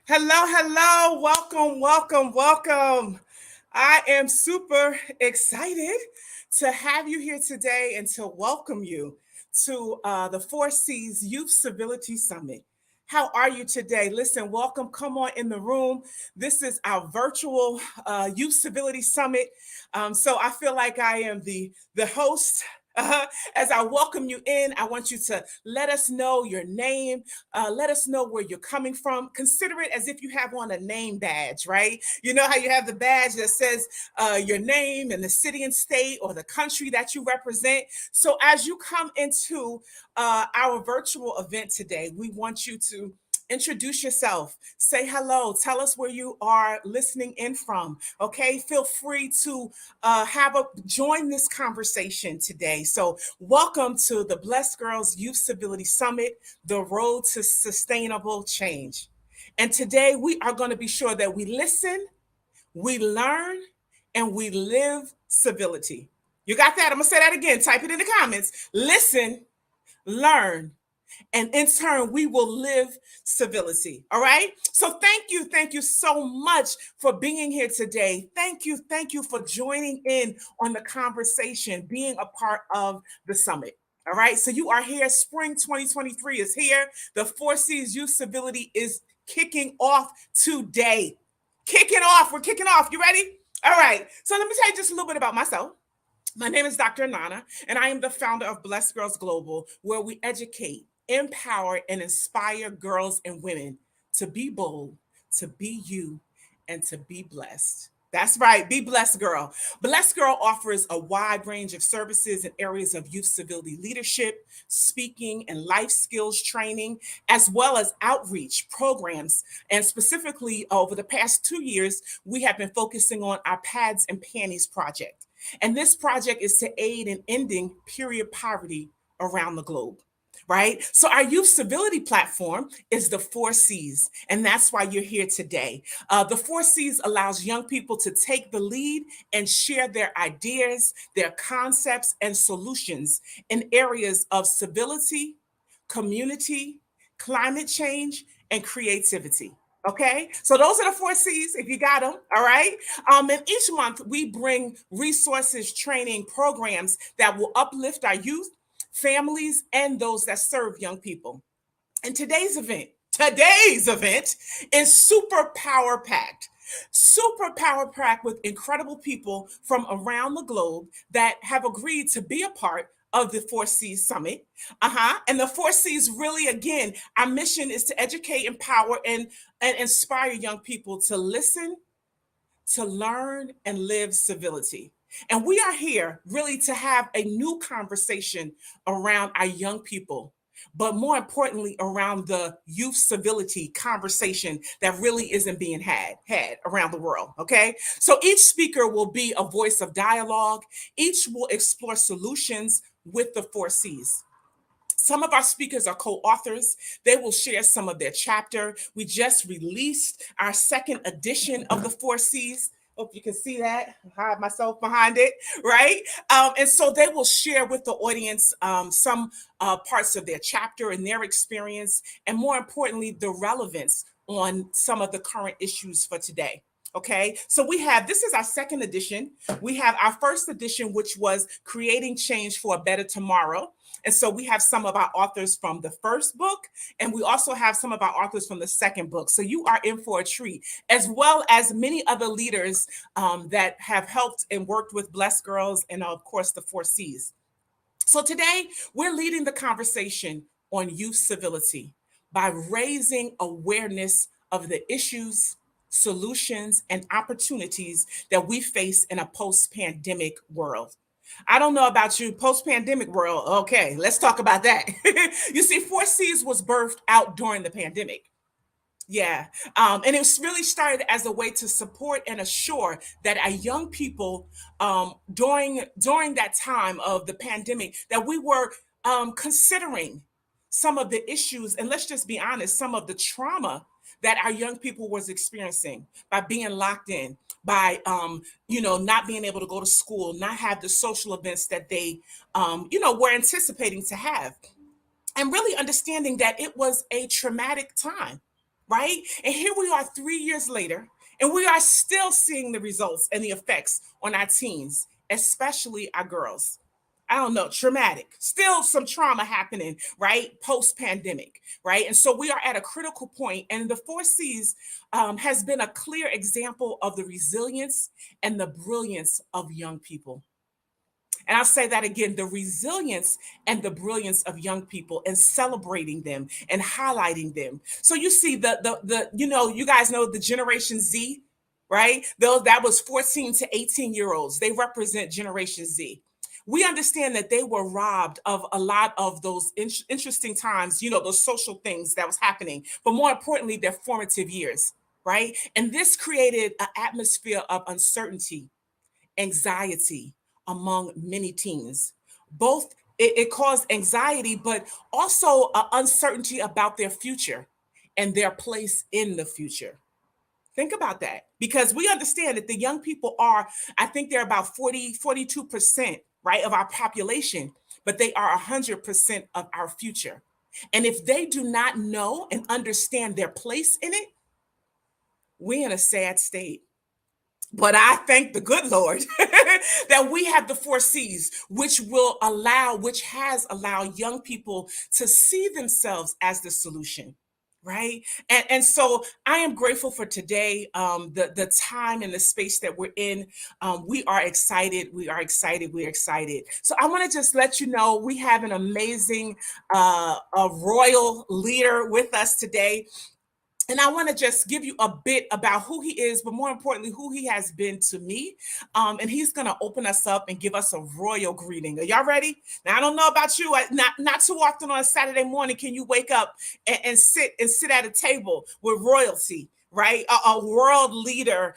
Hello, hello. Welcome, welcome, welcome. I am super excited to have you here today and to welcome you to the 4C's Youth Civility Summit. How are you today? Listen, welcome. Come on in the room. This is our virtual Youth Civility Summit. So I feel like I am the host. As I welcome you in, I want you to let us know your name, let us know where you're coming from. Consider it as if you have on a name badge, right? You know how you have the badge that says your name and the city and state or the country that you represent. So as you come into our virtual event today, we want you to introduce yourself, say hello, tell us where you are listening in from. Okay, feel free to have a join this conversation today. So welcome to the Blessed Girls Youth Civility Summit, the road to sustainable change. And today we are going to be sure that we listen, we learn, and we live civility. You got that? I'm going to say that again. Type it in the comments. Listen, learn, and in turn, we will live civility. All right. So thank you so much for being here today. Thank you for joining in on the conversation, being a part of the summit. All right. So you are here. Spring 2023 is here. The 4C's Youth Civility is kicking off today. Kicking off. We're kicking off. You ready? All right. So let me tell you just a little bit about myself. My name is Dr. Nana, and I am the founder of Blessed Girls Global, where we educate, empower, and inspire girls and women to be bold, to be you, and to be blessed. That's right, be blessed, girl. Blessed Girl offers a wide range of services in areas of youth civility leadership, speaking, and life skills training, as well as outreach programs. And specifically, over the past 2 years, we have been focusing on our Pads and Panties project. And this project is to aid in ending period poverty around the globe. Right? So, our youth civility platform is the 4C's, and that's why you're here today. The 4C's allows young people to take the lead and share their ideas, their concepts, and solutions in areas of civility, community, climate change, and creativity. Okay, so those are the 4C's if you got them. All right. And each month we bring resources, training programs that will uplift our youth, families, and those that serve young people. And today's event is super power packed. Super power packed with incredible people from around the globe that have agreed to be a part of the 4C's Summit. And the 4C's really, again, our mission is to educate, empower, and inspire young people to listen, to learn, and live civility. And we are here really to have a new conversation around our young people, but more importantly, around the youth civility conversation that really isn't being had around the world. Okay. So each speaker will be a voice of dialogue. Each will explore solutions with the 4C's. Some of our speakers are co-authors. They will share some of their chapter. We just released our second edition of the 4C's. Hope you can see that. Hide myself behind it, right? And so they will share with the audience some parts of their chapter and their experience, and more importantly, the relevance on some of the current issues for today. Okay, so this is our second edition. We have our first edition, which was Creating Change for a Better Tomorrow. And so we have some of our authors from the first book, and we also have some of our authors from the second book. So you are in for a treat, as well as many other leaders that have helped and worked with Blessed Girls and, of course, the 4C's. So today we're leading the conversation on youth civility by raising awareness of the issues, solutions, and opportunities that we face in a post-pandemic world. I don't know about you, post-pandemic world. Okay, let's talk about that. You see, 4C's was birthed out during the pandemic. Yeah. And it was really started as a way to support and assure that our young people during that time of the pandemic, that we were considering some of the issues, and let's just be honest, some of the trauma that our young people was experiencing by being locked in, by not being able to go to school, not have the social events that they were anticipating to have, and really understanding that it was a traumatic time. right? And here we are 3 years later, and we are still seeing the results and the effects on our teens, especially our girls. I don't know, traumatic. Still some trauma happening, right? Post pandemic, right? And so we are at a critical point, and the 4C's has been a clear example of the resilience and the brilliance of young people. And I'll say that again, the resilience and the brilliance of young people and celebrating them and highlighting them. So you see the you guys know the Generation Z, right? Those that was 14 to 18-year olds. They represent Generation Z. We understand that they were robbed of a lot of those interesting times, those social things that was happening, but more importantly, their formative years, right? And this created an atmosphere of uncertainty, anxiety among many teens. Both it caused anxiety, but also uncertainty about their future and their place in the future. Think about that, because we understand that the young people are, I think they're about 42%, right, of our population, but they are 100% of our future. And if they do not know and understand their place in it, we're in a sad state. But I thank the good Lord that we have the 4C's, which has allowed young people to see themselves as the solution. Right. And so I am grateful for today, the time and the space that we're in. We are excited. We are excited. We're excited. So I want to just let you know we have an amazing a royal leader with us today. And I want to just give you a bit about who he is, but more importantly, who he has been to me. And he's going to open us up and give us a royal greeting. Are y'all ready? Now, I don't know about you. Not too often on a Saturday morning can you wake up and sit at a table with royalty. Right, a world leader,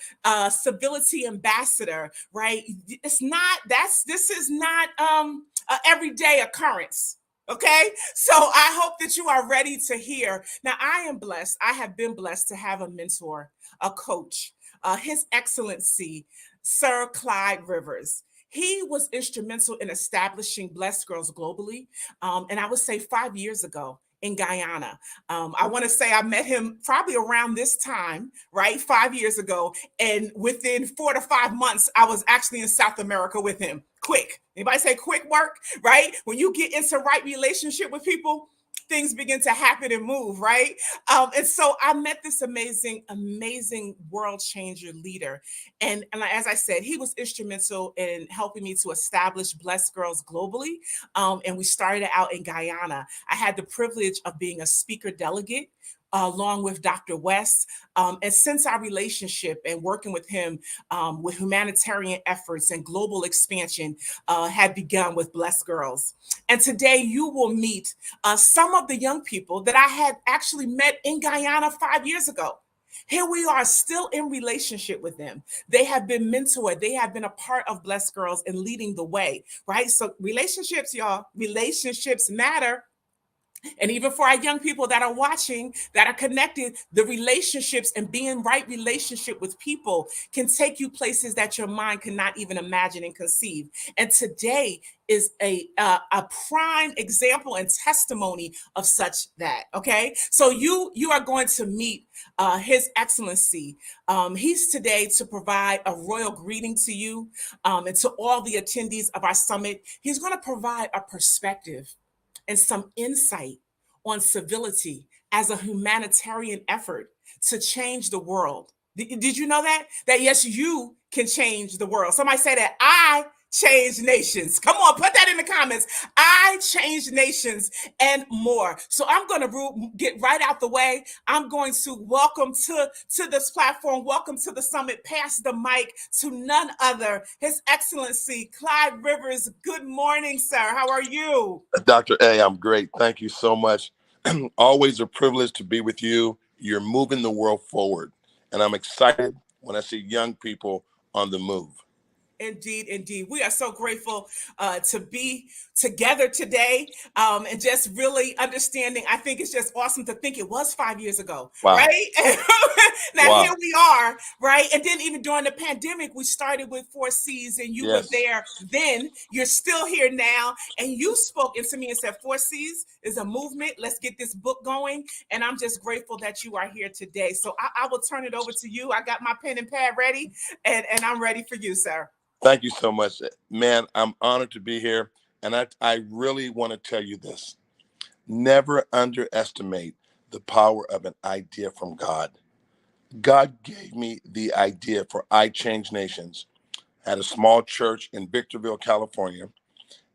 civility ambassador. Right, this is not an everyday occurrence. Okay, so I hope that you are ready to hear. Now, I am blessed. I have been blessed to have a mentor, a coach, His Excellency, Sir Clyde Rivers. He was instrumental in establishing Blessed Girls globally. And I would say 5 years ago in Guyana. I want to say I met him probably around this time, right? 5 years ago. And within 4 to 5 months, I was actually in South America with him. Quick. Anybody say quick work, right? When you get into right relationship with people, things begin to happen and move, right? And so I met this amazing, amazing world changer leader. And as I said, he was instrumental in helping me to establish Blessed Girls globally. And we started out in Guyana. I had the privilege of being a speaker delegate along with Dr. West. And since our relationship and working with him with humanitarian efforts and global expansion had begun with Blessed Girls. And today you will meet some of the young people that I had actually met in Guyana 5 years ago. Here we are still in relationship with them. They have been mentored. They have been a part of Blessed Girls and leading the way, right? So relationships, y'all, relationships matter. And even for our young people that are watching, that are connected, the relationships and being right relationship with people can take you places that your mind cannot even imagine and conceive. And today is a prime example and testimony of such that. Okay, so you are going to meet His Excellency. He's today to provide a royal greeting to you and to all the attendees of our summit. He's going to provide a perspective and some insight on civility as a humanitarian effort to change the world. Did you know that? That yes, you can change the world. Somebody say that I change nations. Come on, put that in the comments. I change nations and more. So I'm going to get right out the way. I'm going to welcome to this platform. Welcome to the summit. Pass the mic to none other, His Excellency Clyde Rivers. Good morning, sir. How are you? Dr. A, I'm great. Thank you so much. Always a privilege to be with you. You're moving the world forward. And I'm excited when I see young people on the move. Indeed, indeed. We are so grateful to be together today, and just really understanding. I think it's just awesome to think it was 5 years ago, Wow. right? Now here Wow. we are, right? And then even during the pandemic, we started with 4C's, and you were Yes. there then. You're still here now, and you spoke into me and said, 4C's is a movement. Let's get this book going. And I'm just grateful that you are here today. So I will turn it over to you. I got my pen and pad ready, and I'm ready for you, sir. Thank you so much, man. I'm honored to be here. And I really want to tell you this. Never underestimate the power of an idea from God. God gave me the idea for I Change Nations at a small church in Victorville, California.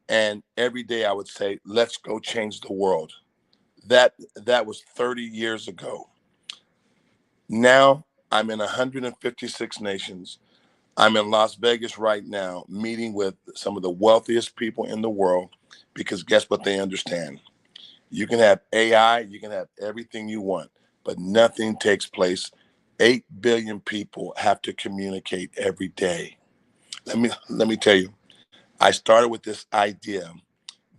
And every day I would say, let's go change the world. That was 30 years ago. Now I'm in 156 nations. I'm in Las Vegas right now, meeting with some of the wealthiest people in the world because guess what they understand? You can have AI, you can have everything you want, but nothing takes place. 8 billion people have to communicate every day. Let me tell you, I started with this idea.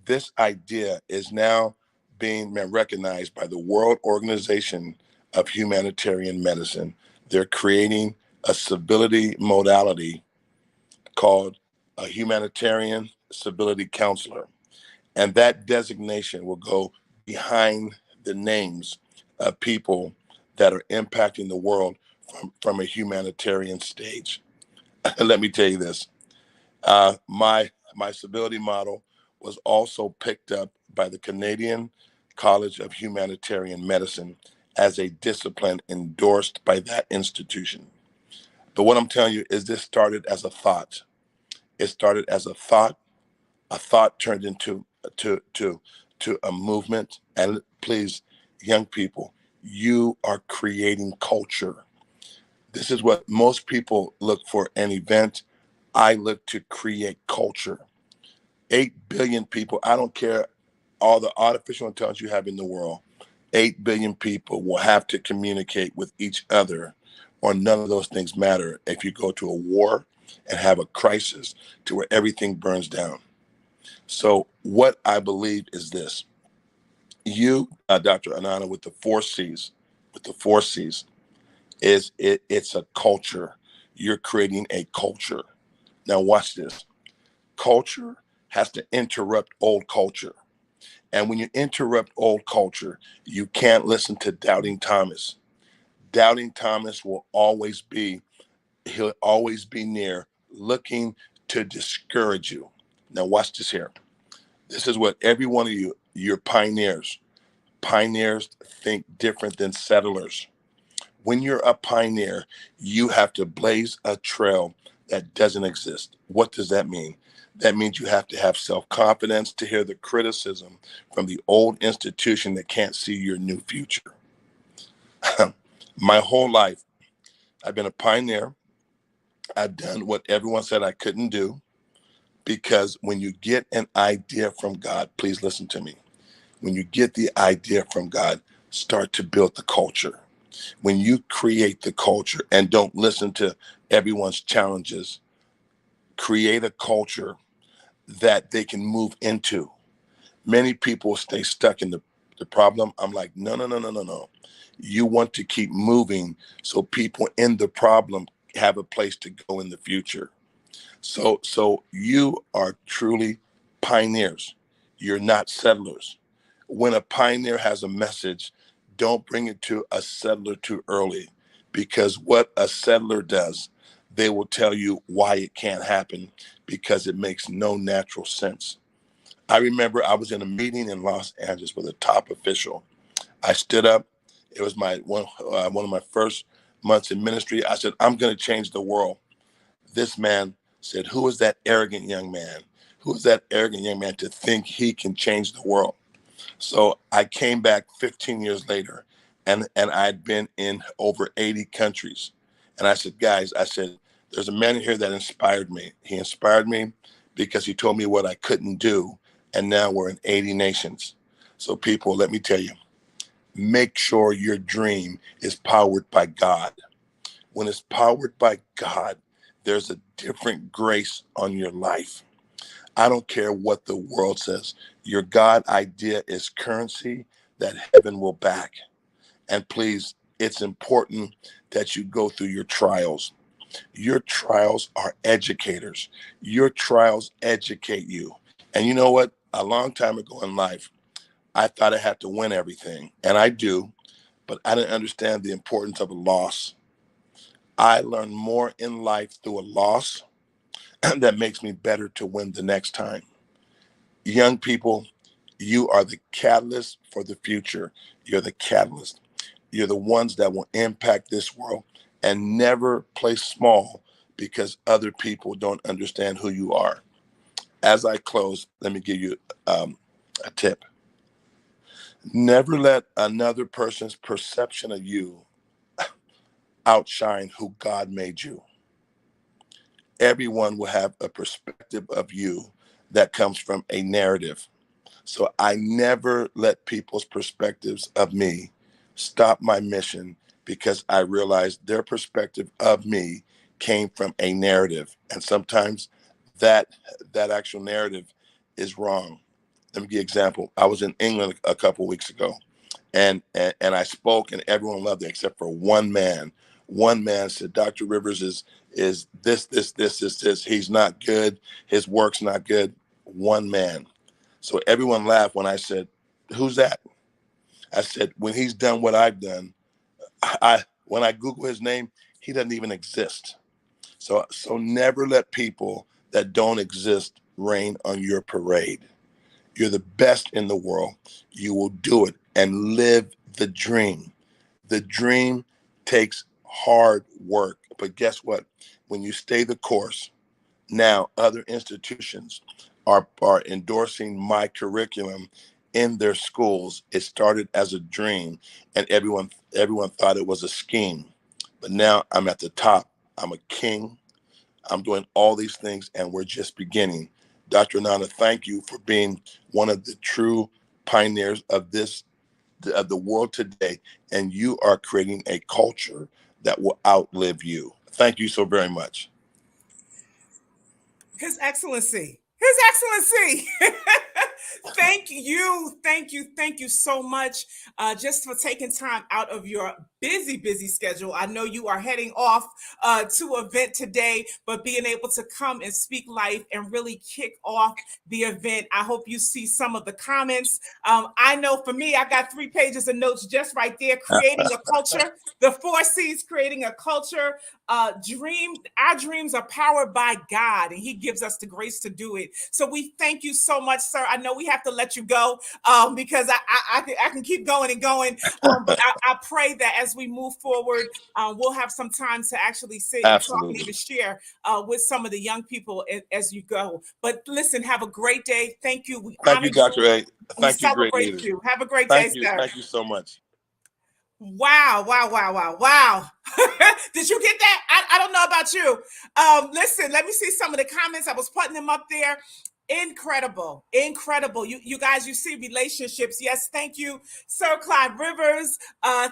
This idea is now being recognized by the World Organization of Humanitarian Medicine. They're creating a civility modality called a humanitarian civility counselor. And that designation will go behind the names of people that are impacting the world from a humanitarian stage. Let me tell you this. My civility model was also picked up by the Canadian College of Humanitarian Medicine as a discipline endorsed by that institution. But what I'm telling you is this started as a thought. It started as a thought turned into to a movement. And please, young people, you are creating culture. This is what most people look for an event. I look to create culture. 8 billion people, I don't care all the artificial intelligence you have in the world, 8 billion people will have to communicate with each other, or none of those things matter if you go to a war and have a crisis to where everything burns down. So, what I believe is this: you, Dr. Anana, with the 4C's, it's a culture. You're creating a culture. Now, watch this. Culture has to interrupt old culture. And when you interrupt old culture, you can't listen to Doubting Thomas. Doubting Thomas will always be, he'll always be near looking to discourage you. Now, watch this here. This is what every one of you, you're pioneers. Pioneers think different than settlers. When you're a pioneer, you have to blaze a trail that doesn't exist. What does that mean? That means you have to have self-confidence to hear the criticism from the old institution that can't see your new future. My whole life, I've been a pioneer. I've done what everyone said I couldn't do because when you get an idea from God, please listen to me. When you get the idea from God, start to build the culture. When you create the culture and don't listen to everyone's challenges, create a culture that they can move into. Many people stay stuck in the problem. I'm like, no, no, no, no, no, no. You want to keep moving so people in the problem have a place to go in the future. So you are truly pioneers. You're not settlers. When a pioneer has a message, don't bring it to a settler too early, because what a settler does, they will tell you why it can't happen because it makes no natural sense. I remember I was in a meeting in Los Angeles with a top official. I stood up. It was my one of my first months in ministry. I said, "I'm going to change the world." This man said, "Who is that arrogant young man? Who is that arrogant young man to think he can change the world?" So I came back 15 years later, and I'd been in over 80 countries. And I said, "Guys," I said, "there's a man here that inspired me. He inspired me because he told me what I couldn't do. And now we're in 80 nations." So people, let me tell you, make sure your dream is powered by God. When it's powered by God, there's a different grace on your life. I don't care what the world says. Your God idea is currency that heaven will back. And please, it's important that you go through your trials. Your trials are educators. Your trials educate you. And you know what? A long time ago in life, I thought I had to win everything. And I do, but I didn't understand the importance of a loss. I learned more in life through a loss that makes me better to win the next time. Young people, you are the catalyst for the future. You're the catalyst. You're the ones that will impact this world, and never play small because other people don't understand who you are. As I close, let me give you a tip. Never let another person's perception of you outshine who God made you. Everyone will have a perspective of you that comes from a narrative. So I never let people's perspectives of me stop my mission, because I realized their perspective of me came from a narrative. And sometimes that that actual narrative is wrong. Let me give you an example. I was in England a couple weeks ago, and I spoke, and everyone loved it except for one man. One man said, Dr. Rivers is this. He's not good. His work's not good. One man. So everyone laughed when I said, who's that? I said, when he's done what I've done, I when I Google his name, he doesn't even exist. So never let people that don't exist rain on your parade. You're the best in the world. You will do it and live the dream. The dream takes hard work. But guess what? When you stay the course, now other institutions are endorsing my curriculum in their schools. It started as a dream, and everyone thought it was a scheme. But now I'm at the top. I'm a king. I'm doing all these things, and we're just beginning. Dr. Nana, thank you for being one of the true pioneers of the world today, and you are creating a culture that will outlive you. Thank you so very much. His Excellency. His Excellency. Thank you so much, just for taking time out of your busy schedule. I know you are heading off to an event today, but being able to come and speak life and really kick off the event. I hope you see some of the comments. I know for me, I got 3 pages of notes just right there. Creating a culture, the 4C's, creating a culture. Our dreams are powered by God, and He gives us the grace to do it. So we thank you so much, sir. I know we have to let you go, because I can keep going and going. But I pray that as we move forward, we'll have some time to actually sit and talk and Absolutely. even share with some of the young people as you go. But listen, have a great day. Thank you. We Thank honor you, you. Dr. A. We Thank you, great celebrate leaders. you. Have a great day, Thank you. sir. Thank you so much. Wow, wow, wow, wow, wow. Did you get that? I don't know about you. Listen, let me see some of the comments. I was putting them up there. Incredible, incredible. You guys, you see relationships. Yes, thank you, Sir Clyde Rivers.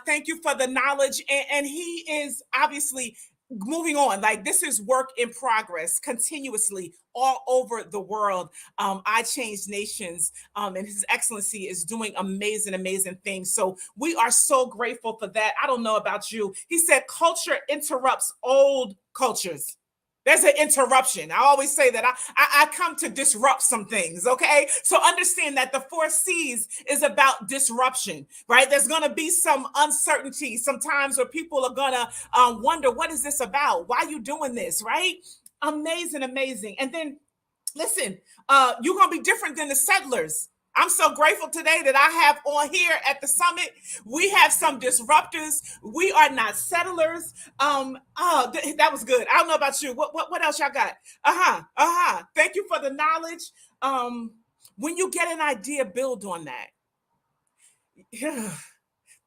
Thank you for the knowledge. And he is obviously moving on. Like, this is work in progress continuously all over the world. I Change Nations, and His Excellency is doing amazing things. So we are so grateful for that. I don't know about you. He said culture interrupts old cultures. There's an interruption. I always say that I come to disrupt some things, okay? So understand that the 4C's is about disruption, right? There's going to be some uncertainty sometimes where people are going to wonder, what is this about? Why are you doing this, right? Amazing. And then listen, you're going to be different than the settlers. I'm so grateful today that I have on here at the summit. We have some disruptors. We are not settlers. That was good. I don't know about you. What else y'all got? Thank you for the knowledge. When you get an idea, build on that.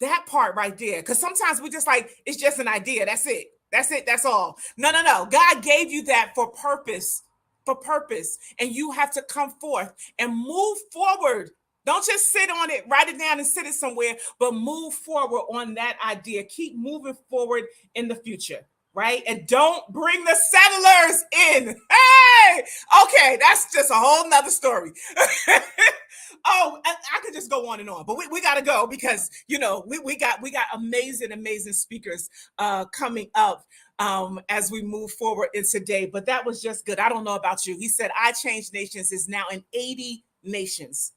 That part right there. Because sometimes we just like, it's just an idea. That's it. That's all. No. God gave you that for purpose. For purpose. And you have to come forth and move forward. Don't just sit on it, write it down and sit it somewhere, but move forward on that idea. Keep moving forward in the future. right? And don't bring the settlers in. Hey, okay, that's just a whole nother story. Oh, I could just go on and on, but we got to go because we got amazing speakers coming up as we move forward in today. But that was just good. I don't know about you. He said, "I Change Nations" is now in 80 nations.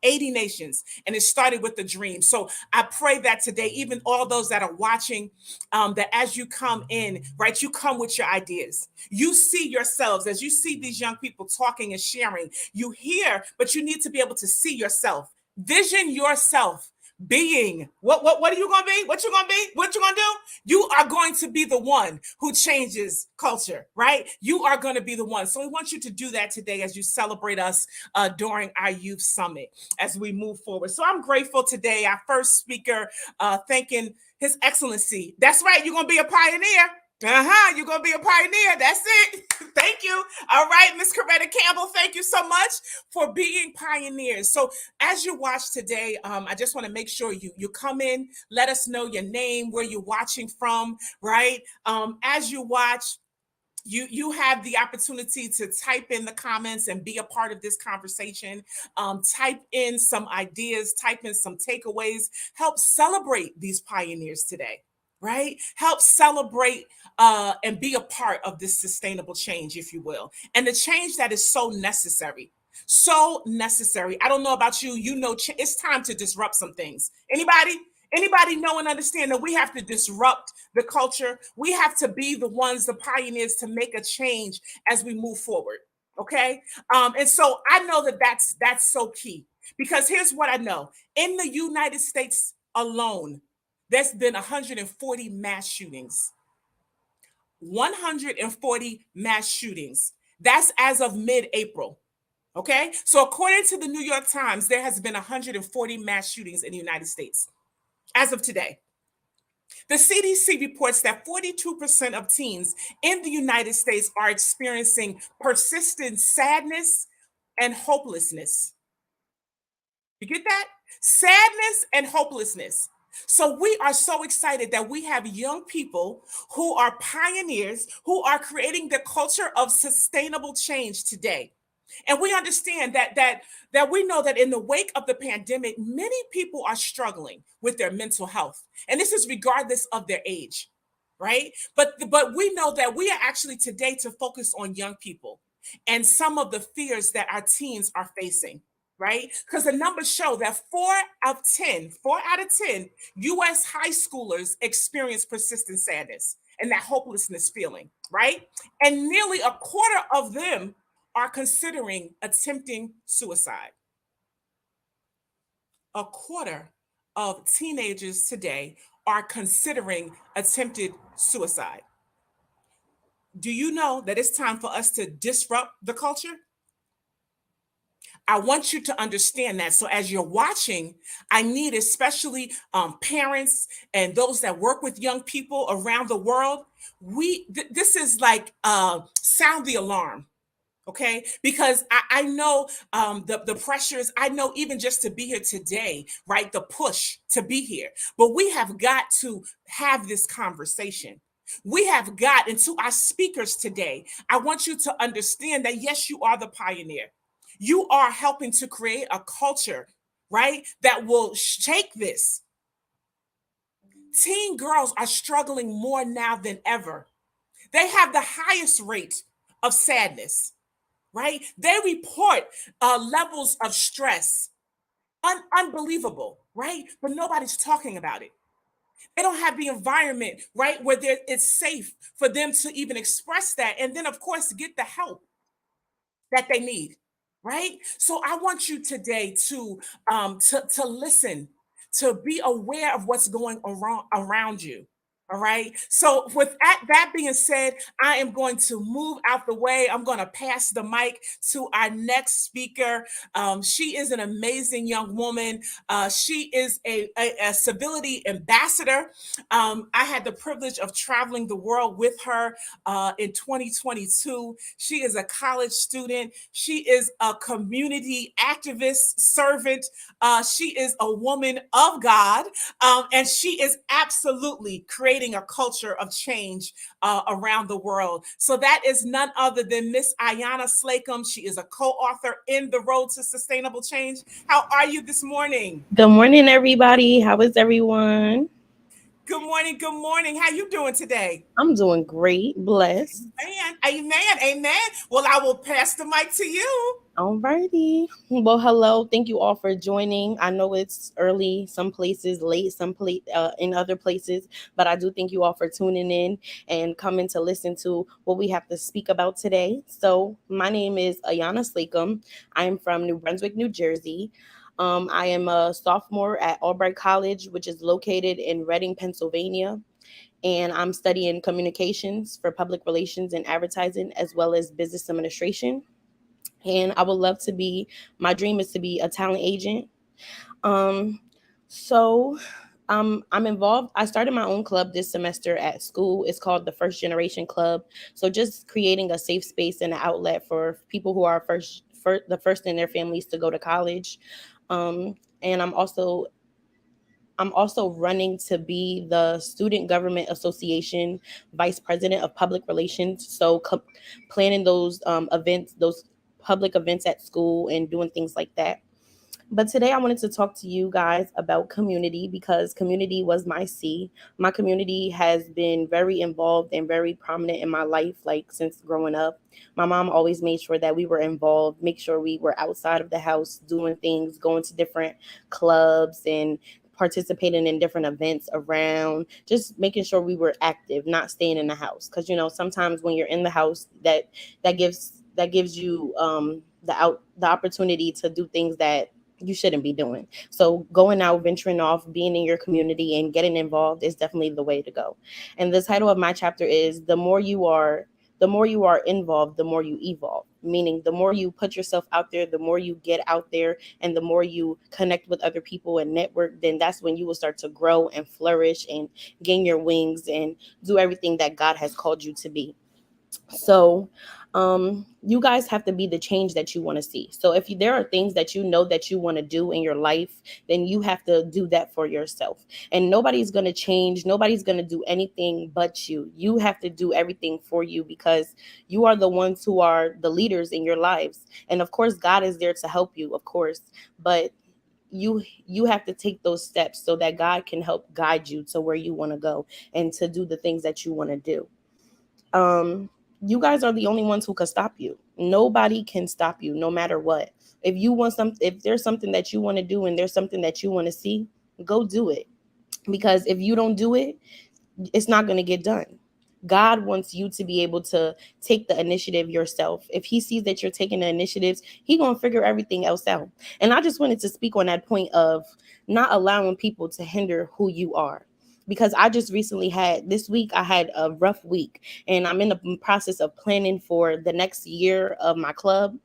80 nations, and it started with the dream. So I pray that today, even all those that are watching, that as you come in, right, you come with your ideas. You see yourselves as you see these young people talking and sharing. You hear, but you need to be able to see yourself, vision yourself being what are you gonna be? What you gonna be? What you gonna do? You are going to be the one who changes culture, right? You are going to be the one. So we want you to do that today as you celebrate us during our youth summit as we move forward. So I'm grateful today. Our first speaker, thanking His Excellency. That's right. You're going to be a pioneer. You're going to be a pioneer. That's it. Thank you. All right, Miss Coretta Campbell, thank you so much for being pioneers. So as you watch today, I just want to make sure you come in, let us know your name, where you're watching from, right? As you watch, you have the opportunity to type in the comments and be a part of this conversation. Type in some ideas, type in some takeaways, help celebrate these pioneers today, right? Help celebrate and be a part of this sustainable change, if you will, and the change that is so necessary. So necessary. I don't know about you. It's time to disrupt some things. Anybody know and understand that we have to disrupt the culture? We have to be the ones, the pioneers, to make a change as we move forward. Okay, and so I know that that's so key because here's what I know: in the United States alone, there's been 140 mass shootings. 140 mass shootings. That's as of mid-April. Okay, so according to the New York Times, there has been 140 mass shootings in the United States as of today. The CDC reports that 42% of teens in the United States are experiencing persistent sadness and hopelessness. You get that? Sadness and hopelessness. So we are so excited that we have young people who are pioneers, who are creating the culture of sustainable change today. And we understand that we know that in the wake of the pandemic, many people are struggling with their mental health. And this is regardless of their age, right? But we know that we are actually today to focus on young people and some of the fears that our teens are facing, right? Because the numbers show that 4 out of 10 US high schoolers experience persistent sadness and that hopelessness feeling, right? And nearly a quarter of them are considering attempting suicide. A quarter of teenagers today are considering attempted suicide. Do you know that it's time for us to disrupt the culture? I want you to understand that. So as you're watching, I need especially parents and those that work with young people around the world. This is like sound the alarm. Okay, because I know the pressures. I know even just to be here today, right? The push to be here, but we have got to have this conversation. We have got, and to our speakers today, I want you to understand that yes, you are the pioneer. You are helping to create a culture, right, that will shake this. Teen girls are struggling more now than ever. They have the highest rate of sadness, right? They report levels of stress, unbelievable, right? But nobody's talking about it. They don't have the environment, right, where it's safe for them to even express that. And then, of course, get the help that they need, right? So I want you today to listen, to be aware of what's going around you. All right. So with that being said, I am going to move out the way. I'm going to pass the mic to our next speaker. She is an amazing young woman. She is a civility ambassador. I had the privilege of traveling the world with her in 2022. She is a college student. She is a community activist, servant. She is a woman of God, and she is absolutely creating creating a culture of change around the world. So that is none other than Miss Ayanna Slacum. She is a co-author in The Road to Sustainable Change. How are you this morning? Good morning, everybody. How is everyone? Good morning. Good morning. How you doing today? I'm doing great, blessed. Amen. Amen. Amen. Well, I will pass the mic to you. Alrighty. Well, hello. Thank you all for joining. I know it's early, some places, late, in other places, but I do thank you all for tuning in and coming to listen to what we have to speak about today. So, my name is Ayanna Slacum. I am from New Brunswick, New Jersey. I am a sophomore at Albright College, which is located in Reading, Pennsylvania. And I'm studying communications for public relations and advertising, as well as business administration. And I would love to be, my dream is to be a talent agent. Um, so I'm involved. I started my own club this semester at school. It's called the First Generation Club. So just creating a safe space and an outlet for people who are the first in their families to go to college. And I'm also running to be the Student Government Association Vice President of Public Relations. So planning those events, those public events at school and doing things like that. But today I wanted to talk to you guys about community because community was my C. My community has been very involved and very prominent in my life, like since growing up. My mom always made sure that we were involved, make sure we were outside of the house doing things, going to different clubs and participating in different events around, just making sure we were active, not staying in the house. Because sometimes when you're in the house, that gives you the opportunity to do things that you shouldn't be doing. So going out, venturing off, being in your community and getting involved is definitely the way to go. And the title of my chapter is the more you are involved, the more you evolve. Meaning the more you put yourself out there, the more you get out there, and the more you connect with other people and network, then that's when you will start to grow and flourish and gain your wings and do everything that God has called you to be. So you guys have to be the change that you want to see. So if there are things that you know that you want to do in your life, then you have to do that for yourself. And nobody's going to change, nobody's going to do anything but you have to do everything for you, because you are the ones who are the leaders in your lives. And of course God is there to help you, of course, but you have to take those steps so that God can help guide you to where you want to go and to do the things that you want to do. um you guys are the only ones who can stop you. Nobody can stop you, no matter what. If there's something that you want to do and there's something that you want to see, go do it. Because if you don't do it, it's not going to get done. God wants you to be able to take the initiative yourself. If he sees that you're taking the initiatives, he going to figure everything else out. And I just wanted to speak on that point of not allowing people to hinder who you are. Because I just recently this week, I had a rough week, and I'm in the process of planning for the next year of my club.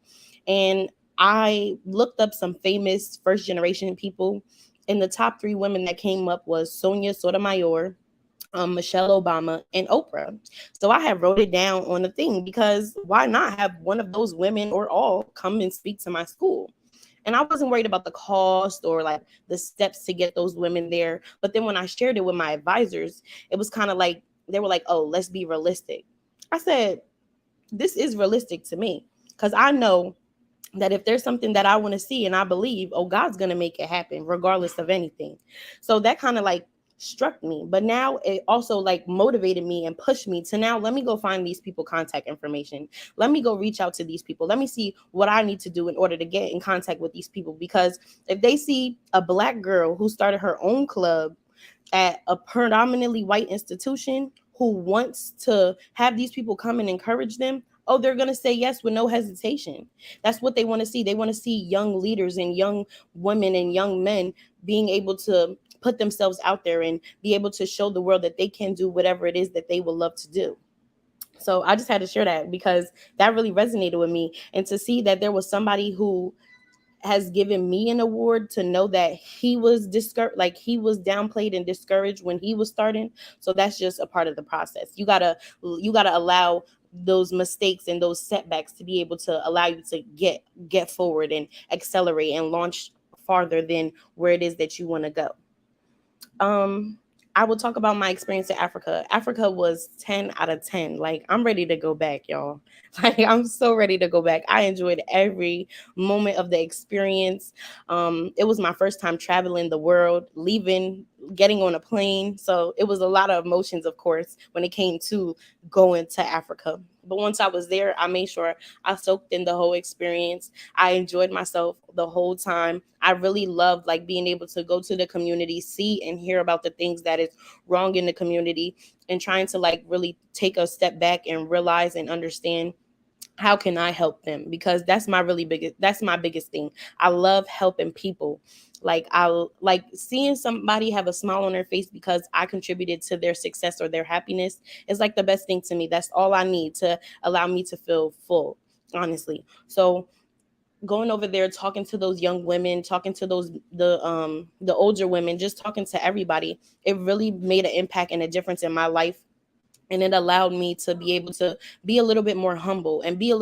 And I looked up some famous first generation people, and the top three women that came up was Sonia Sotomayor, Michelle Obama, and Oprah. So I have wrote it down on the thing, because why not have one of those women or all come and speak to my school? And I wasn't worried about the cost or like the steps to get those women there. But then when I shared it with my advisors, it was kind of like they were like, "Oh, let's be realistic." I said, "This is realistic to me, because I know that if there's something that I want to see and I believe, oh, God's going to make it happen regardless of anything." So that kind of like struck me. But now it also like motivated me and pushed me to now let me go find these people contact information. Let me go reach out to these people. Let me see what I need to do in order to get in contact with these people. Because if they see a Black girl who started her own club at a predominantly white institution who wants to have these people come and encourage them, oh, they're going to say yes with no hesitation. That's what they want to see. They want to see young leaders and young women and young men being able to put themselves out there and be able to show the world that they can do whatever it is that they would love to do. So I just had to share that because that really resonated with me. And to see that there was somebody who has given me an award, to know that he was discouraged, like he was downplayed and discouraged when he was starting. So that's just a part of the process. You gotta allow those mistakes and those setbacks to be able to allow you to get forward and accelerate and launch farther than where it is that you want to go. I will talk about my experience in Africa. Africa was 10 out of 10. Like, I'm ready to go back, y'all. Like, I'm so ready to go back. I enjoyed every moment of the experience. It was my first time traveling the world, leaving, getting on a plane. So it was a lot of emotions, of course, when it came to going to Africa. But once I was there, I made sure I soaked in the whole experience. I enjoyed myself the whole time. I really loved like being able to go to the community, see and hear about the things that is wrong in the community, and trying to like really take a step back and realize and understand how can I help them, because that's my biggest thing. I love helping people. Like, I like seeing somebody have a smile on their face because I contributed to their success or their happiness is like the best thing to me. That's all I need to allow me to feel full, honestly. So going over there, talking to those young women, talking to the older women, just talking to everybody, it really made an impact and a difference in my life. And it allowed me to be able to be a little bit more humble and be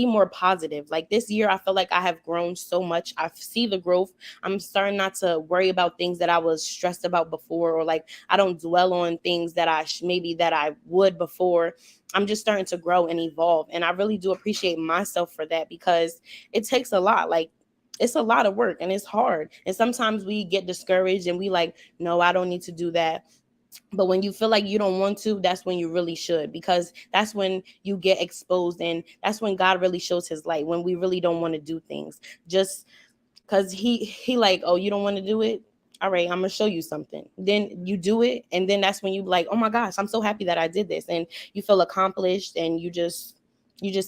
more positive. Like, this year I feel like I have grown so much. I see the growth. I'm starting not to worry about things that I was stressed about before, or like I don't dwell on things that maybe that I would before. I'm just starting to grow and evolve, and I really do appreciate myself for that, because it takes a lot. Like, it's a lot of work and it's hard, and sometimes we get discouraged and we like, no, I don't need to do that. But when you feel like you don't want to, that's when you really should, because that's when you get exposed, and that's when God really shows his light, when we really don't want to do things just because he like, oh, you don't want to do it, all right, I'm gonna show you something. Then you do it, and then that's when you like, oh my gosh, I'm so happy that I did this, and you feel accomplished, and you just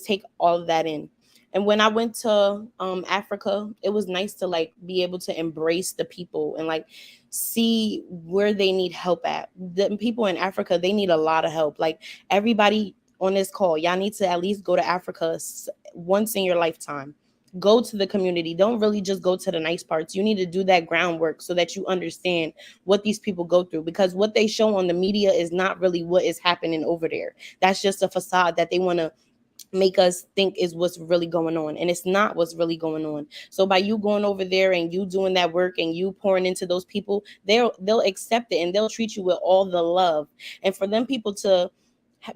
take all of that in. And when I went to Africa, it was nice to like be able to embrace the people and like see where they need help at. The people in Africa, they need a lot of help. Like, everybody on this call, y'all need to at least go to Africa once in your lifetime. Go to the community. Don't really just go to the nice parts. You need to do that groundwork so that you understand what these people go through, because what they show on the media is not really what is happening over there. That's just a facade that they want to make us think is what's really going on, and it's not what's really going on. So by you going over there and you doing that work and you pouring into those people, they'll accept it and they'll treat you with all the love. And for them people to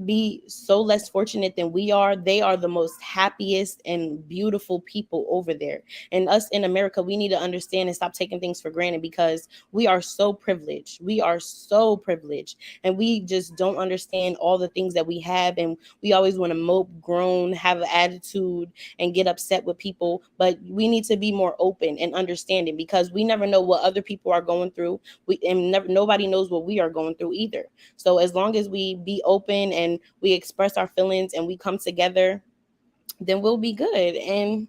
be so less fortunate than we are, they are the most happiest and beautiful people over there. And us in America, we need to understand and stop taking things for granted, because we are so privileged. We are so privileged, and we just don't understand all the things that we have. And we always want to mope, groan, have an attitude, and get upset with people. But we need to be more open and understanding, because we never know what other people are going through. Nobody knows what we are going through either. So as long as we be open and we express our feelings and we come together, then we'll be good and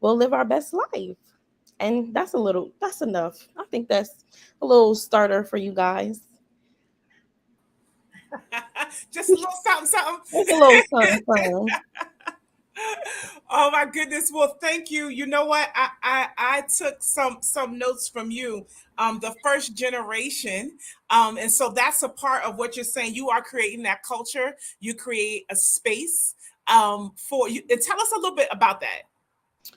we'll live our best life. And that's enough. I think that's a little starter for you guys. Just a little something, something. It's a little something, something. Oh my goodness. Well, thank you. You know what? I took some notes from you. The first generation. And so that's a part of what you're saying. You are creating that culture. You create a space for you. And tell us a little bit about that.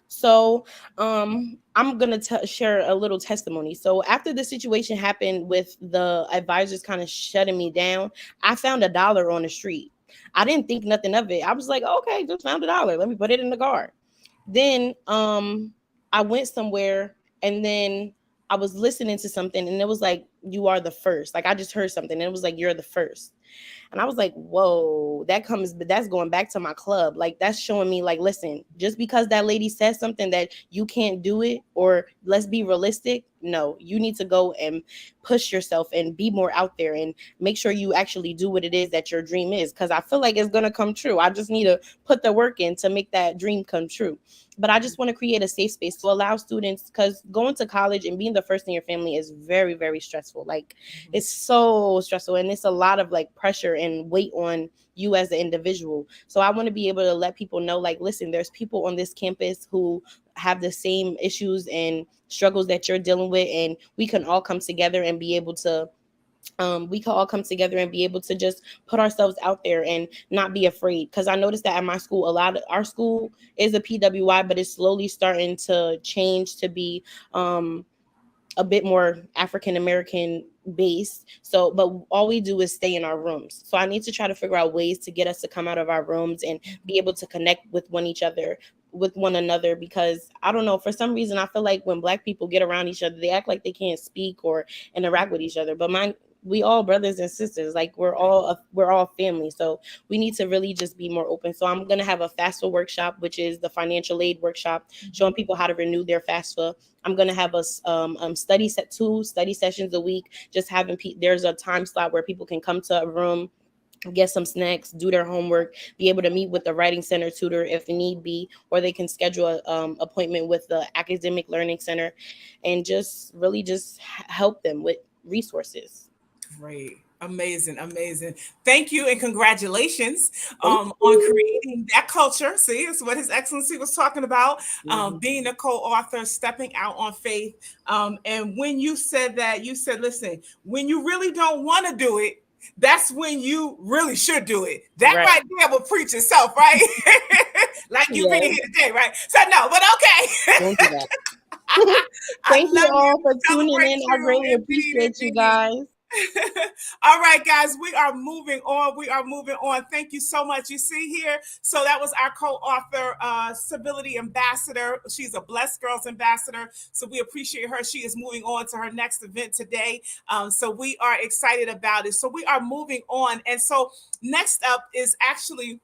So I'm gonna share a little testimony. So after the situation happened with the advisors kind of shutting me down, I found $1 on the street. I didn't think nothing of it. I was like, okay, just found $1. Let me put it in the car. Then I went somewhere, and then I was listening to something, and it was like, you are the first. Like, I just heard something and it was like, you're the first. And I was like, whoa, that's going back to my club. Like, that's showing me like, listen, just because that lady says something that you can't do it, or let's be realistic. No, you need to go and push yourself and be more out there and make sure you actually do what it is that your dream is. Cause I feel like it's going to come true. I just need to put the work in to make that dream come true. But I just want to create a safe space to allow students, because going to college and being the first in your family is very, very stressful. Like, it's so stressful, and it's a lot of like pressure and weight on you as an individual. So I want to be able to let people know, like, listen, there's people on this campus who have the same issues and struggles that you're dealing with, and we can all come together and be able to just put ourselves out there and not be afraid. Because I noticed that at my school, a lot of our school is a PWI, but it's slowly starting to change to be a bit more African American based. So, but all we do is stay in our rooms. So I need to try to figure out ways to get us to come out of our rooms and be able to connect with one another, because I don't know, for some reason I feel like when Black people get around each other, they act like they can't speak or interact with each other. But we all brothers and sisters, like we're all family. So we need to really just be more open. So I'm going to have a FAFSA workshop, which is the financial aid workshop, showing people how to renew their FAFSA. I'm going to have two study sessions a week, just having there's a time slot where people can come to a room, get some snacks, do their homework, be able to meet with the writing center tutor if need be, or they can schedule a appointment with the academic learning center, and just really just help them with resources. Great. Amazing. Amazing. Thank you and congratulations Thank on you. creating that culture. See, it's what His Excellency was talking about, Mhm. being a co-author, stepping out on faith. And when you said that, you said, listen, when you really don't want to do it, that's when you really should do it. That Right. right there will preach itself, right? Like you being Yes. here today, right? So no, but okay. Don't do that. I Thank you love all you. for tuning Celebrate in. I you. greatly Indeed, appreciate you indeed. guys. All right, guys, we are moving on. We are moving on. Thank you so much. You see here, so that was our co-author, Civility Ambassador. She's a Blessed Girls Ambassador, so we appreciate her. She is moving on to her next event today, so we are excited about it. So we are moving on, and so next up is actually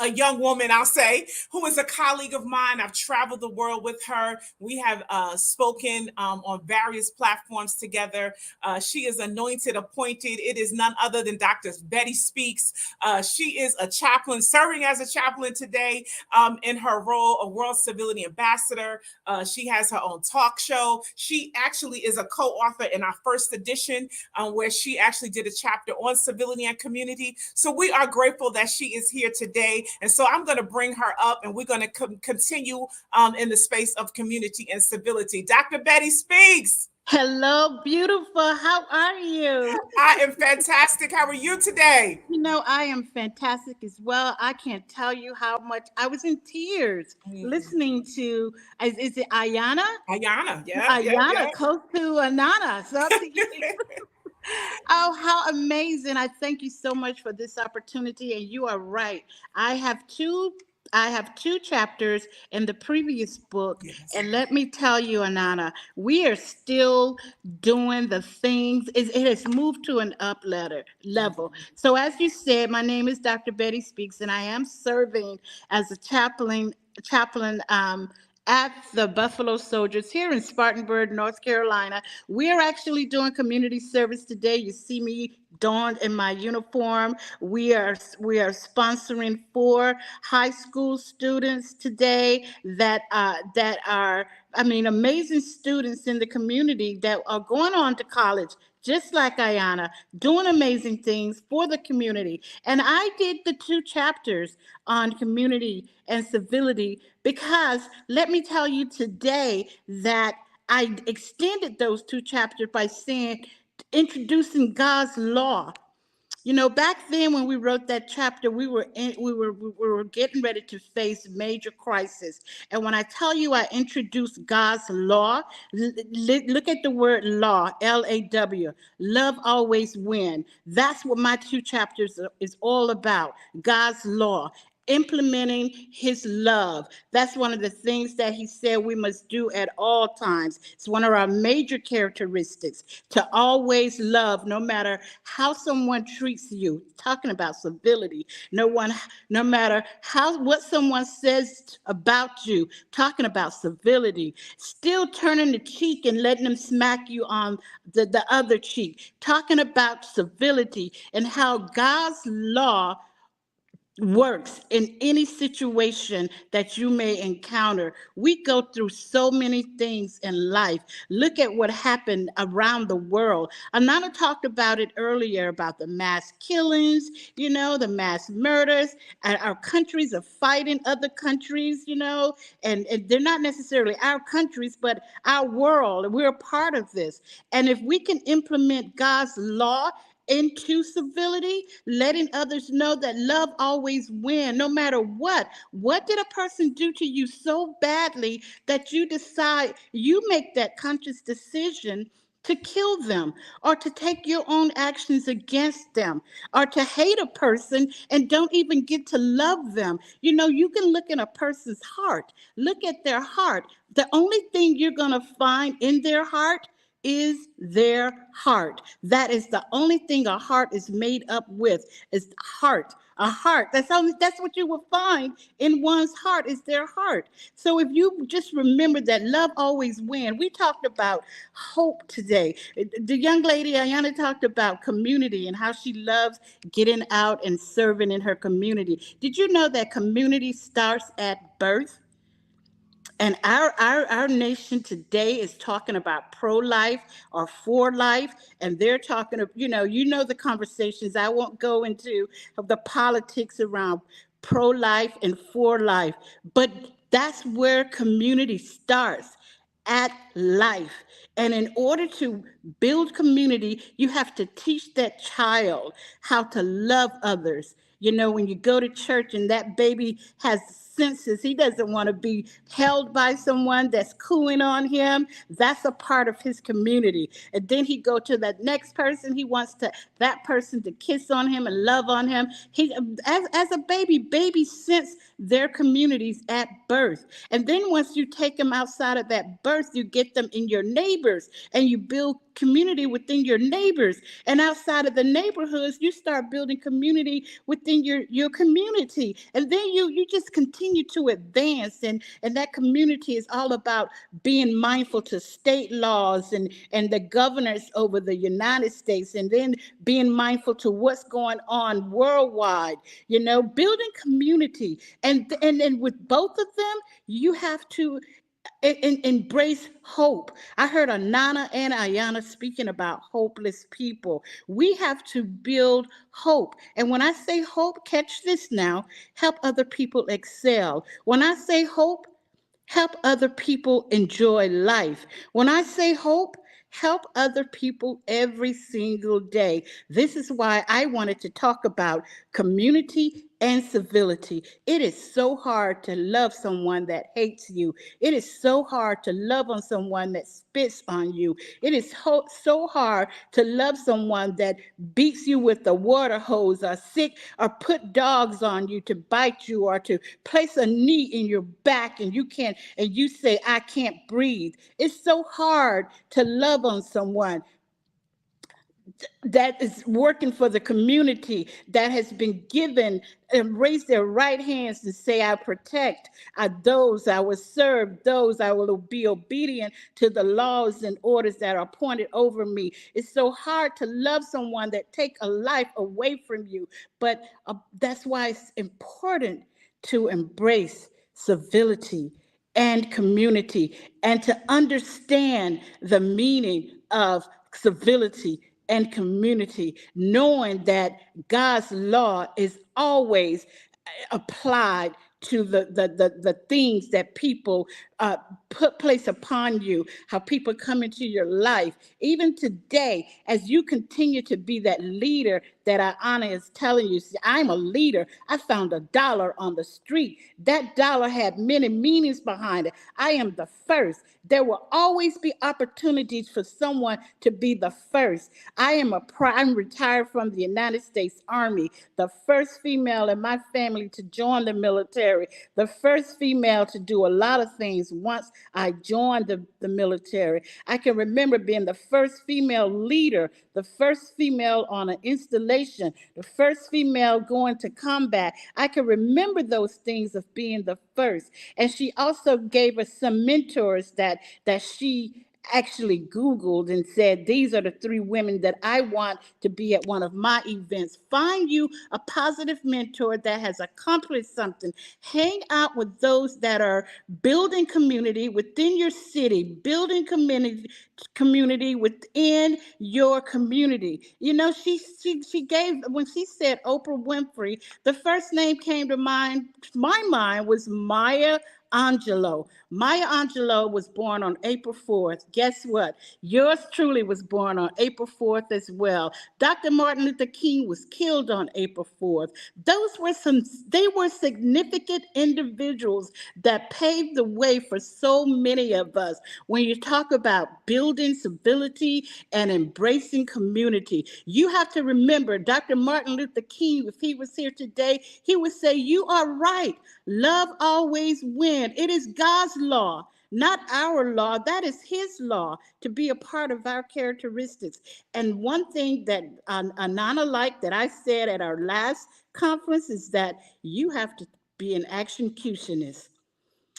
a young woman, I'll say, who is a colleague of mine. I've traveled the world with her. We have spoken on various platforms together. She is anointed, appointed. It is none other than Dr. Betty Speaks. She is a chaplain, serving as a chaplain today in her role of World Civility Ambassador. She has her own talk show. She actually is a co-author in our first edition, where she actually did a chapter on civility and community. So we are grateful that she is here today. And so I'm going to bring her up, and we're going to continue in the space of community and civility. Dr. Betty Speaks. Hello, beautiful. How are you? I am fantastic. How are you today? I am fantastic as well. I can't tell you how much I was in tears listening to, is it Ayana? Ayana. Yeah, yeah, Ayana, yeah. close to Anana. Something. Oh, how amazing. I thank you so much for this opportunity. And you are right. I have two. I have two chapters in the previous book. Yes. And let me tell you, Anana, we are still doing the things. It has moved to an level. So as you said, my name is Dr. Betty Speaks, and I am serving as a chaplain at the Buffalo Soldiers here in Spartanburg, North Carolina. We are actually doing community service today. You see me donned in my uniform. We are sponsoring 4 high school students today that are amazing students in the community that are going on to college, just like Ayana, doing amazing things for the community. And I did the 2 chapters on community and civility because let me tell you today that I extended those 2 chapters by saying introducing God's law. Back then when we wrote that chapter, we were getting ready to face major crisis. And when I tell you I introduced God's law, look at the word law, Law. Love always win. That's what my 2 chapters is all about. God's law, implementing his love. That's one of the things that he said we must do at all times. It's one of our major characteristics, to always love no matter how someone treats you. Talking about civility. No matter what someone says about you. Talking about civility. Still turning the cheek and letting them smack you on the other cheek. Talking about civility and how God's law works in any situation that you may encounter. We go through so many things in life. Look at what happened around the world. Anana talked about it earlier about the mass killings, the mass murders, and our countries are fighting other countries, and they're not necessarily our countries, but our world. We're a part of this. And if we can implement God's law into civility, letting others know that love always wins, no matter what. What did a person do to you so badly that you decide, you make that conscious decision to kill them, or to take your own actions against them, or to hate a person and don't even get to love them? You know, you can look in a person's heart, look at their heart. The only thing you're going to find in their heart is their heart. That is the only thing a heart is made up with, is heart. A heart. That's what you will find in one's heart, is their heart. So if you just remember that love always wins. We talked about hope today. The young lady Ayana talked about community and how she loves getting out and serving in her community. Did you know that community starts at birth? And our nation today is talking about pro-life or for life, and they're talking of, the conversations. I won't go into of the politics around pro-life and for life, but that's where community starts, at life. And in order to build community, you have to teach that child how to love others. You know, when you go to church and that baby has senses, he doesn't want to be held by someone that's cooing on him. That's a part of his community. And then he go to that next person. He wants that person to kiss on him and love on him. He, as a baby, babies sense their communities at birth. And then once you take them outside of that birth, you get them in your neighbors, and you build community within your neighbors. And outside of the neighborhoods, you start building community within your community. And then you just continue to advance. And that community is all about being mindful to state laws and the governors over the United States, and then being mindful to what's going on worldwide, building community. And with both of them, you have to embrace hope. I heard Anana and Ayana speaking about hopeless people. We have to build hope. And when I say hope, catch this now, help other people excel. When I say hope, help other people enjoy life. When I say hope, help other people every single day. This is why I wanted to talk about community and civility. It is so hard to love someone that hates you. It is so hard to love on someone that spits on you. It is so hard to love someone that beats you with a water hose, or sick, or put dogs on you to bite you, or to place a knee in your back and you say, I can't breathe. It's so hard to love on someone that is working for the community, that has been given and raise their right hands and say, I protect those, I will serve those, I will be obedient to the laws and orders that are appointed over me. It's so hard to love someone that take a life away from you. But that's why it's important to embrace civility and community, and to understand the meaning of civility and community, knowing that God's law is always applied to the things that people place upon you, how people come into your life. Even today, as you continue to be that leader that Anna is telling you, see, I'm a leader. I found $1 on the street. That dollar had many meanings behind it. I am the first. There will always be opportunities for someone to be the first. I'm retired from the United States Army, the first female in my family to join the military, the first female to do a lot of things once I joined the military. I can remember being the first female leader, the first female on an installation, the first female going to combat. I can remember those things of being the first. And she also gave us some mentors that she actually Googled and said, these are the 3 women that I want to be at one of my events. Find you a positive mentor that has accomplished something. Hang out with those that are building community within your city, building community community within your community. You know, she gave, when she said Oprah Winfrey, the first name came to my mind was Maya Angelou. Maya Angelou was born on April 4th. Guess what? Yours truly was born on April 4th as well. Dr. Martin Luther King was killed on April 4th. They were significant individuals that paved the way for so many of us. When you talk about building civility and embracing community, you have to remember Dr. Martin Luther King, if he was here today, he would say, you are right. Love always wins. It is God's law, not our law. That is his law to be a part of our characteristics. And one thing that Anana liked that I said at our last conference is that you have to be an executionist.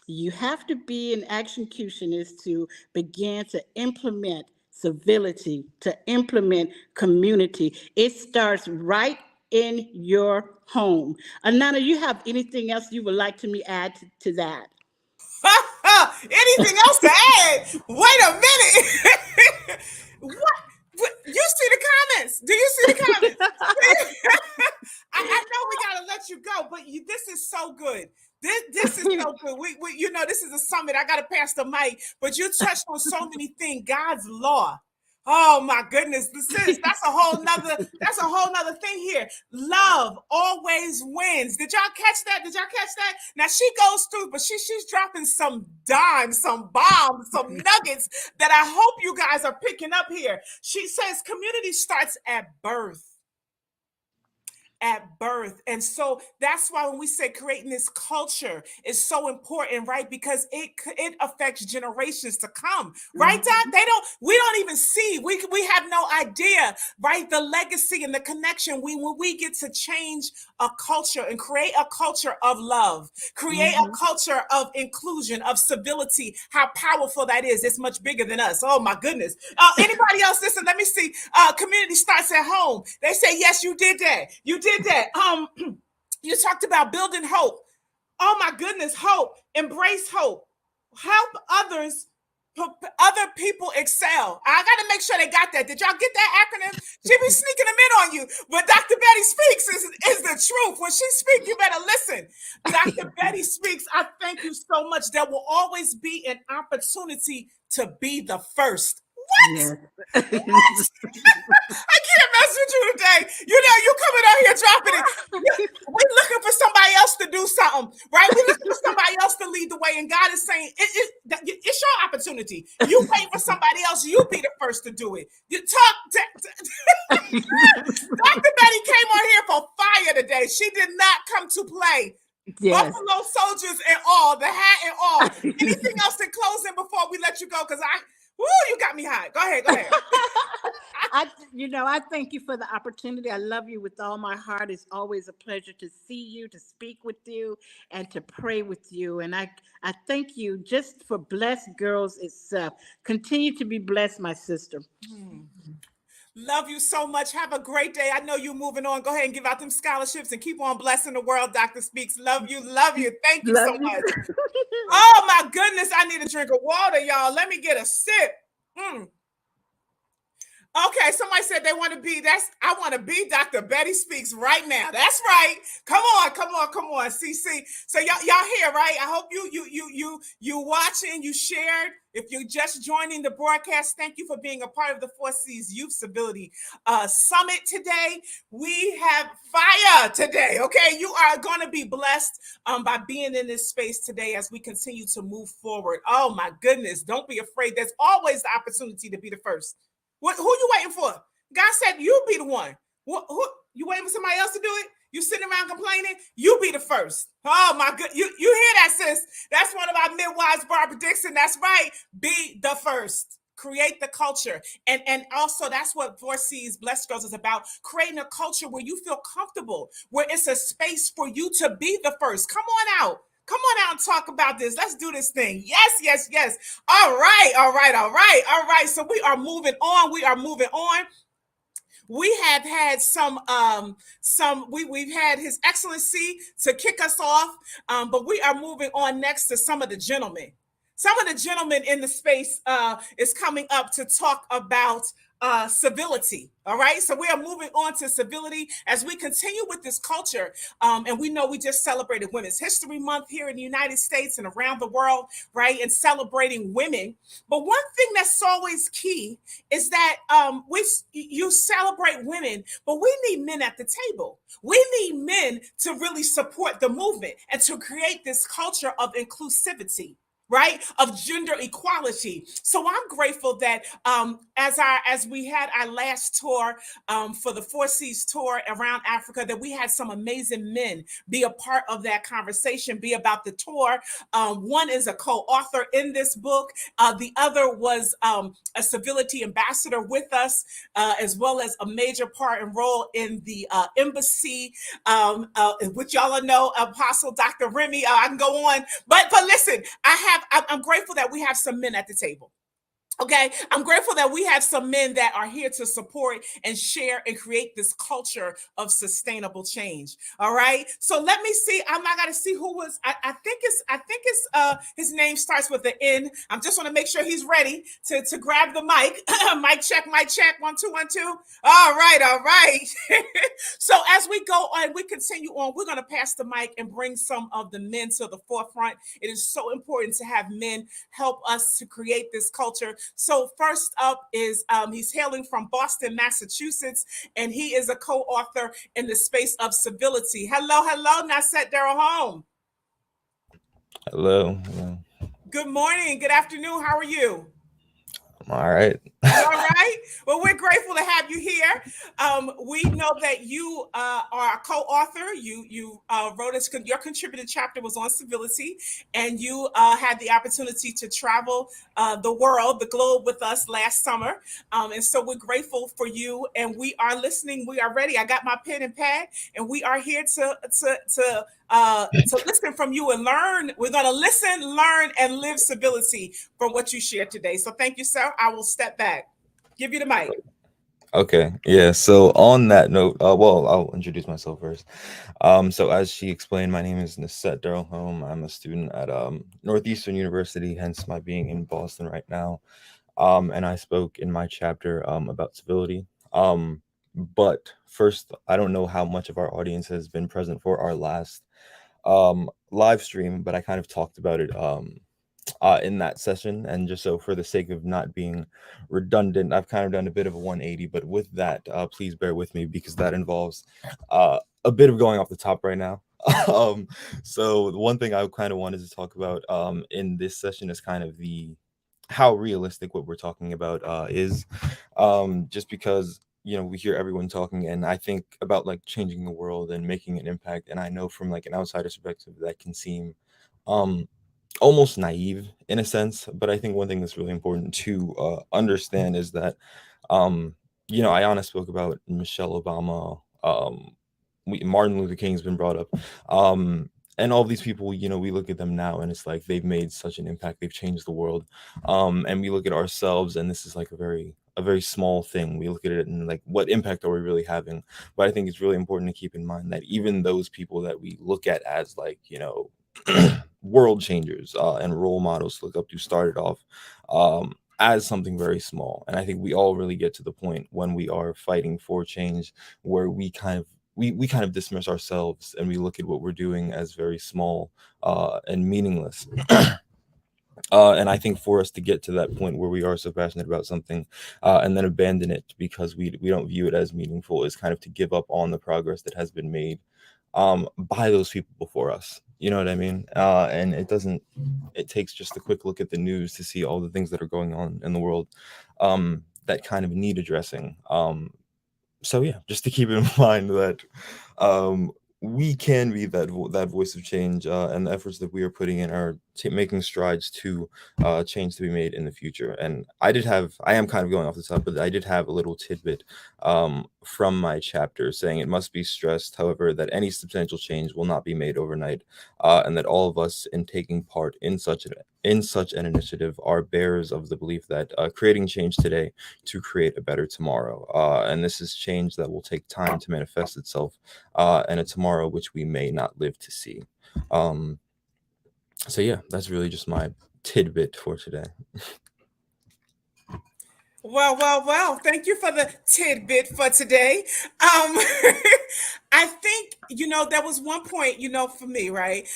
You have to be an executionist to begin to implement civility, to implement community. It starts right in your home. Anana, you have anything else you would like to me add to that? Anything else to add? Wait a minute. What? You see the comments? Do you see the comments? I know we gotta let you go, but this is so good. This is so good. We you know, this is a summit. I gotta pass the mic, but you touched on so many things. God's law. Oh my goodness, that's a whole nother thing here. Love always wins. Did y'all catch that? Now she goes through, but she's dropping some dimes, some bombs, some nuggets that I hope you guys are picking up here. She says community starts at birth. And so that's why when we say creating this culture is so important, right? Because it affects generations to come, right, Doc? We don't even see, we have no idea, right? The legacy and the connection when we get to change a culture and create a culture of love, create a culture of inclusion, of civility, how powerful that is. It's much bigger than us. Oh my goodness. Anybody else? Listen, let me see. Community starts at home. They say, yes, you did that. You you talked about building hope. Oh my goodness, hope. Embrace hope. Help others, other people excel. I got to make sure they got that. Did y'all get that acronym? She be sneaking them in on you, but Dr. Betty Speaks is the truth. When she speaks, you better listen. Dr. Betty Speaks, I thank you so much. There will always be an opportunity to be the first. What? Yes. What? I can't mess with you today. You know, you coming out here dropping it. We're looking for somebody else to do something, right? We're looking for somebody else to lead the way. And God is saying, it's your opportunity. You wait for somebody else. You be the first to do it. You talk. Dr. Betty came on here for fire today. She did not come to play. Yes. Buffalo soldiers and all, the hat and all. Anything else in closing before we let you go? Because you got me hot. Go ahead. I thank you for the opportunity. I love you with all my heart. It's always a pleasure to see you, to speak with you, and to pray with you. And I thank you just for Blessed Girls itself. Continue to be blessed, my sister. Love you so much. Have a great day. I know you're moving on. Go ahead and give out them scholarships and keep on blessing the world, Dr. Speaks. Love you. Thank you so much. Oh my goodness. I need a drink of water, y'all. Let me get a sip. Okay, somebody said they want to be, I want to be Dr. Betty Speaks right now. That's right. Come on, CC. So y'all here, right? I hope you watching, you shared. If you're just joining the broadcast, thank you for being a part of the 4C's Youth Civility Summit today. We have fire today, okay? You are going to be blessed by being in this space today as we continue to move forward. Oh my goodness, don't be afraid. There's always the opportunity to be the first. Who you waiting for? God said you be the one. Who you waiting for somebody else to do it? You sitting around complaining? You be the first. Oh my good. You hear that, sis? That's one of our midwives, Barbara Dixon. That's right. Be the first. Create the culture. And also that's what 4C's Blessed Girls is about. Creating a culture where you feel comfortable, where it's a space for you to be the first. Come on out. Come on out and talk about this. Let's do this thing. Yes. All right. So we are moving on. We have had we've had His Excellency to kick us off, but we are moving on next to some of the gentlemen. some of the gentlemen in the space is coming up to talk about civility. All right, so we are moving on to civility as we continue with this culture. And we know we just celebrated Women's History Month here in the United States and around the world, right? And celebrating women. But one thing that's always key is that you celebrate women, but we need men at the table. We need men to really support the movement and to create this culture of inclusivity, right, of gender equality. So I'm grateful that as we had our last tour for the 4C's tour around Africa, that we had some amazing men be a part of that conversation, be about the tour. One is a co-author in this book. The other was a civility ambassador with us, as well as a major part and role in the embassy, which y'all know, Apostle Dr. Remy. I can go on, but listen, I'm grateful that we have some men at the table. Okay, I'm grateful that we have some men that are here to support and share and create this culture of sustainable change. All right, so let me see. I got to see who was. I think it's his name starts with the N. I just want to make sure he's ready to grab the mic. Mic check, 1 2 1 2. All right. So as we go on, we continue on. We're going to pass the mic and bring some of the men to the forefront. It is so important to have men help us to create this culture. So first up is he's hailing from Boston, Massachusetts, and he is a co-author in the space of civility. Hello, Nasset Darrell-Home. Hello. Good morning, good afternoon. How are you? I'm all right. All right. Well, we're grateful to have you here. We know that you are a co-author. You wrote your contributed chapter was on civility, and you had the opportunity to travel the world, the globe, with us last summer. And so we're grateful for you, and we are listening. We are ready. I got my pen and pad, and we are here to listen from you and learn. We're going to listen, learn, and live civility from what you shared today. So thank you, sir. I will step back. Give you the mic. Okay. Yeah. So on that note, well, I'll introduce myself first. So as she explained, my name is Nasset Darrell-Home. I'm a student at Northeastern University, hence my being in Boston right now. And I spoke in my chapter about civility. But first, I don't know how much of our audience has been present for our last live stream, but I kind of talked about it in that session. And just so for the sake of not being redundant, I've kind of done a bit of a 180, but with that, please bear with me because that involves a bit of going off the top right now. So the one thing I kind of wanted to talk about in this session is kind of how realistic what we're talking about is, just because we hear everyone talking, and I think about like changing the world and making an impact, and I know from like an outsider's perspective that can seem almost naive in a sense, but I think one thing that's really important to understand is that Ayana spoke about Michelle Obama, Martin Luther King's been brought up, and all these people, we look at them now and it's like they've made such an impact, they've changed the world, and we look at ourselves and this is like a very small thing. We look at it and like, what impact are we really having? But I think it's really important to keep in mind that even those people that we look at as like world changers and role models to look up to started off as something very small. And I think we all really get to the point when we are fighting for change where we kind of dismiss ourselves and we look at what we're doing as very small and meaningless. And I think for us to get to that point where we are so passionate about something and then abandon it because we don't view it as meaningful is kind of to give up on the progress that has been made by those people before us. You know what I mean? And it takes just a quick look at the news to see all the things that are going on in the world that kind of need addressing. So yeah, just to keep in mind that we can be that voice of change, and the efforts that we are putting in are making strides to change to be made in the future. And I am kind of going off the top, but I did have a little tidbit from my chapter saying it must be stressed, however, that any substantial change will not be made overnight, and that all of us in taking part in such an initiative are bearers of the belief that creating change today to create a better tomorrow. And this is change that will take time to manifest itself, and a tomorrow which we may not live to see. So yeah, that's really just my tidbit for today. Well. Thank you for the tidbit for today. I think, there was one point, for me, right?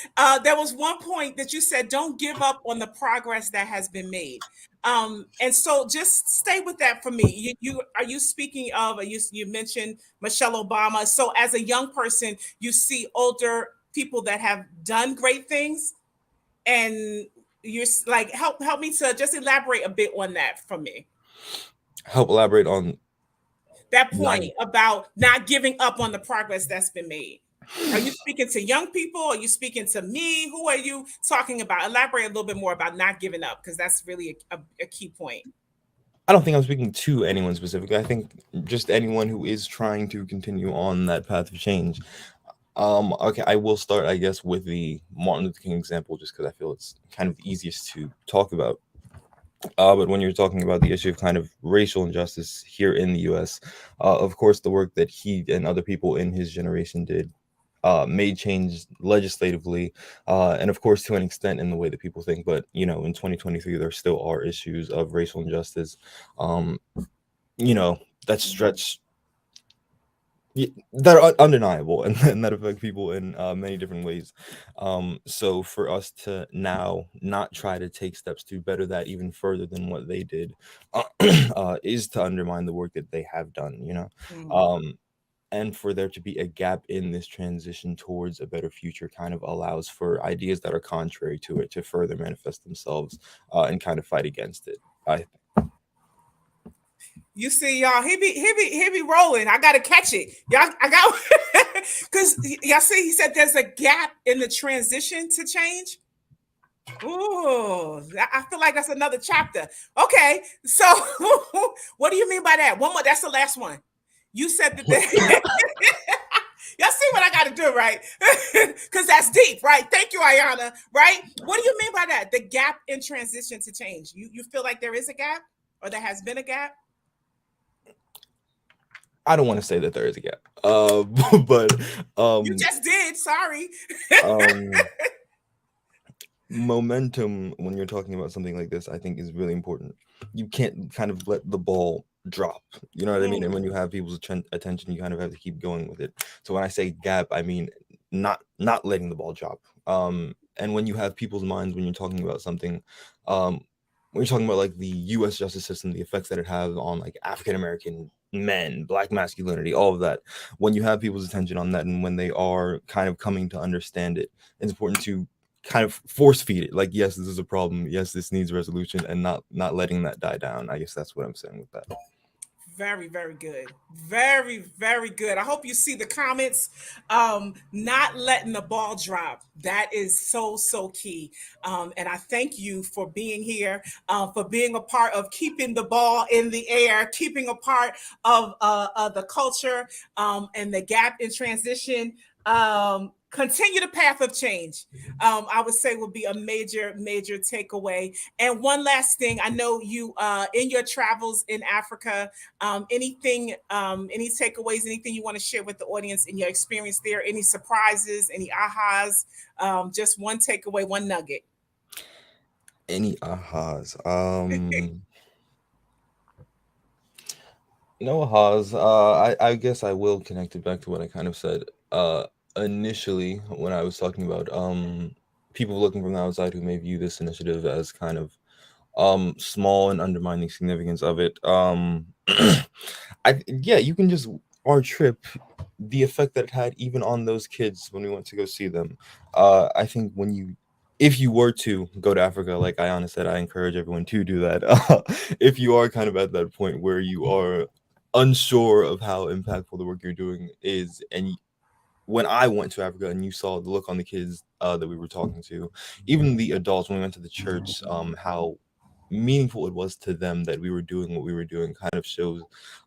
There was one point that you said, don't give up on the progress that has been made. And so just stay with that for me. You are you speaking of, you mentioned Michelle Obama. So as a young person, you see older people that have done great things, and you're like, help me to just elaborate a bit on that for me. Help elaborate on That not. point about not giving up on the progress that's been made. Are you speaking to young people? Are you speaking to me? Who are you talking about? Elaborate a little bit more about not giving up, because that's really a key point. I don't think I'm speaking to anyone specifically. I think just anyone who is trying to continue on that path of change. Okay, I will start, I guess, with the Martin Luther King example, just because I feel it's kind of the easiest to talk about. But when you're talking about the issue of kind of racial injustice here in the U.S., of course, the work that he and other people in his generation did made change legislatively, and of course, to an extent, in the way that people think. But in 2023, there still are issues of racial injustice, um, that stretch that are undeniable and that affect people in many different ways. So for us to now not try to take steps to better that even further than what they did, is to undermine the work that they have done. Mhm. Um, and for there to be a gap in this transition towards a better future kind of allows for ideas that are contrary to it to further manifest themselves, and kind of fight against it. I You see, y'all, he be rolling. I gotta catch it, y'all. I got because y'all see, he said there's a gap in the transition to change. Ooh, I feel like that's another chapter. Okay, so what do you mean by that? One more. That's the last one. You said that. Y'all see what I got to do, right? Because that's deep, right? Thank you, Ayana. Right? What do you mean by that? The gap in transition to change. You feel like there is a gap, or there has been a gap? I don't want to say that there is a gap, but You um, just did. Sorry. um, momentum when you're talking about something like this, I think, is really important. You can't kind of let the ball drop, you know what I mean? And when Mm, you have people's attention, you kind of have to keep going with it. So when I say gap, I mean not letting the ball drop. And when you have people's minds, when you're talking about something, um when you're talking about like the US justice system, the effects that it has on like African American men, black masculinity, all of that, when you have people's attention on that and when they are kind of coming to understand it, it's important to kind of force feed it, like, yes, this is a problem, yes, this needs resolution, and not letting that die down. I guess that's what I'm saying with that. very, very good. Very, very good. I hope you see the comments. Not letting the ball drop. That is so, so key. And I thank you for being here, for being a part of keeping the ball in the air, keeping a part of the culture, and the gap in transition. Continue the path of change. I would say would be a major, major takeaway. And one last thing, I know you in your travels in Africa, any takeaways, anything you want to share with the audience in your experience there, any surprises, any ahas, just one takeaway, one nugget. Any ahas? No ahas. I guess I will connect it back to what I kind of said initially when I was talking about people looking from the outside who may view this initiative as kind of small and undermine the significance of it. Yeah, you can just, our trip, the effect that it had even on those kids when we went to go see them. I think if you were to go to Africa, like Ayana said, I encourage everyone to do that. If you are kind of at that point where you are unsure of how impactful the work you're doing is, and when I went to Africa and you saw the look on the kids that we were talking to, even the adults when we went to the church, how meaningful it was to them that we were doing what we were doing, kind of shows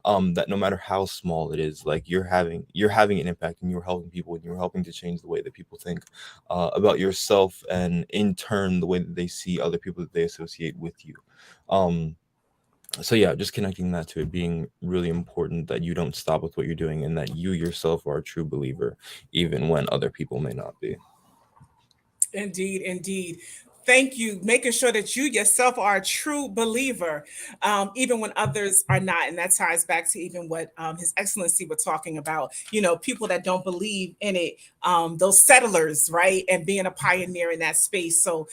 that no matter how small it is, like, you're having an impact and you're helping people and you're helping to change the way that people think about yourself, and in turn the way that they see other people that they associate with you. um so yeah, just connecting that to it being really important, that you don't stop with what you're doing and that you yourself are a true believer even when other people may not be. Indeed, indeed. Thank you. Making sure that you yourself are a true believer, even when others are not. And that ties back to even what His Excellency was talking about, people that don't believe in it, those settlers, right? And being a pioneer in that space. So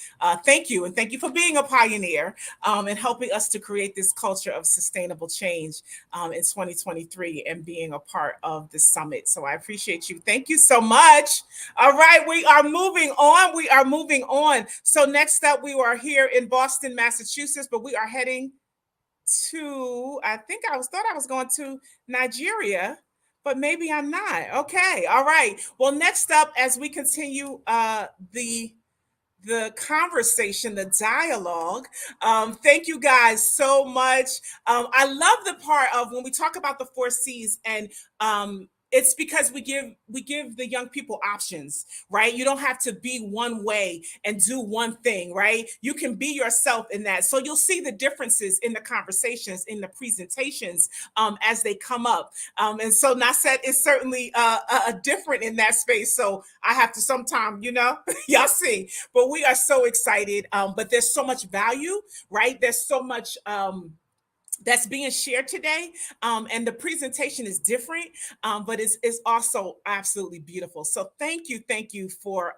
thank you. And thank you for being a pioneer and helping us to create this culture of sustainable change in 2023 and being a part of the summit. So I appreciate you. Thank you so much. All right, we are moving on. We are moving on. So next up, we are here in Boston, Massachusetts, but we are heading to, I thought I was going to Nigeria, but maybe I'm not. Okay. All right. Well, next up, as we continue the conversation, the dialogue. Thank you guys so much. I love the part of when we talk about the 4C's, and it's because we give the young people options, right? You don't have to be one way and do one thing, right? You can be yourself in that. So you'll see the differences in the conversations, in the presentations as they come up. And so Nasset is certainly different in that space. So I have to sometime, y'all see, but we are so excited. But there's so much value, right? There's so much that's being shared today, and the presentation is different, but it's also absolutely beautiful. So thank you for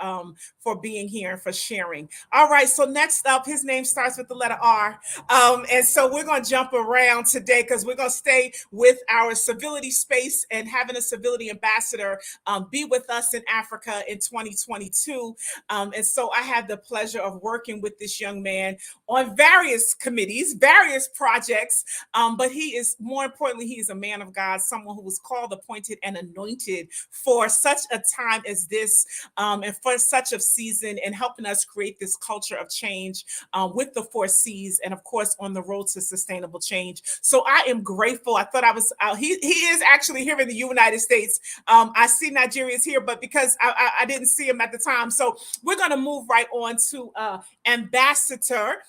being here and for sharing. All right, so next up, his name starts with the letter R, and so we're going to jump around today because we're going to stay with our civility space and having a civility ambassador be with us in Africa in 2022, and so I have the pleasure of working with this young man on various committees, various projects. But he is, more importantly, he is a man of God, someone who was called, appointed, and anointed for such a time as this, and for such a season, and helping us create this culture of change with the 4C's, and of course on the road to sustainable change. So I am grateful. I thought I was he is actually here in the United States. I see Nigeria is here, but because I didn't see him at the time, so we're going to move right on to Ambassador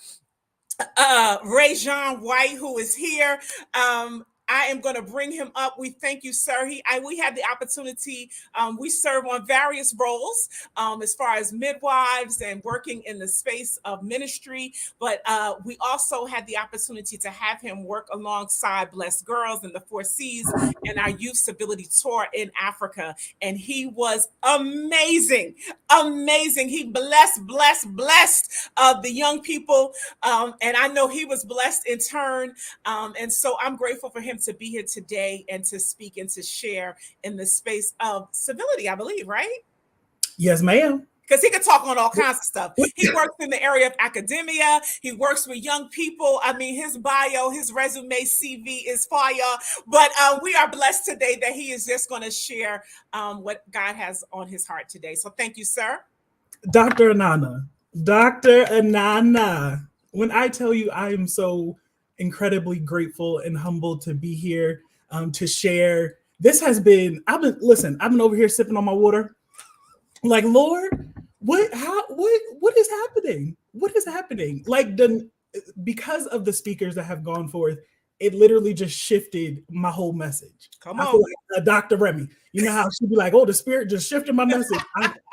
Ray Jean White, who is here. I am going to bring him up. We thank you, sir. We had the opportunity. We serve on various roles as far as midwives and working in the space of ministry. But we also had the opportunity to have him work alongside Blessed Girls and the 4C's and our Youth Civility tour in Africa. And he was amazing, amazing. He blessed the young people. And I know he was blessed in turn. And so I'm grateful for him to be here today and to speak and to share in the space of civility, I believe, right? Yes, ma'am. Because he could talk on all kinds of stuff. He works in the area of academia. He works with young people. I mean, his bio, his resume, CV is fire. But we are blessed today that he is just going to share what God has on his heart today. So thank you, sir. Dr. Anana, when I tell you I am so incredibly grateful and humbled to be here to share. This has been, I've been over here sipping on my water. Like, Lord, what is happening? What is happening? Like, because of the speakers that have gone forth, it literally just shifted my whole message. Come on. I feel like Dr. Remy, you know how she'd be like, oh, the spirit just shifted my message.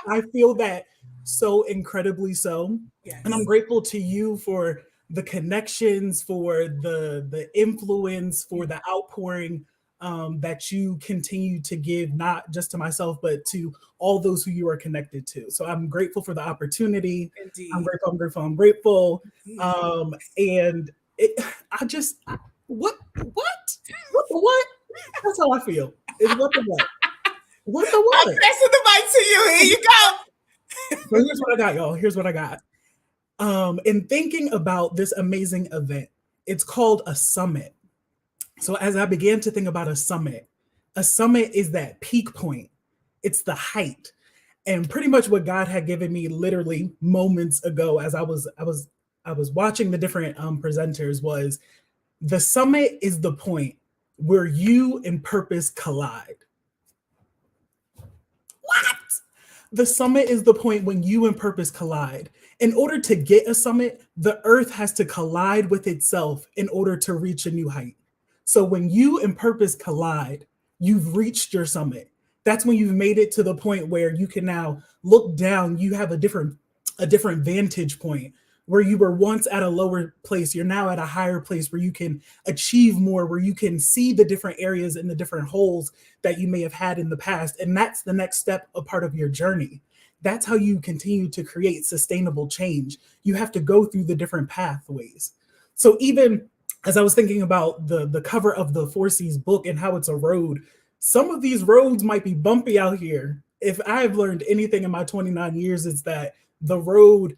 I feel that so incredibly so. Yes. And I'm grateful to you for the connections, for the influence, for the outpouring that you continue to give, not just to myself, but to all those who you are connected to. So I'm grateful for the opportunity. Indeed. I'm grateful. And what? That's how I feel. Is what the what? What the what? I'm passing the mic to you. Here you go. So here's what I got, y'all. Here's what I got. In thinking about this amazing event, it's called a summit. So as I began to think about a summit is that peak point. It's the height. And pretty much what God had given me literally moments ago as I was watching the different presenters was the summit is the point where you and purpose collide. What? The summit is the point when you and purpose collide. In order to get a summit, the earth has to collide with itself in order to reach a new height. So when you and purpose collide, you've reached your summit. That's when you've made it to the point where you can now look down. You have a different vantage point where you were once at a lower place, you're now at a higher place where you can achieve more, where you can see the different areas and the different holes that you may have had in the past. And that's the next step, a part of your journey. That's how you continue to create sustainable change. You have to go through the different pathways. So even as I was thinking about the cover of the 4C's book and how it's a road, some of these roads might be bumpy out here. If I've learned anything in my 29 years, it's that the road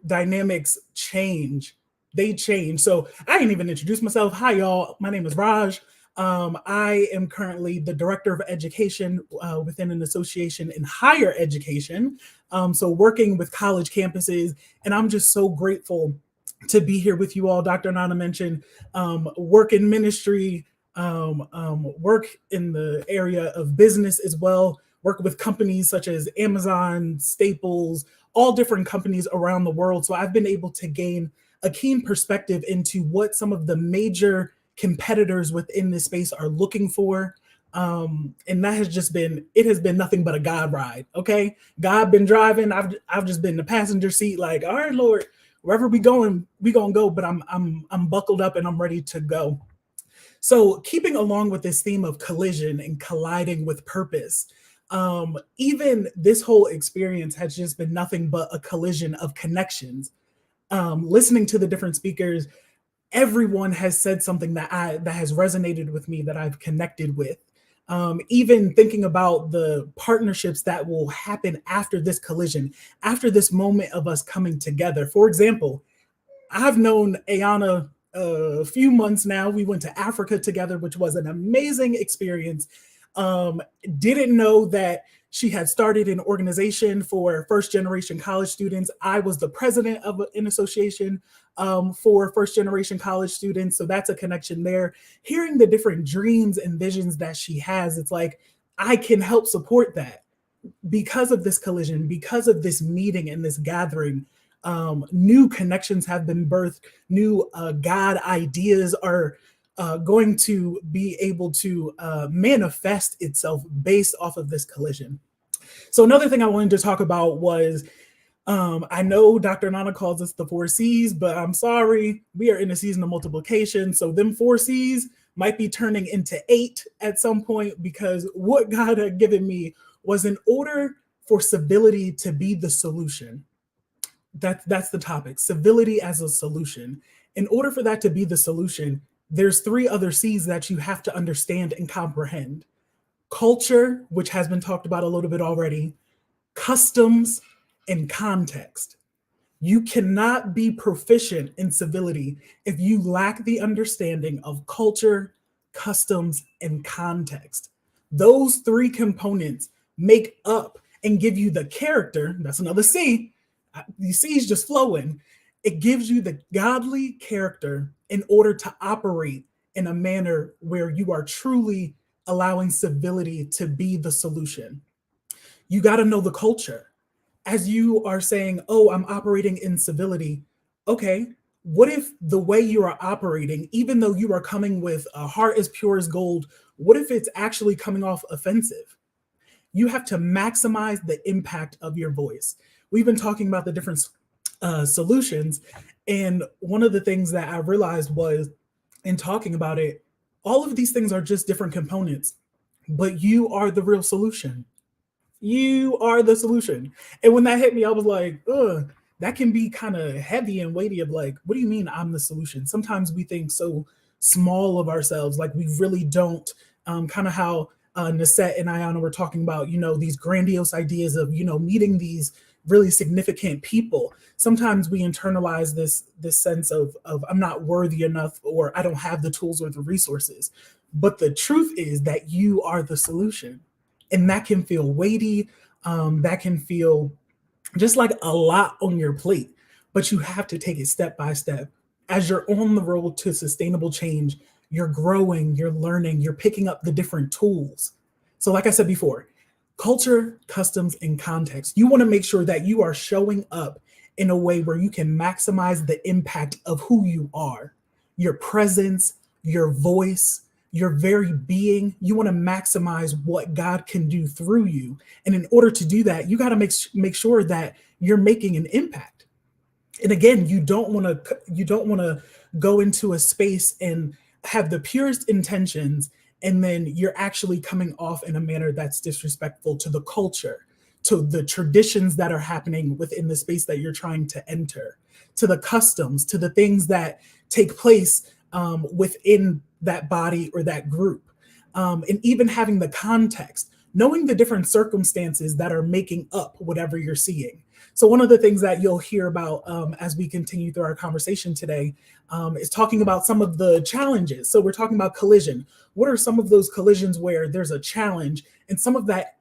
dynamics change. They change. So I didn't even introduce myself. Hi, y'all. My name is Raj. I am currently the director of education within an association in higher education. So working with college campuses, and I'm just so grateful to be here with you all. Dr. Nana mentioned work in ministry, work in the area of business as well, work with companies such as Amazon, Staples, all different companies around the world. So I've been able to gain a keen perspective into what some of the major competitors within this space are looking for. And that has just been, it has been nothing but a God ride. Okay. God been driving. I've just been in the passenger seat, like, all right, Lord, wherever we going, we gonna go, but I'm buckled up and I'm ready to go. So keeping along with this theme of collision and colliding with purpose, even this whole experience has just been nothing but a collision of connections. Listening to the different speakers, everyone has said something that has resonated with me, that I've connected with. Even thinking about the partnerships that will happen after this collision, after this moment of us coming together. For example, I've known Ayana a few months now. We went to Africa together, which was an amazing experience. Didn't know that she had started an organization for first generation college students. I was the president of an association for first generation college students. So that's a connection there. Hearing the different dreams and visions that she has, it's like, I can help support that because of this collision, because of this meeting and this gathering. New connections have been birthed. New God ideas are going to be able to manifest itself based off of this collision. So another thing I wanted to talk about was, I know Dr. Nana calls us the 4C's, but I'm sorry, we are in a season of multiplication. So them 4C's might be turning into 8 at some point, because what God had given me was, in order for civility to be the solution, that's the topic, civility as a solution. In order for that to be the solution, there's 3 other C's that you have to understand and comprehend. Culture, which has been talked about a little bit already, customs, and context. You cannot be proficient in civility if you lack the understanding of culture, customs, and context. Those 3 components make up and give you the character. That's another C. The C is just flowing. It gives you the godly character in order to operate in a manner where you are truly allowing civility to be the solution. You got to know the culture. As you are saying, oh, I'm operating in civility. Okay, what if the way you are operating, even though you are coming with a heart as pure as gold, what if it's actually coming off offensive? You have to maximize the impact of your voice. We've been talking about the different solutions. And one of the things that I realized was, in talking about it, all of these things are just different components, but you are the real solution. You are the solution. And when that hit me, I was like, ugh, that can be kind of heavy and weighty, of like, what do you mean I'm the solution? Sometimes we think so small of ourselves, like we really don't, kind of how Nisette and Ayana were talking about, these grandiose ideas of, meeting these really significant people. Sometimes we internalize this sense of I'm not worthy enough, or I don't have the tools or the resources. But the truth is that you are the solution. And that can feel weighty. That can feel just like a lot on your plate, but you have to take it step by step. As you're on the road to sustainable change, you're growing, you're learning, you're picking up the different tools. So like I said before, culture, customs, and context. You want to make sure that you are showing up in a way where you can maximize the impact of who you are, your presence, your voice, your very being. You want to maximize what God can do through you. And in order to do that, you got to make sure that you're making an impact. And again, you don't want to go into a space and have the purest intentions, and then you're actually coming off in a manner that's disrespectful to the culture, to the traditions that are happening within the space that you're trying to enter, to the customs, to the things that take place within that body or that group, and even having the context, knowing the different circumstances that are making up whatever you're seeing. So one of the things that you'll hear about as we continue through our conversation today is talking about some of the challenges. So we're talking about collision. What are some of those collisions where there's a challenge, and some of that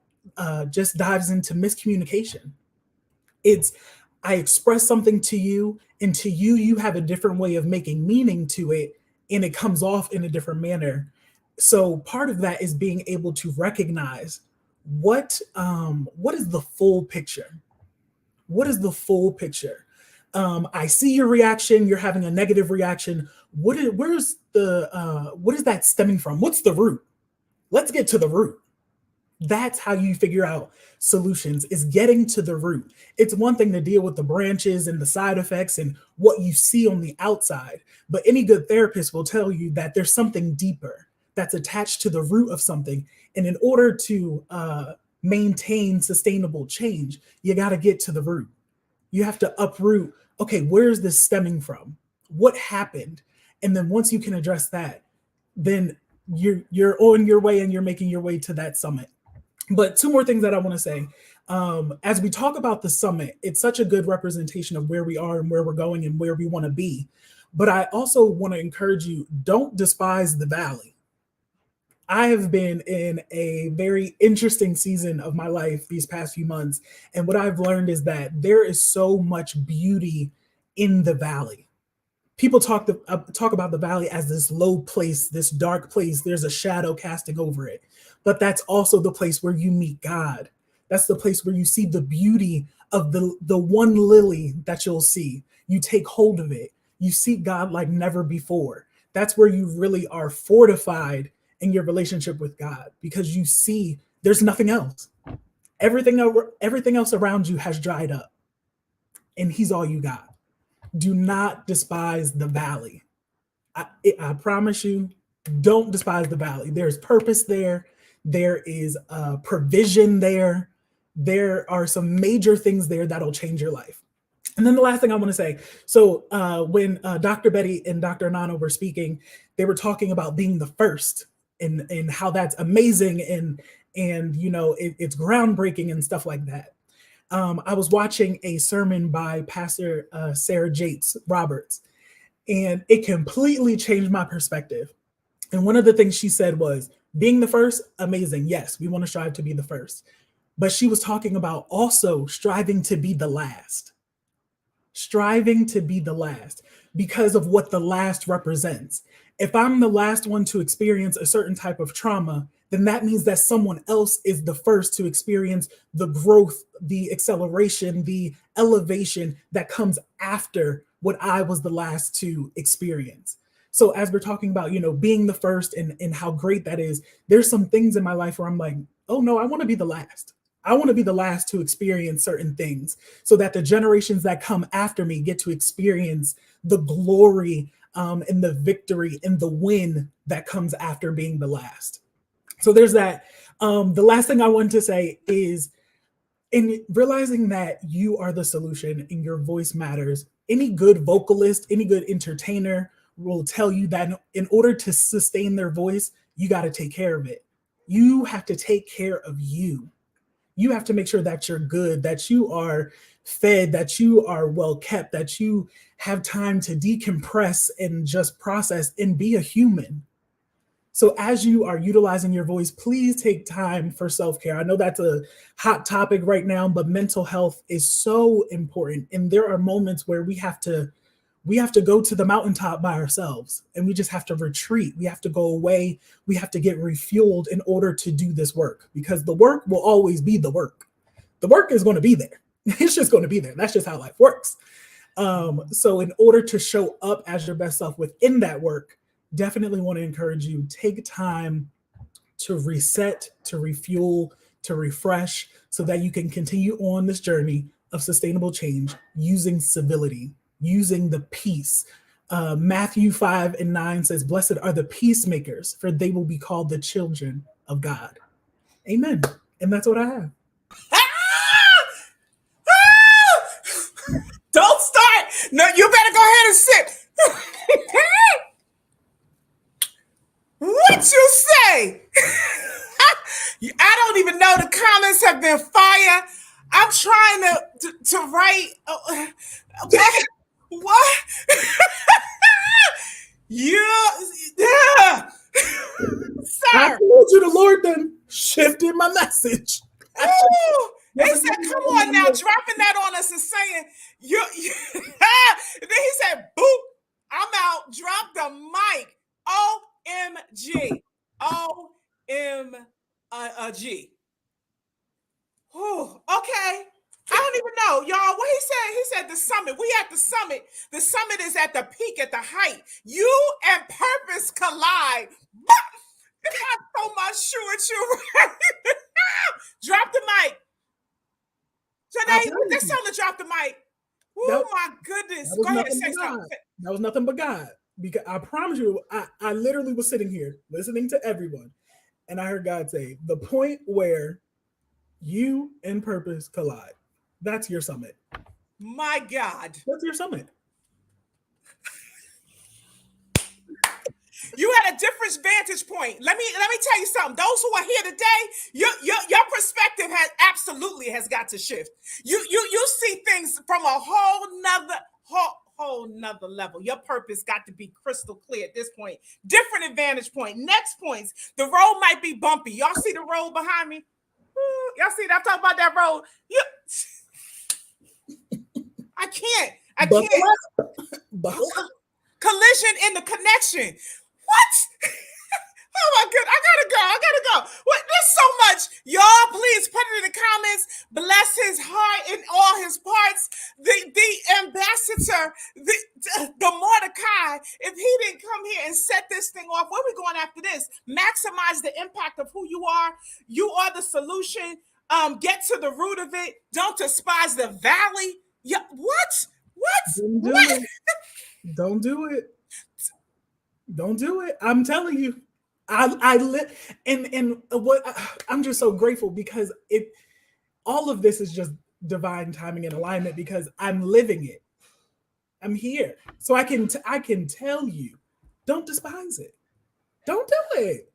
just dives into miscommunication? It's, I express something to you, and to you, you have a different way of making meaning to it, and it comes off in a different manner. So part of that is being able to recognize what is the full picture. What is the full picture? I see your reaction. You're having a negative reaction. What is that stemming from? What's the root? Let's get to the root. That's how you figure out solutions, is getting to the root. It's one thing to deal with the branches and the side effects and what you see on the outside, but any good therapist will tell you that there's something deeper that's attached to the root of something. And in order to maintain sustainable change, you got to get to the root. You have to uproot, okay, where is this stemming from? What happened? And then once you can address that, then you're on your way, and you're making your way to that summit. But two more things that I want to say. As we talk about the summit, it's such a good representation of where we are and where we're going and where we want to be. But I also want to encourage you, don't despise the valley. I have been in a very interesting season of my life these past few months. And what I've learned is that there is so much beauty in the valley. People talk about the valley as this low place, this dark place. There's a shadow casting over it. But that's also the place where you meet God. That's the place where you see the beauty of the one lily that you'll see. You take hold of it. You seek God like never before. That's where you really are fortified in your relationship with God, because you see there's nothing else. Everything else around you has dried up, and He's all you got. Do not despise the valley. I promise you, don't despise the valley. There's purpose there. There is provision there. There are some major things there that'll change your life. And then the last thing I want to say, so when Dr. Betty and Dr. Nana were speaking, they were talking about being the first, and how that's amazing, and you know, it's groundbreaking and stuff like that. I was watching a sermon by Pastor Sarah Jakes Roberts, and it completely changed my perspective. And one of the things she said was, being the first, amazing. Yes, we want to strive to be the first. But she was talking about also striving to be the last. Striving to be the last because of what the last represents. If I'm the last one to experience a certain type of trauma, then that means that someone else is the first to experience the growth, the acceleration, the elevation that comes after what I was the last to experience. So as we're talking about, you know, being the first and how great that is, there's some things in my life where I'm like, oh no, I want to be the last. I want to be the last to experience certain things so that the generations that come after me get to experience the glory and the victory and the win that comes after being the last. So there's that. The last thing I want to say is, in realizing that you are the solution and your voice matters, any good vocalist, any good entertainer will tell you that in order to sustain their voice, you got to take care of it. You have to take care of you. You have to make sure that you're good, that you are fed, that you are well kept, that you have time to decompress and just process and be a human. So as you are utilizing your voice, please take time for self-care. I know that's a hot topic right now, but mental health is so important. And there are moments where we have to go to the mountaintop by ourselves, and we just have to retreat. We have to go away. We have to get refueled in order to do this work, because the work will always be the work. The work is going to be there. It's just going to be there. That's just how life works. So in order to show up as your best self within that work, definitely want to encourage you, take time to reset, to refuel, to refresh, so that you can continue on this journey of sustainable change using civility. using the peace. Matthew 5:9 says, "Blessed are the peacemakers, for they will be called the children of God." Amen. And that's what I have. Don't start. No, you better go ahead and sit. What you say? I don't even know. The comments have been fire. I'm trying to write. What? Yeah. I Sir. told you the Lord then shifted my message. Ooh, he said, "Come on now," dropping that on us and saying, "You." Then he said, "Boop, I'm out." Drop the mic. OMG. OMG. Okay. I don't even know, y'all. What he said? He said the summit. We at the summit. The summit is at the peak, at the height. You and purpose collide. If I throw my shoe at you, right? Drop the mic. Janae, let's tell her to drop the mic. Oh my goodness. Go ahead and say something. That was nothing but God. Because I promise you, I literally was sitting here listening to everyone, and I heard God say, the point where you and purpose collide. That's your summit. My God. That's your summit. You had a different vantage point. Let me tell you something. Those who are here today, your perspective has got to shift. You see things from a whole nother level. Your purpose got to be crystal clear at this point. Different advantage point. Next points. The road might be bumpy. Y'all see the road behind me? Y'all see that? I'm talking about that road. I can't. Collision in the connection. What? Oh my goodness. I gotta go. What? There's so much. Y'all, please put it in the comments. Bless his heart in all his parts. The ambassador, the Mordecai, if he didn't come here and set this thing off, where are we going after this? Maximize the impact of who you are. You are the solution. Get to the root of it. Don't despise the valley. Yeah, what? Don't do it. Don't do it. I'm telling you. I'm just so grateful because all of this is just divine timing and alignment because I'm living it. I'm here. So I can tell you, don't despise it. Don't do it.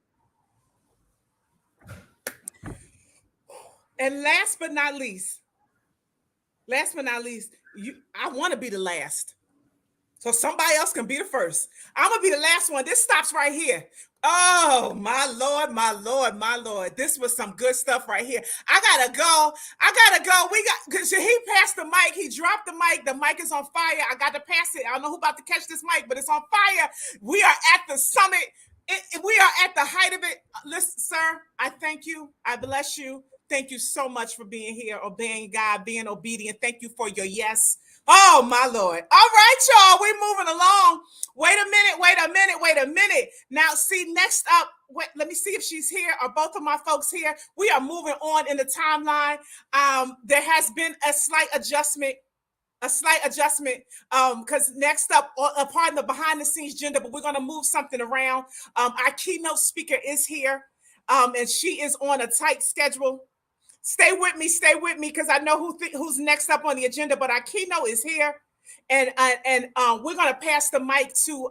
And last but not least, I want to be the last. So somebody else can be the first. I'm going to be the last one. This stops right here. Oh, my Lord. This was some good stuff right here. I got to go. Because he passed the mic. He dropped the mic. The mic is on fire. I got to pass it. I don't know who's about to catch this mic, but it's on fire. We are at the summit. We are at the height of it. Listen, sir, I thank you. I bless you. Thank you so much for being here, obeying God, being obedient. Thank you for your yes. Oh, my Lord. All right, y'all. We're moving along. Wait a minute. Now, see, next up, let me see if she's here. Are both of my folks here? We are moving on in the timeline. There has been a slight adjustment because next up, pardon the behind the scenes gender, but we're going to move something around. Our keynote speaker is here, and she is on a tight schedule. Stay with me, because I know who's next up on the agenda. But our keynote is here, and we're gonna pass the mic to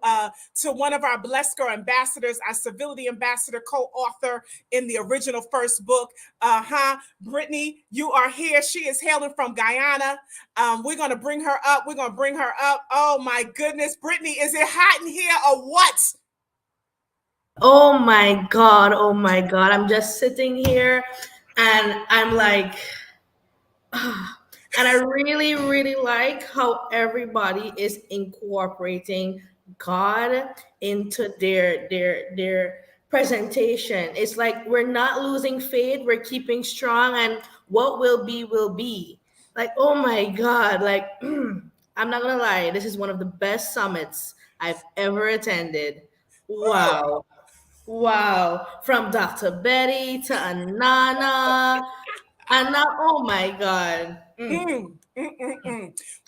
one of our Blessed Girl ambassadors, our Civility ambassador, co-author in the original first book. Brittany, you are here. She is hailing from Guyana. We're gonna bring her up. Oh my goodness, Brittany, is it hot in here or what? Oh my God. I'm just sitting here and I'm like, and I really, really like how everybody is incorporating God into their presentation. It's like we're not losing faith, we're keeping strong, and what will be. Like, oh my God, like I'm not gonna lie, this is one of the best summits I've ever attended. Wow. From Dr. Betty to Anna. Oh my God. Well, This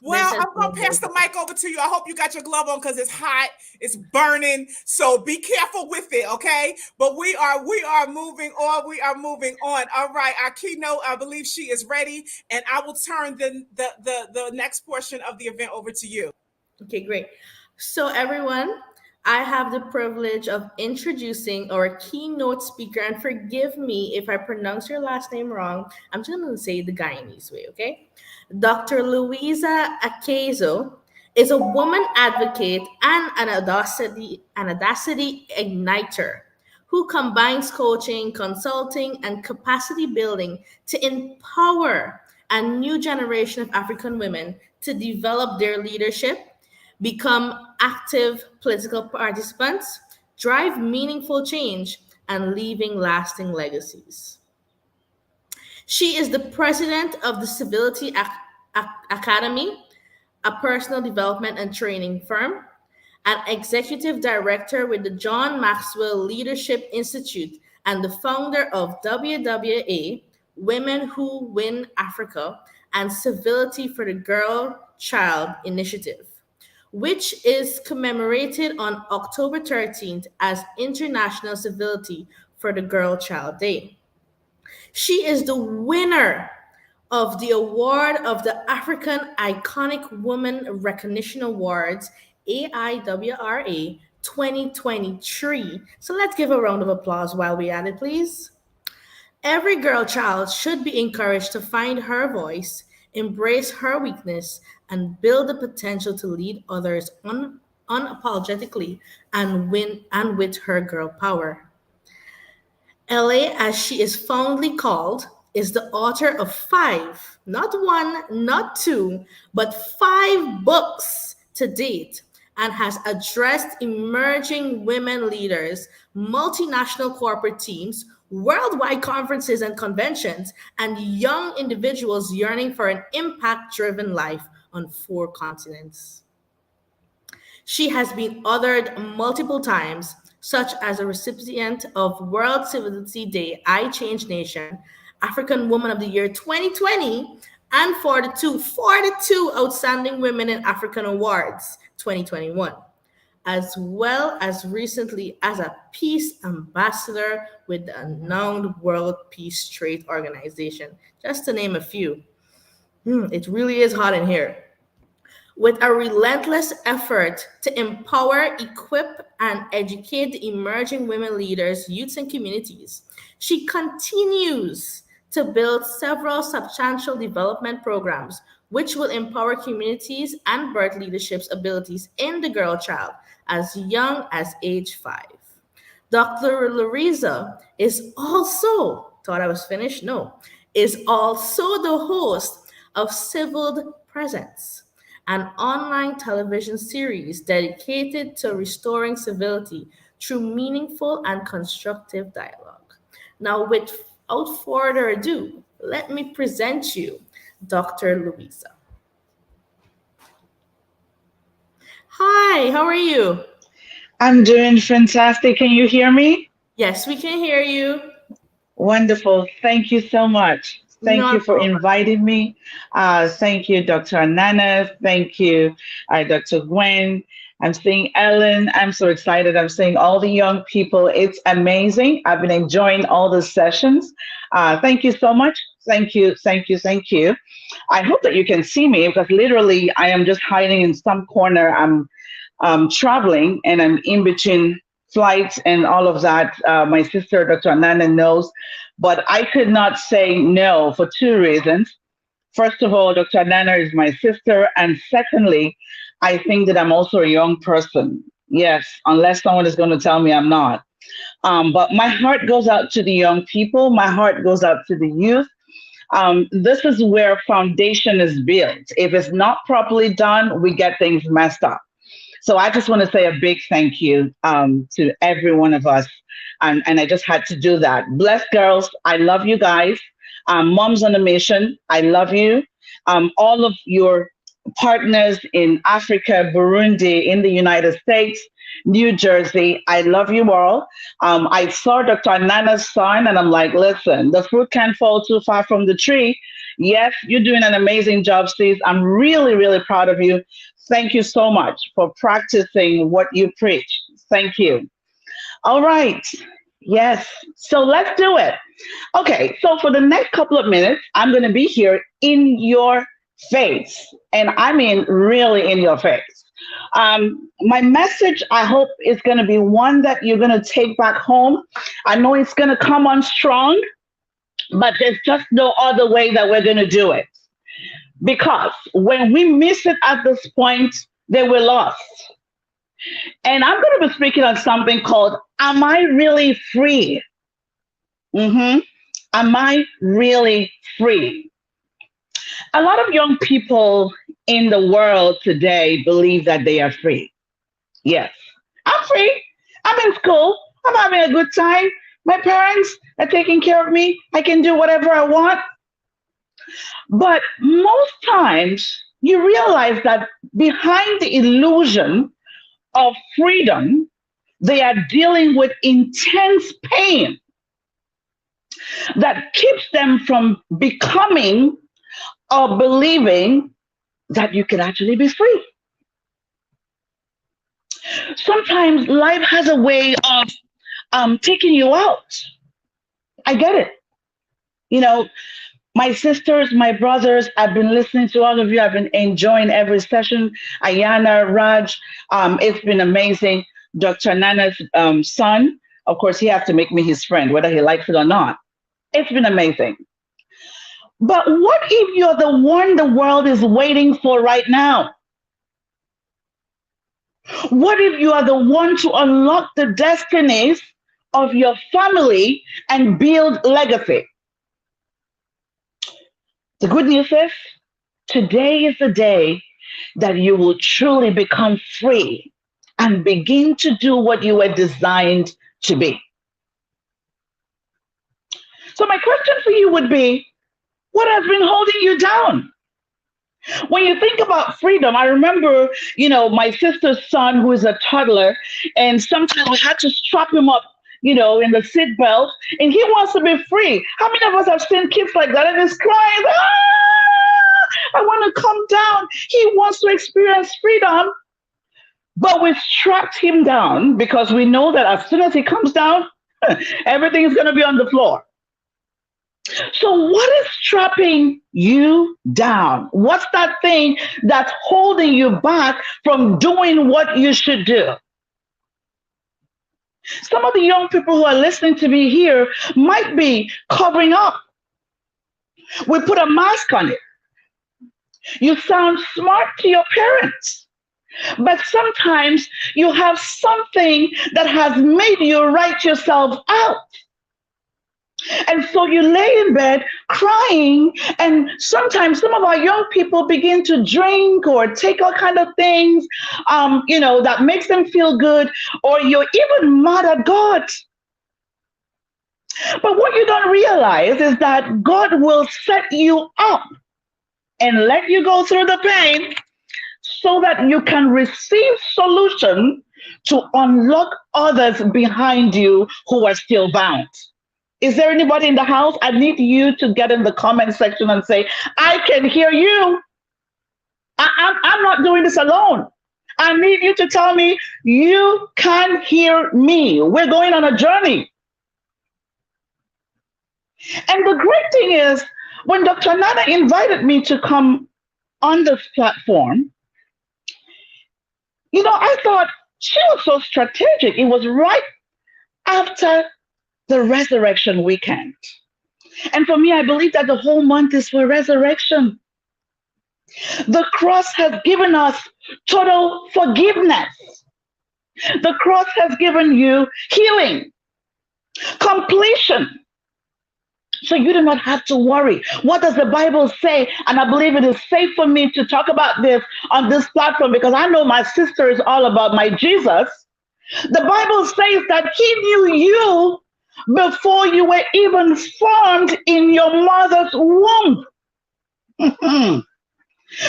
has I'm been gonna pass the amazing. mic over to you. I hope you got your glove on because it's hot, it's burning. So be careful with it, okay? But we are moving on. We are moving on. All right, our keynote, I believe she is ready, and I will turn the next portion of the event over to you. Okay, great. So, everyone, I have the privilege of introducing our keynote speaker, and forgive me if I pronounce your last name wrong. I'm just going to say it the Guyanese way, okay? Dr. Louisa Akezo is a woman advocate and an audacity igniter who combines coaching, consulting, and capacity building to empower a new generation of African women to develop their leadership, become active political participants, drive meaningful change, and leaving lasting legacies. She is the president of the Civility Academy, a personal development and training firm, an executive director with the John Maxwell Leadership Institute, and the founder of WWA, Women Who Win Africa, and Civility for the Girl Child Initiative, which is commemorated on October 13th as International Civility for the Girl Child Day. She is the winner of the award of the African Iconic Woman Recognition Awards, AIWRA 2023. So let's give a round of applause while we at it, please. Every girl child should be encouraged to find her voice, embrace her weakness, and build the potential to lead others unapologetically and win and with her girl power. LA, as she is fondly called, is the author of five, not one, not two, but five books to date, and has addressed emerging women leaders, multinational corporate teams, worldwide conferences and conventions, and young individuals yearning for an impact driven life on four continents. She has been honored multiple times, such as a recipient of World Civility Day I Change Nation, African Woman of the Year 2020, and for the 42 Outstanding Women in African Awards 2021, as well as recently as a peace ambassador with the renowned World Peace Trade Organization, just to name a few. It really is hot in here. With a relentless effort to empower, equip, and educate the emerging women leaders, youths, and communities, she continues to build several substantial development programs which will empower communities and birth leadership's abilities in the girl child as young as age 5. Dr. Larissa is also, thought I was finished? No, is also the host of Civiled Presence, an online television series dedicated to restoring civility through meaningful and constructive dialogue. Now, without further ado, let me present you Dr. Louisa. Hi, how are you? I'm doing fantastic. Can you hear me? Yes, we can hear you. Wonderful. Thank you so much. Thank Not you a for problem. inviting me. Thank you, Dr. Anana. Thank you, Dr. Gwen. I'm seeing Ellen. I'm so excited. I'm seeing all the young people. It's amazing. I've been enjoying all the sessions. Thank you so much. Thank you. Thank you. Thank you. I hope that you can see me because literally I am just hiding in some corner. I'm traveling and I'm in between flights and all of that. My sister, Dr. Ananda, knows, but I could not say no for two reasons. First of all, Dr. Ananda is my sister, and secondly, I think that I'm also a young person. Yes, unless someone is going to tell me I'm not. But my heart goes out to the young people. My heart goes out to the youth. This is where foundation is built. If it's not properly done, we get things messed up. So I just want to say a big thank you to every one of us. And I just had to do that. Bless girls. I love you guys. Moms on a mission. I love you. All of your partners in Africa, Burundi, in the United States, New Jersey. I love you all. I saw Dr. Nana's son, and I'm like, listen, the fruit can't fall too far from the tree. Yes, you're doing an amazing job, sis. I'm really, really proud of you. Thank you so much for practicing what you preach. Thank you. All right. Yes. So let's do it. Okay. So for the next couple of minutes, I'm going to be here in your face. And I mean, really in your face. My message, I hope, is going to be one that you're going to take back home. I know it's going to come on strong, but there's just no other way that we're going to do it. Because when we miss it at this point, then we're lost. And I'm going to be speaking on something called, Am I Really Free? Am I really free? A lot of young people in the world today believe that they are free. Yes, I'm free. I'm in school. I'm having a good time. My parents are taking care of me. I can do whatever I want. But most times you realize that behind the illusion of freedom, they are dealing with intense pain that keeps them from becoming or believing that you can actually be free. Sometimes life has a way of taking you out. I get it. You know, my sisters, my brothers, I've been listening to all of you. I've been enjoying every session. Ayana, Raj, it's been amazing. Dr. Nana's son, of course, he has to make me his friend, whether he likes it or not. It's been amazing. But what if you're the one the world is waiting for right now? What if you are the one to unlock the destinies of your family and build legacy? The good news is, today is the day that you will truly become free and begin to do what you were designed to be. So my question for you would be, what has been holding you down? When you think about freedom, I remember, my sister's son, who is a toddler, and sometimes we had to strap him up, in the seat belt, and he wants to be free. How many of us have seen kids like that and he's crying, I want to come down. He wants to experience freedom, but we strapped him down because we know that as soon as he comes down, everything is going to be on the floor. So what is strapping you down? What's that thing that's holding you back from doing what you should do? Some of the young people who are listening to me here might be covering up. We put a mask on it. You sound smart to your parents, but sometimes you have something that has made you write yourself out. And so you lay in bed crying, and sometimes some of our young people begin to drink or take all kind of things, that makes them feel good, or you're even mad at God. But what you don't realize is that God will set you up and let you go through the pain so that you can receive solution to unlock others behind you who are still bound. Is there anybody in the house? I need you to get in the comment section and say, I can hear you. I'm not doing this alone. I need you to tell me you can hear me. We're going on a journey. And the great thing is, when Dr. Nana invited me to come on this platform, I thought she was so strategic. It was right after the resurrection weekend. And for me, I believe that the whole month is for resurrection. The cross has given us total forgiveness. The cross has given you healing, completion. So you do not have to worry. What does the Bible say? And I believe it is safe for me to talk about this on this platform because I know my sister is all about my Jesus. The Bible says that he knew you before you were even formed in your mother's womb.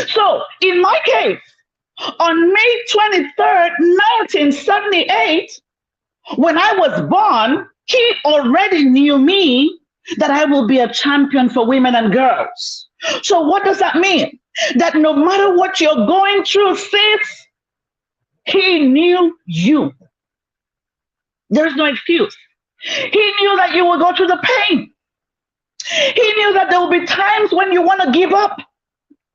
So in my case, on May 23rd, 1978, when I was born, he already knew me that I will be a champion for women and girls. So what does that mean? That no matter what you're going through, sis, he knew you. There's no excuse. He knew that you will go through the pain. He knew that there will be times when you want to give up.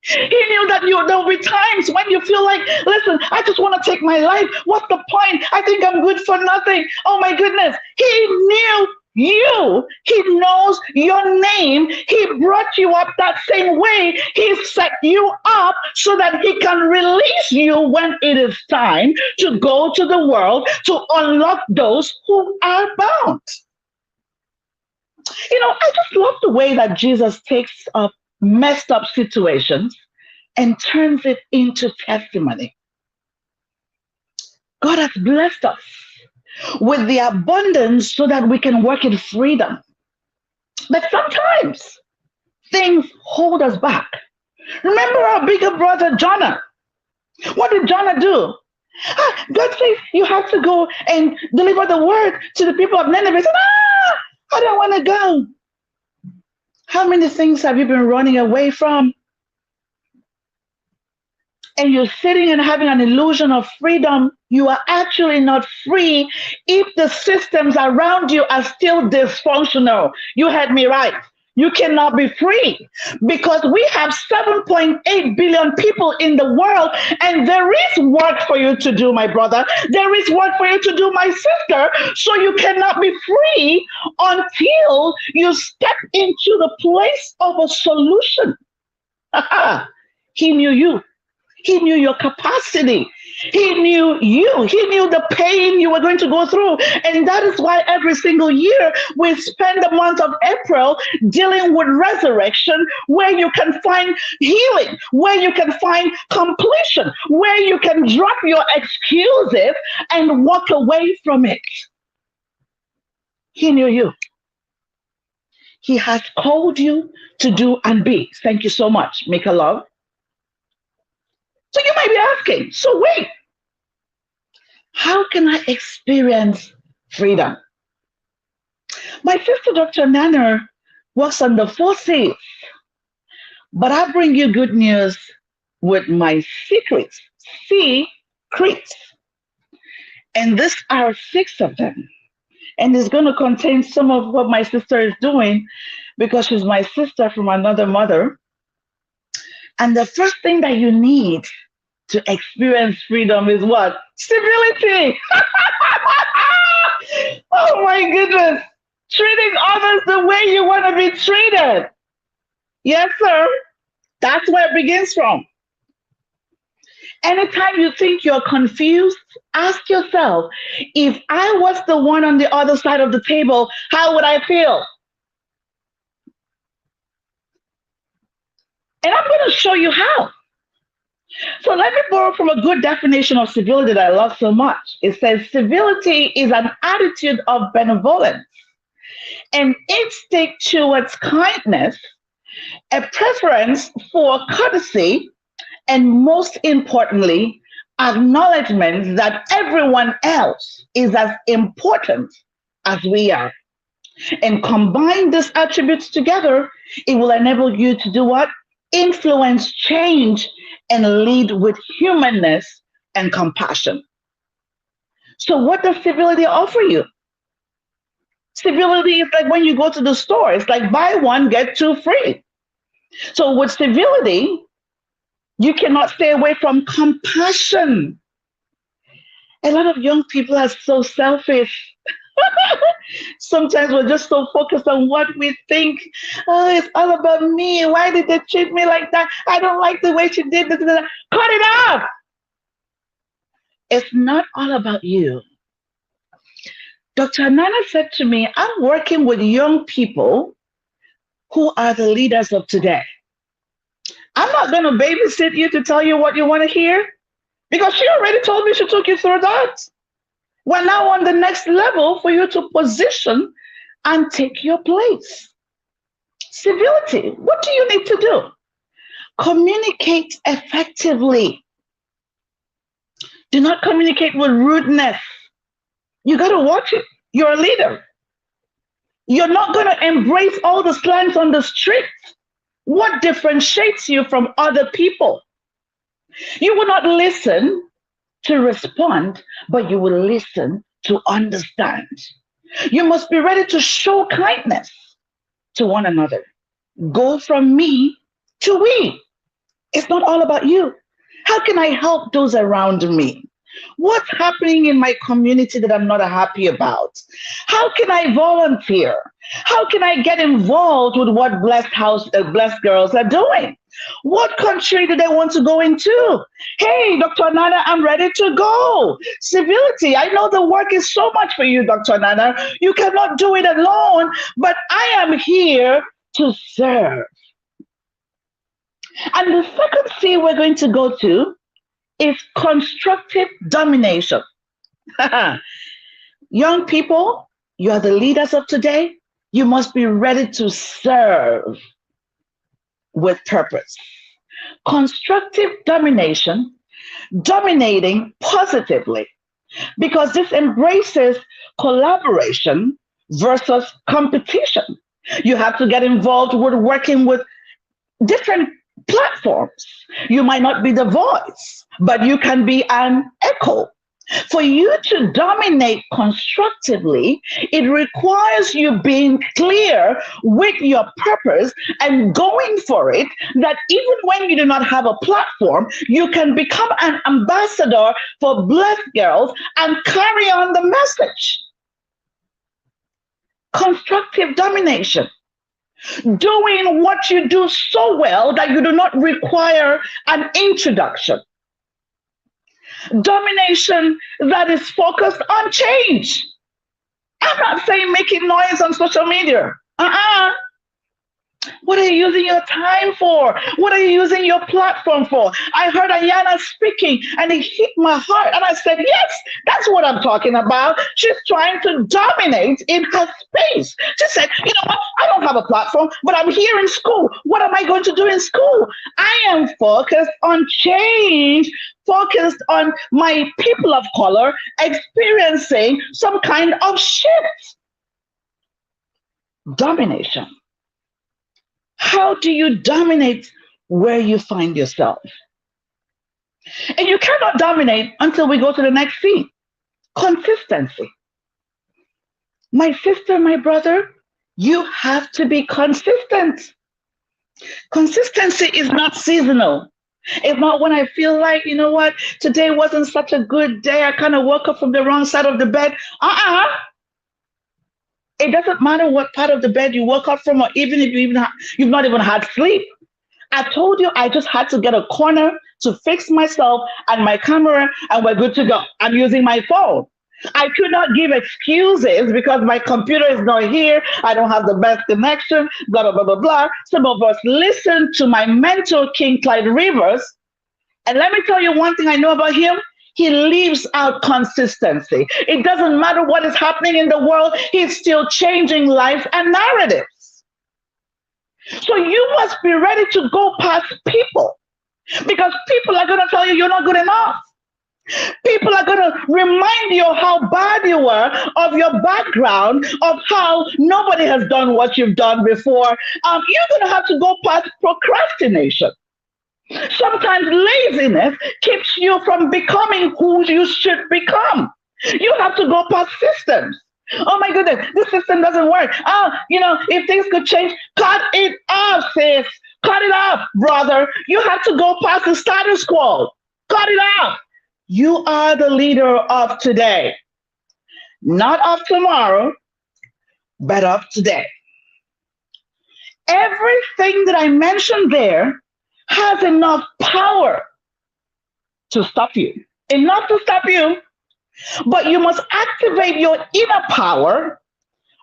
He knew that there will be times when you feel like, listen, I just want to take my life. What's the point? I think I'm good for nothing. Oh my goodness. He knew you. He knows your name. He brought you up that same way. He set you up so that he can release you when it is time to go to the world to unlock those who are bound. You know, I just love the way that Jesus takes up messed up situations and turns it into testimony. God has blessed us with the abundance so that we can work in freedom. But sometimes things hold us back. Remember our bigger brother, Jonah. What did Jonah do? God says you have to go and deliver the word to the people of Nineveh. He said, I don't want to go. How many things have you been running away from? And you're sitting and having an illusion of freedom. You are actually not free if the systems around you are still dysfunctional. You had me right. You cannot be free because we have 7.8 billion people in the world, and there is work for you to do, my brother. There is work for you to do, my sister. So you cannot be free until you step into the place of a solution. He knew you. He knew your capacity. He knew you. He knew the pain you were going to go through. And that is why every single year we spend the month of April dealing with resurrection, where you can find healing, where you can find completion, where you can drop your excuses and walk away from it. He knew you. He has called you to do and be. Thank you so much, Mika Love. So you might be asking, so wait, how can I experience freedom? My sister, Dr. Nanner, works on the 4C's, but I bring you good news with my secrets, secrets. And these are 6 of them. And it's going to contain some of what my sister is doing because she's my sister from another mother. And the first thing that you need to experience freedom is what? Civility. Oh my goodness. Treating others the way you want to be treated. Yes, sir. That's where it begins from. Anytime you think you're confused, ask yourself, if I was the one on the other side of the table, how would I feel? And I'm going to show you how. So let me borrow from a good definition of civility that I love so much. It says civility is an attitude of benevolence, an instinct towards kindness, a preference for courtesy, and most importantly, acknowledgement that everyone else is as important as we are. And combine these attributes together, it will enable you to do what? Influence change and lead with humanness and compassion. So what does civility offer you? Civility is like when you go to the store, it's like buy one, get 2 free. So with civility, you cannot stay away from compassion. A lot of young people are so selfish. Sometimes we're just so focused on what we think. Oh, it's all about me. Why did they treat me like that? I don't like the way she did this. Cut it off. It's not all about you. Dr. Nana said to me, I'm working with young people who are the leaders of today. I'm not going to babysit you to tell you what you want to hear because she already told me she took you through that. We're now on the next level for you to position and take your place. Civility, what do you need to do? Communicate effectively. Do not communicate with rudeness. You got to watch it. You're a leader. You're not going to embrace all the slangs on the street. What differentiates you from other people? You will not listen to respond, but you will listen to understand. You must be ready to show kindness to one another. Go from me to we. It's not all about you. How can I help those around me? What's happening in my community that I'm not happy about? How can I volunteer? How can I get involved with what Blessed Girls are doing? What country do they want to go into? Hey, Dr. Nana, I'm ready to go. Civility, I know the work is so much for you, Dr. Nana. You cannot do it alone, but I am here to serve. And the second C we're going to go to is constructive domination. Young people, you are the leaders of today. You must be ready to serve with purpose. Constructive domination, dominating positively, because this embraces collaboration versus competition. You have to get involved with working with different platforms. You might not be the voice, but you can be an echo. For you to dominate constructively, it requires you being clear with your purpose and going for it, that even when you do not have a platform, you can become an ambassador for Blessed Girls and carry on the message. Constructive domination. Doing what you do so well that you do not require an introduction. Domination that is focused on change. I'm not saying making noise on social media. What are you using your time for? What are you using your platform for? I heard Ayana speaking and it hit my heart. And I said, yes, that's what I'm talking about. She's trying to dominate in her space. She said, you know what? I don't have a platform, but I'm here in school. What am I going to do in school? I am focused on change, focused on my people of color experiencing some kind of shift. Domination. How do you dominate where you find yourself? And you cannot dominate until we go to the next C, consistency. My sister, my brother, you have to be consistent. Consistency is not seasonal. It's not when I feel like, you know what, today wasn't such a good day. I kind of woke up from the wrong side of the bed. It doesn't matter what part of the bed you woke up from, or even if you've not even had sleep. I told you I just had to get a corner to fix myself and my camera, and we're good to go. I'm using my phone. I could not give excuses because my computer is not here. I don't have the best connection, blah, blah, blah, blah, blah. Some of us listen to my mentor, King Clyde Rivers. And let me tell you one thing I know about him. He leaves out consistency. It doesn't matter what is happening in the world, he's still changing life and narratives. So you must be ready to go past people, because people are going to tell you you're not good enough. People are going to remind you of how bad you were, of your background, of how nobody has done what you've done before. You're going to have to go past procrastination. Sometimes laziness keeps you from becoming who you should become. You have to go past systems. Oh my goodness, this system doesn't work. If things could change, cut it off, sis. Cut it off, brother. You have to go past the status quo. Cut it off. You are the leader of today. Not of tomorrow, but of today. Everything that I mentioned there has enough power to stop you. Enough to stop you, but you must activate your inner power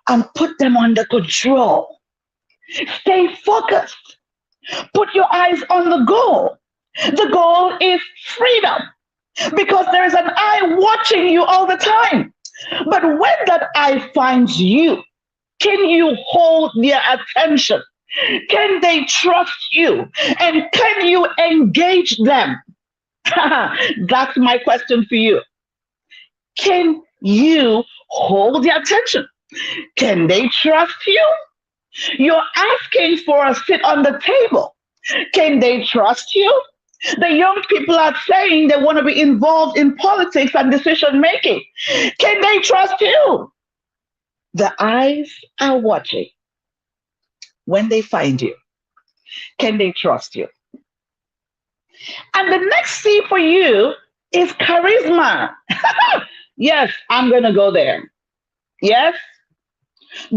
and put them under control. Stay focused. Put your eyes on the goal. The goal is freedom, because there is an eye watching you all the time. But when that eye finds you, can you hold their attention? Can they trust you? And can you engage them? That's my question for you. Can you hold their attention? Can they trust you? You're asking for a seat on the table. Can they trust you? The young people are saying they want to be involved in politics and decision making. Can they trust you? The eyes are watching. When they find you, can they trust you? And the next C for you is charisma. Yes, I'm going to go there. Yes.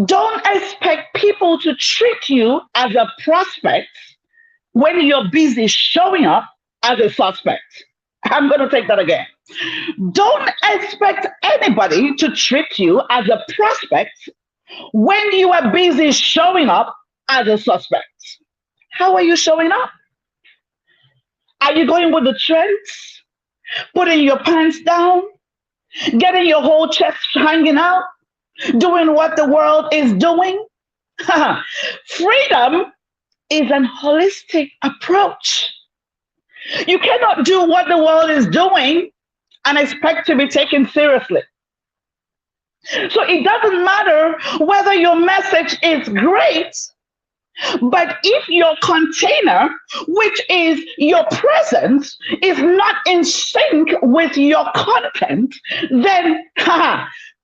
Don't expect people to treat you as a prospect when you're busy showing up as a suspect. I'm going to take that again. Don't expect anybody to treat you as a prospect when you are busy showing up as a suspect. How are you showing up? Are you going with the trends? Putting your pants down? Getting your whole chest hanging out? Doing what the world is doing? Freedom is an holistic approach. You cannot do what the world is doing and expect to be taken seriously. So it doesn't matter whether your message is great, but if your container, which is your presence, is not in sync with your content, then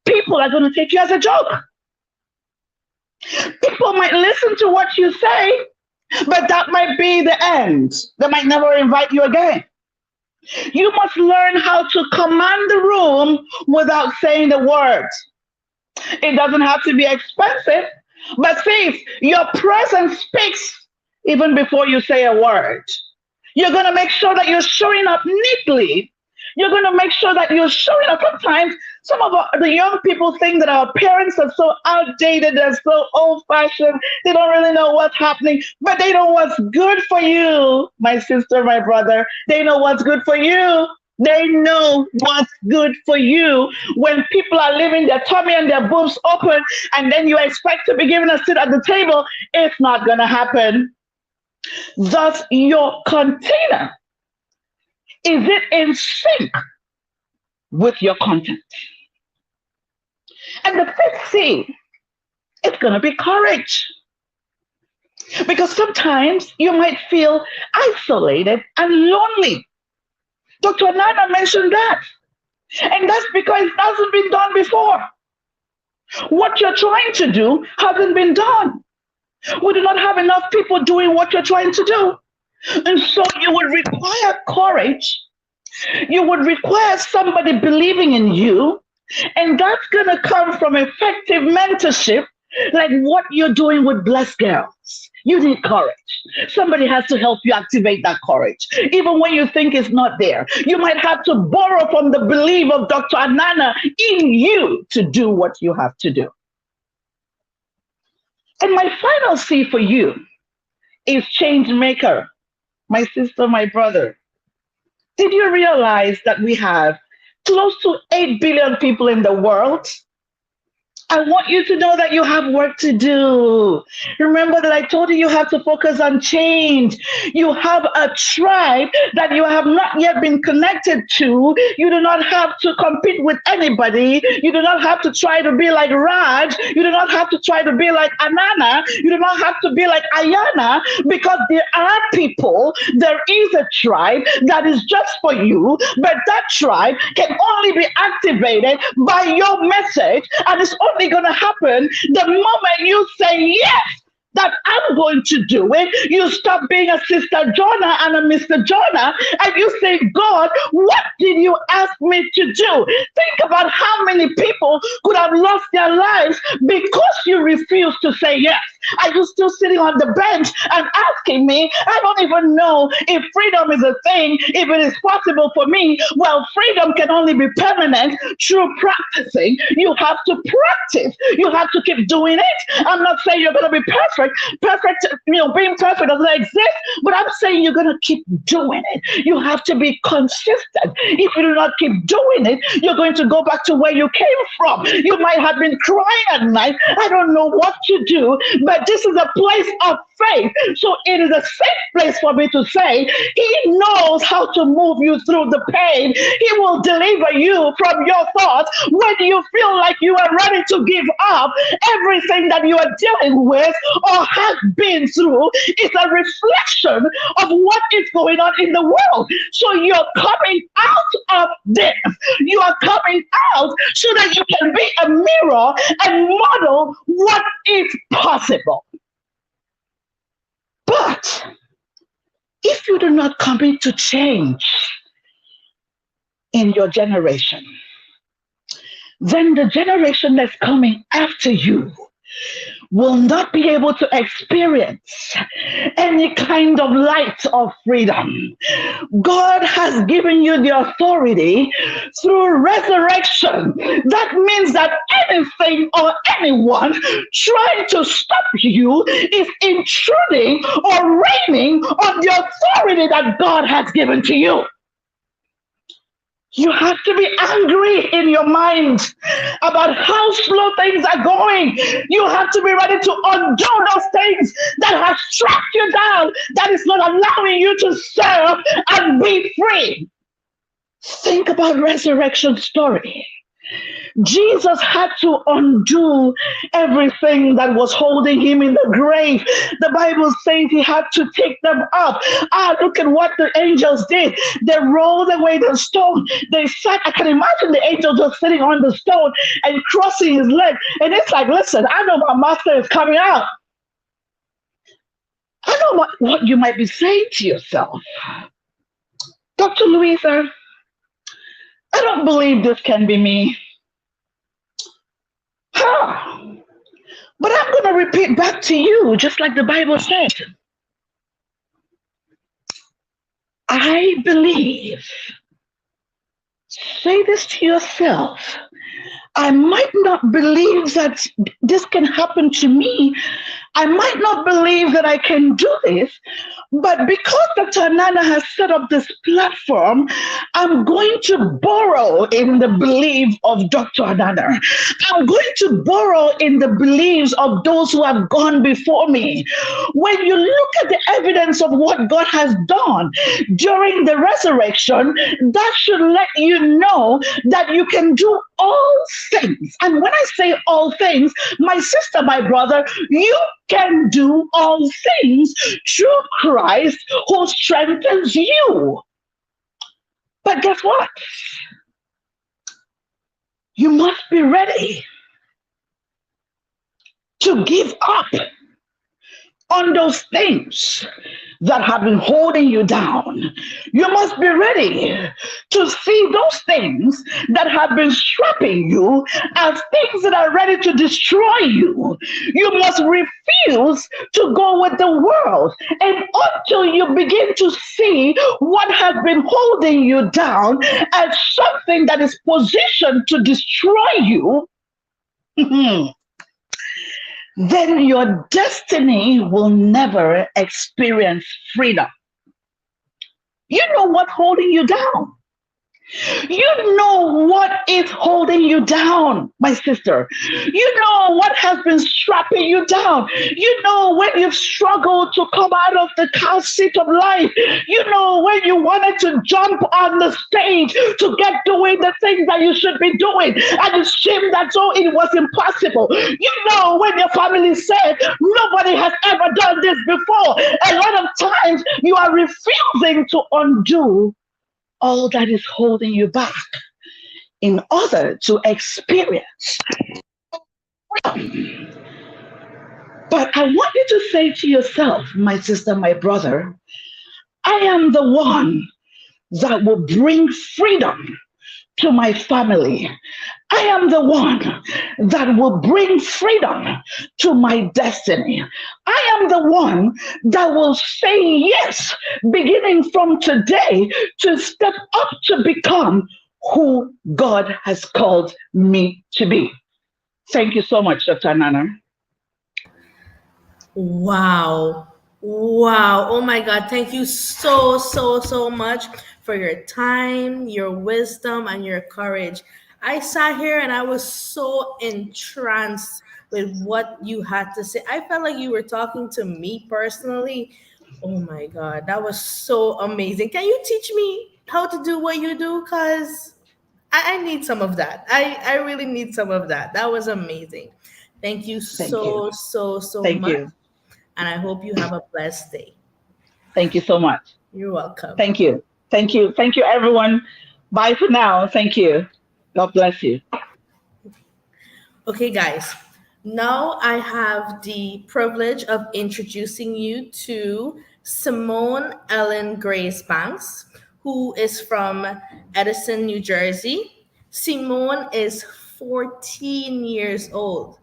people are going to take you as a joke. People might listen to what you say, but that might be the end. They might never invite you again. You must learn how to command the room without saying the words. It doesn't have to be expensive, but see, your presence speaks even before you say a word. You're going to make sure that you're showing up neatly. You're going to make sure that you're showing up. Sometimes some of the young people think that our parents are so outdated, they're so old-fashioned, they don't really know what's happening, but they know what's good for you, my sister, my brother. They know what's good for you. They know what's good for you. When people are leaving their tummy and their boobs open, and then you expect to be given a seat at the table, it's not going to happen. Thus, your container, is it in sync with your content? And the fifth C, it's going to be courage. Because sometimes you might feel isolated and lonely. Dr. Nana mentioned that. And that's because it hasn't been done before. What you're trying to do hasn't been done. We do not have enough people doing what you're trying to do. And so you would require courage. You would require somebody believing in you. And that's going to come from effective mentorship, like what you're doing with Blessed Girls. You need courage. Somebody has to help you activate that courage. Even when you think it's not there, you might have to borrow from the belief of Dr. Anana in you to do what you have to do. And my final C for you is change maker. My sister, my brother, did you realize that we have close to 8 billion people in the world? I want you to know that you have work to do. Remember that I told you you have to focus on change. You have a tribe that you have not yet been connected to. You do not have to compete with anybody. You do not have to try to be like Raj. You do not have to try to be like Anana. You do not have to be like Ayana, because there are people, there is a tribe that is just for you, but that tribe can only be activated by your message, and it's only going to happen the moment you say yes, that I'm going to do it. You stop being a Sister Jonah and a Mr. Jonah, and you say, God, what did you ask me to do? Think about how many people could have lost their lives because you refused to say yes. Are you still sitting on the bench and asking me, I don't even know if freedom is a thing, if it is possible for me? Well, freedom can only be permanent through practicing. You have to practice. You have to keep doing it. I'm not saying you're going to be perfect, Perfect, being perfect doesn't exist, but I'm saying you're going to keep doing it. You have to be consistent. If you do not keep doing it, you're going to go back to where you came from. You might have been crying at night. I don't know what to do, but this is a place of faith. So it is a safe place for me to say, he knows how to move you through the pain. He will deliver you from your thoughts when you feel like you are ready to give up. Everything that you are dealing with or have been through is a reflection of what is going on in the world. So you're coming out of this. You are coming out so that you can be a mirror and model what is possible. But if you do not commit to change in your generation, then the generation that's coming after you will not be able to experience any kind of light of freedom. God has given you the authority through resurrection. That means that anything or anyone trying to stop you is intruding or reigning on the authority that God has given to you. You have to be angry in your mind about how slow things are going. You have to be ready to undo those things that have trapped you down, that is not allowing you to serve and be free. Think about resurrection story. Jesus had to undo everything that was holding him in the grave. The Bible says he had to take them up. Look at what the angels did. They rolled away the stone. They sat, I can imagine the angels just sitting on the stone and crossing his leg. And it's like, listen, I know my master is coming out. I know what you might be saying to yourself. Dr. Louisa, I don't believe this can be me. But I'm going to repeat back to you, just like the Bible said. I believe. Say this to yourself. I might not believe that this can happen to me. I might not believe that I can do this, but because Dr. Nana has set up this platform, I'm going to borrow in the belief of Dr. Nana. I'm going to borrow in the beliefs of those who have gone before me. When you look at the evidence of what God has done during the resurrection, that should let you know that you can do all things. And when I say all things, my sister, my brother, you can do all things through Christ who strengthens you. But guess what? You must be ready to give up on those things that have been holding you down. You must be ready to see those things that have been strapping you as things that are ready to destroy you. You must refuse to go with the world. And until you begin to see what has been holding you down as something that is positioned to destroy you, then your destiny will never experience freedom. You know what's holding you down. You know what is holding you down, my sister. You know what has been strapping you down. You know when you've struggled to come out of the car seat of life. You know when you wanted to jump on the stage to get doing the things that you should be doing, and it seemed as though it was impossible. You know when your family said, nobody has ever done this before. A lot of times you are refusing to undo all that is holding you back in order to experience. But I want you to say to yourself, my sister, my brother, I am the one that will bring freedom to my family. I am the one that will bring freedom to my destiny. I am the one that will say yes, beginning from today, to step up to become who God has called me to be. Thank you so much, Dr. Nana. Wow. Wow. Oh my God. Thank you so, so, so much for your time, your wisdom, and your courage. I sat here and I was so entranced with what you had to say. I felt like you were talking to me personally. Oh my God. That was so amazing. Can you teach me how to do what you do? Because I need some of that. I really need some of that. That was amazing. Thank you Thank you. so, so, so Thank much. you. And I hope you have a blessed day. Thank you so much. You're welcome. Thank you. Thank you. Thank you, everyone. Bye for now. Thank you. God bless you. Okay, guys. Now I have the privilege of introducing you to Simone Ellen Grace Banks, who is from Edison, New Jersey. Simone is 14 years old.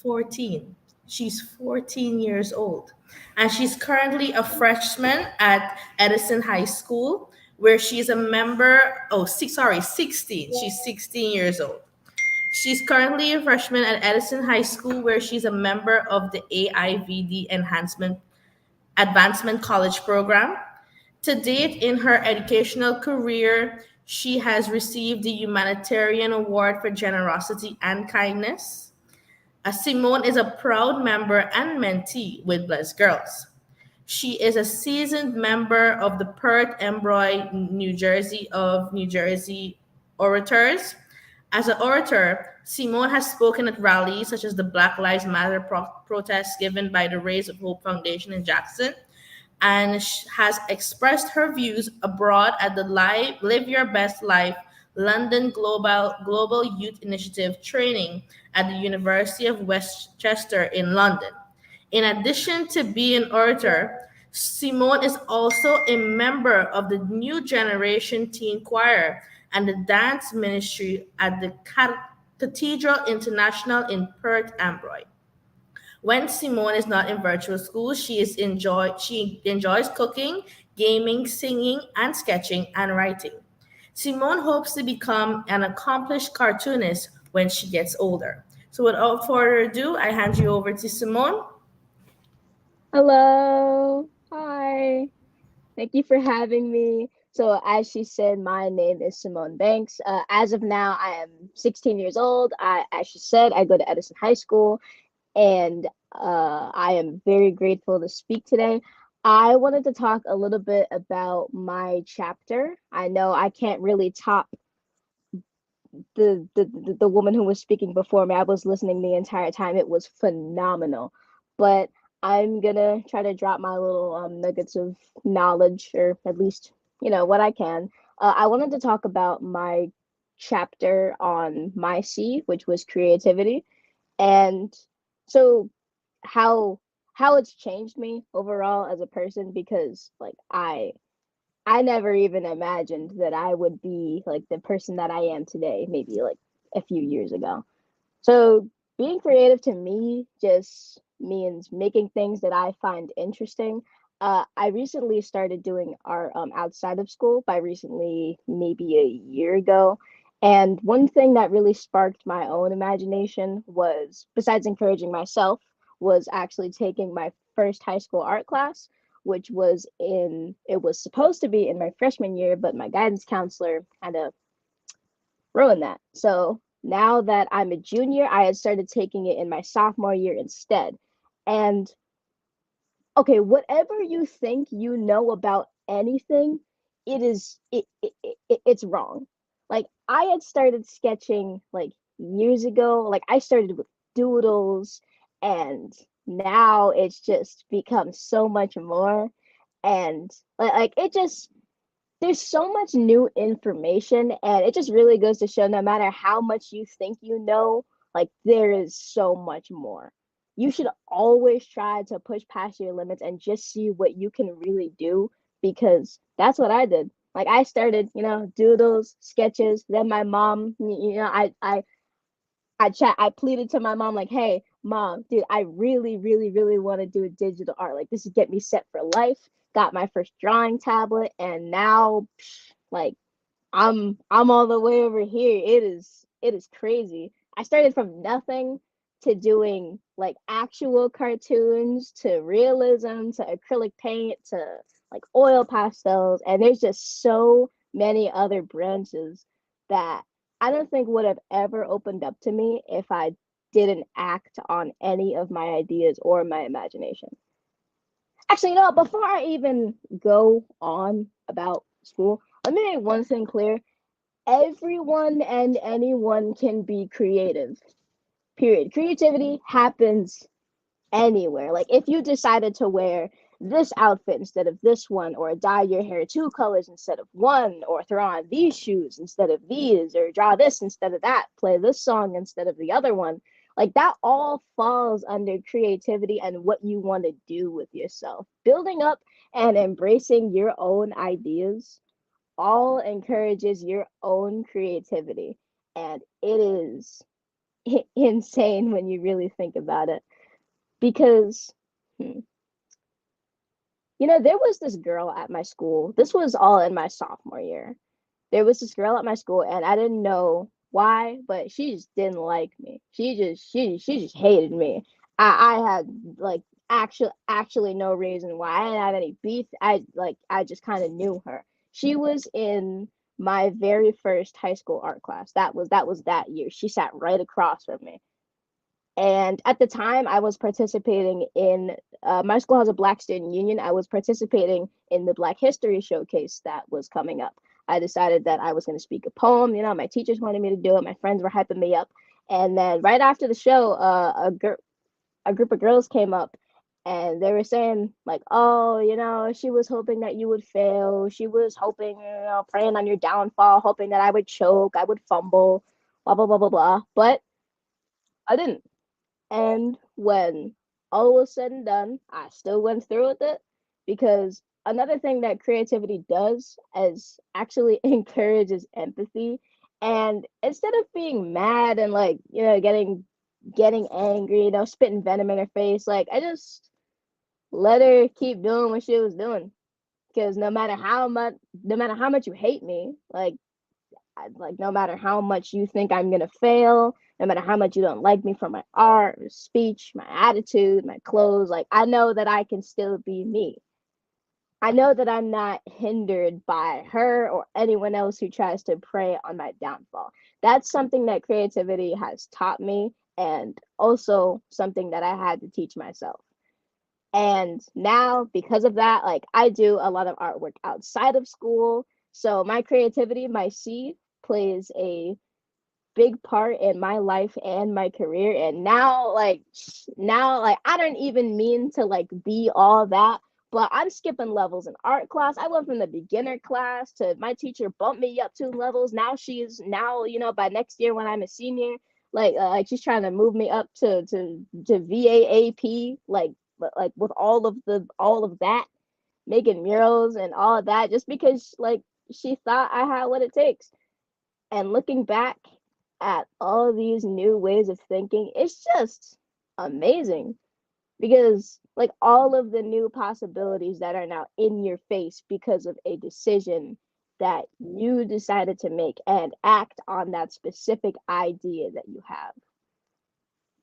14. She's 14 years old. And she's currently a freshman at Edison High School, where she's a member. Oh, sorry, 16. She's 16 years old. She's currently a freshman at Edison High School, where she's a member of the AIVD Enhancement Advancement College Program. To date in her educational career, she has received the Humanitarian Award for Generosity and Kindness. Simone is a proud member and mentee with Blessed Girls. She is a seasoned member of the Perth Embroy New Jersey Orators. As an orator, Simone has spoken at rallies such as the Black Lives Matter protests given by the Rays of Hope Foundation in Jackson, and has expressed her views abroad at the Live Your Best Life London Global Youth Initiative training at the University of Westchester in London. In addition to being an orator, Simone is also a member of the New Generation Teen Choir and the dance ministry at the Cathedral International in Perth Amboy. When Simone is not in virtual school, she enjoys cooking, gaming, singing, and sketching and writing. Simone hopes to become an accomplished cartoonist when she gets older. So without further ado, I hand you over to Simone. Hello. Hi. Thank you for having me. So, as she said, my name is Simone Banks. As of now, I am 16 years old. As she said, I go to Edison High School, and I am very grateful to speak today. I wanted to talk a little bit about my chapter. I know I can't really top the woman who was speaking before me. I was listening the entire time. It was phenomenal. But I'm gonna try to drop my little nuggets of knowledge, or at least what I can. I wanted to talk about my chapter on my C, which was creativity, and so how it's changed me overall as a person, because like I never even imagined that I would be like the person that I am today, maybe like a few years ago. So being creative to me just means making things that I find interesting. I recently started doing art outside of school. By recently, maybe a year ago. And one thing that really sparked my own imagination was, besides encouraging myself, was actually taking my first high school art class, which it was supposed to be in my freshman year, but my guidance counselor kind of ruined that. So now that I'm a junior, I had started taking it in my sophomore year instead. And okay, whatever you think you know about anything, it's wrong. Like I had started sketching like years ago. Like I started with doodles, and now it's just become so much more. And like it just there's so much new information, and it just really goes to show, no matter how much you think you know, like there is so much more. You should always try to push past your limits and just see what you can really do, because that's what I did. Like I started, doodles, sketches. Then my mom, I pleaded to my mom, like, hey mom, dude, I really really really want to do digital art. Like this is get me set for life. Got my first drawing tablet, and now like I'm all the way over here. It is crazy. I started from nothing to doing like actual cartoons to realism to acrylic paint to like oil pastels, and there's just so many other branches that I don't think would have ever opened up to me if I didn't act on any of my ideas or my imagination. Actually, before I even go on about school, let me make one thing clear. Everyone and anyone can be creative. Period. Creativity happens anywhere. Like if you decided to wear this outfit instead of this one, or dye your hair 2 colors instead of one, or throw on these shoes instead of these, or draw this instead of that, play this song instead of the other one, like that all falls under creativity and what you want to do with yourself. Building up and embracing your own ideas all encourages your own creativity. And it is insane when you really think about it. Because, there was this girl at my school. This was all in my sophomore year. There was this girl at my school, and I didn't know why, but she just didn't like me. She just hated me. I had like actually no reason why. I didn't have any beef. I just kind of knew her. She was in my very first high school art class. That was that year. She sat right across from me. And at the time, I was participating in, my school has a Black Student Union. I was participating in the Black History Showcase that was coming up. I decided that I was going to speak a poem. My teachers wanted me to do it. My friends were hyping me up. And then right after the show, a group of girls came up and they were saying like, oh, she was hoping that you would fail. She was hoping, praying on your downfall, hoping that I would choke, I would fumble, blah, blah, blah, blah, blah. But I didn't. And when all was said and done, I still went through with it, because another thing that creativity does is actually encourages empathy. And instead of being mad and like, getting angry, spitting venom in her face, like I just let her keep doing what she was doing. Because no matter how much you hate me, like no matter how much you think I'm gonna fail, no matter how much you don't like me for my art, my speech, my attitude, my clothes, like I know that I can still be me. I know that I'm not hindered by her or anyone else who tries to prey on my downfall. That's something that creativity has taught me, and also something that I had to teach myself. And now, because of that, like I do a lot of artwork outside of school. So my creativity, my seed, plays a big part in my life and my career. And now, I don't even mean to like be all that, but I'm skipping levels in art class. I went from the beginner class to my teacher bumped me up 2 levels. Now, by next year when I'm a senior, like she's trying to move me up to VAAP, like with all of that, making murals and all of that, just because like she thought I had what it takes. And looking back at all these new ways of thinking, it's just amazing, because like all of the new possibilities that are now in your face because of a decision that you decided to make and act on that specific idea that you have.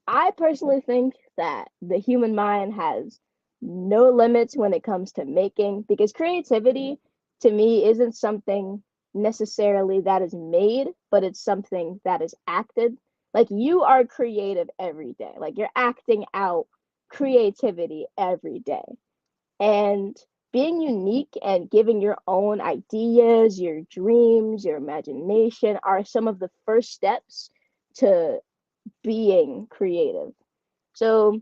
I personally think that the human mind has no limits when it comes to making, because creativity to me isn't something necessarily that is made, but it's something that is acted. Like you are creative every day, like you're acting out creativity every day. And being unique and giving your own ideas, your dreams, your imagination are some of the first steps to being creative. So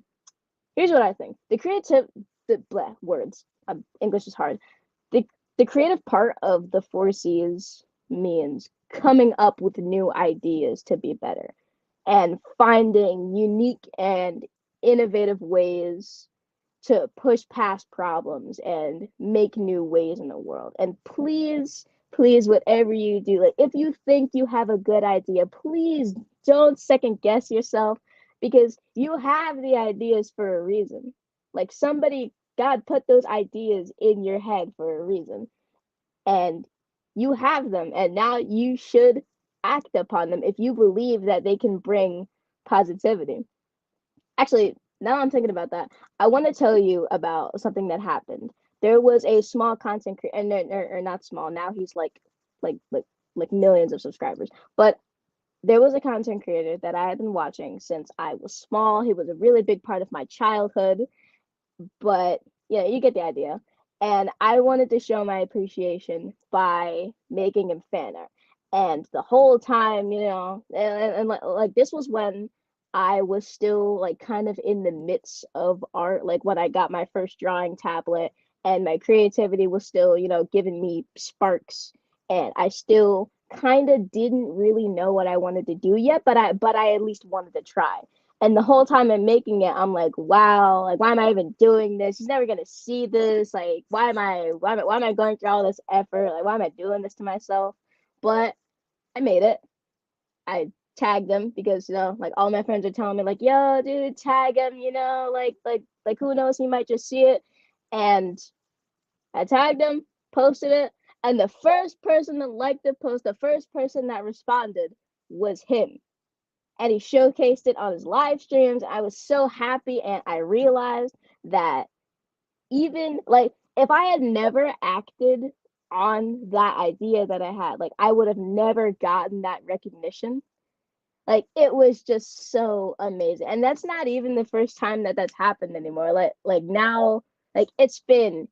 here's what I think. English is hard. The creative part of the 4C's means coming up with new ideas to be better and finding unique and innovative ways to push past problems and make new ways in the world. And please, whatever you do, like if you think you have a good idea, please don't second guess yourself, because you have the ideas for a reason. Like God put those ideas in your head for a reason, and you have them, and now you should act upon them if you believe that they can bring positivity. Actually, now I'm thinking about that, I want to tell you about something that happened. There was a small content creator, and or not small. Now he's like like like millions of subscribers. But there was a content creator that I had been watching since I was small. He was a really big part of my childhood, but yeah, you get the idea. And I wanted to show my appreciation by making him fan art. And the whole time, and like this was when I was still like kind of in the midst of art, like when I got my first drawing tablet, and my creativity was still, giving me sparks. And I still kind of didn't really know what I wanted to do yet, but I at least wanted to try. And the whole time I'm making it, I'm like, wow, like why am I even doing this? He's never gonna see this. Like, why am I going through all this effort? Like, why am I doing this to myself? But I made it. I tagged him because like all my friends are telling me, like, yo, dude, tag him, like who knows, he might just see it. And I tagged him, posted it, and the first person that liked the post, the first person that responded was him, and he showcased it on his live streams. I was so happy, and I realized that even like if I had never acted on that idea that I had, like I would have never gotten that recognition. Like it was just so amazing, and that's not even the first time that that's happened anymore. Like now, like it's been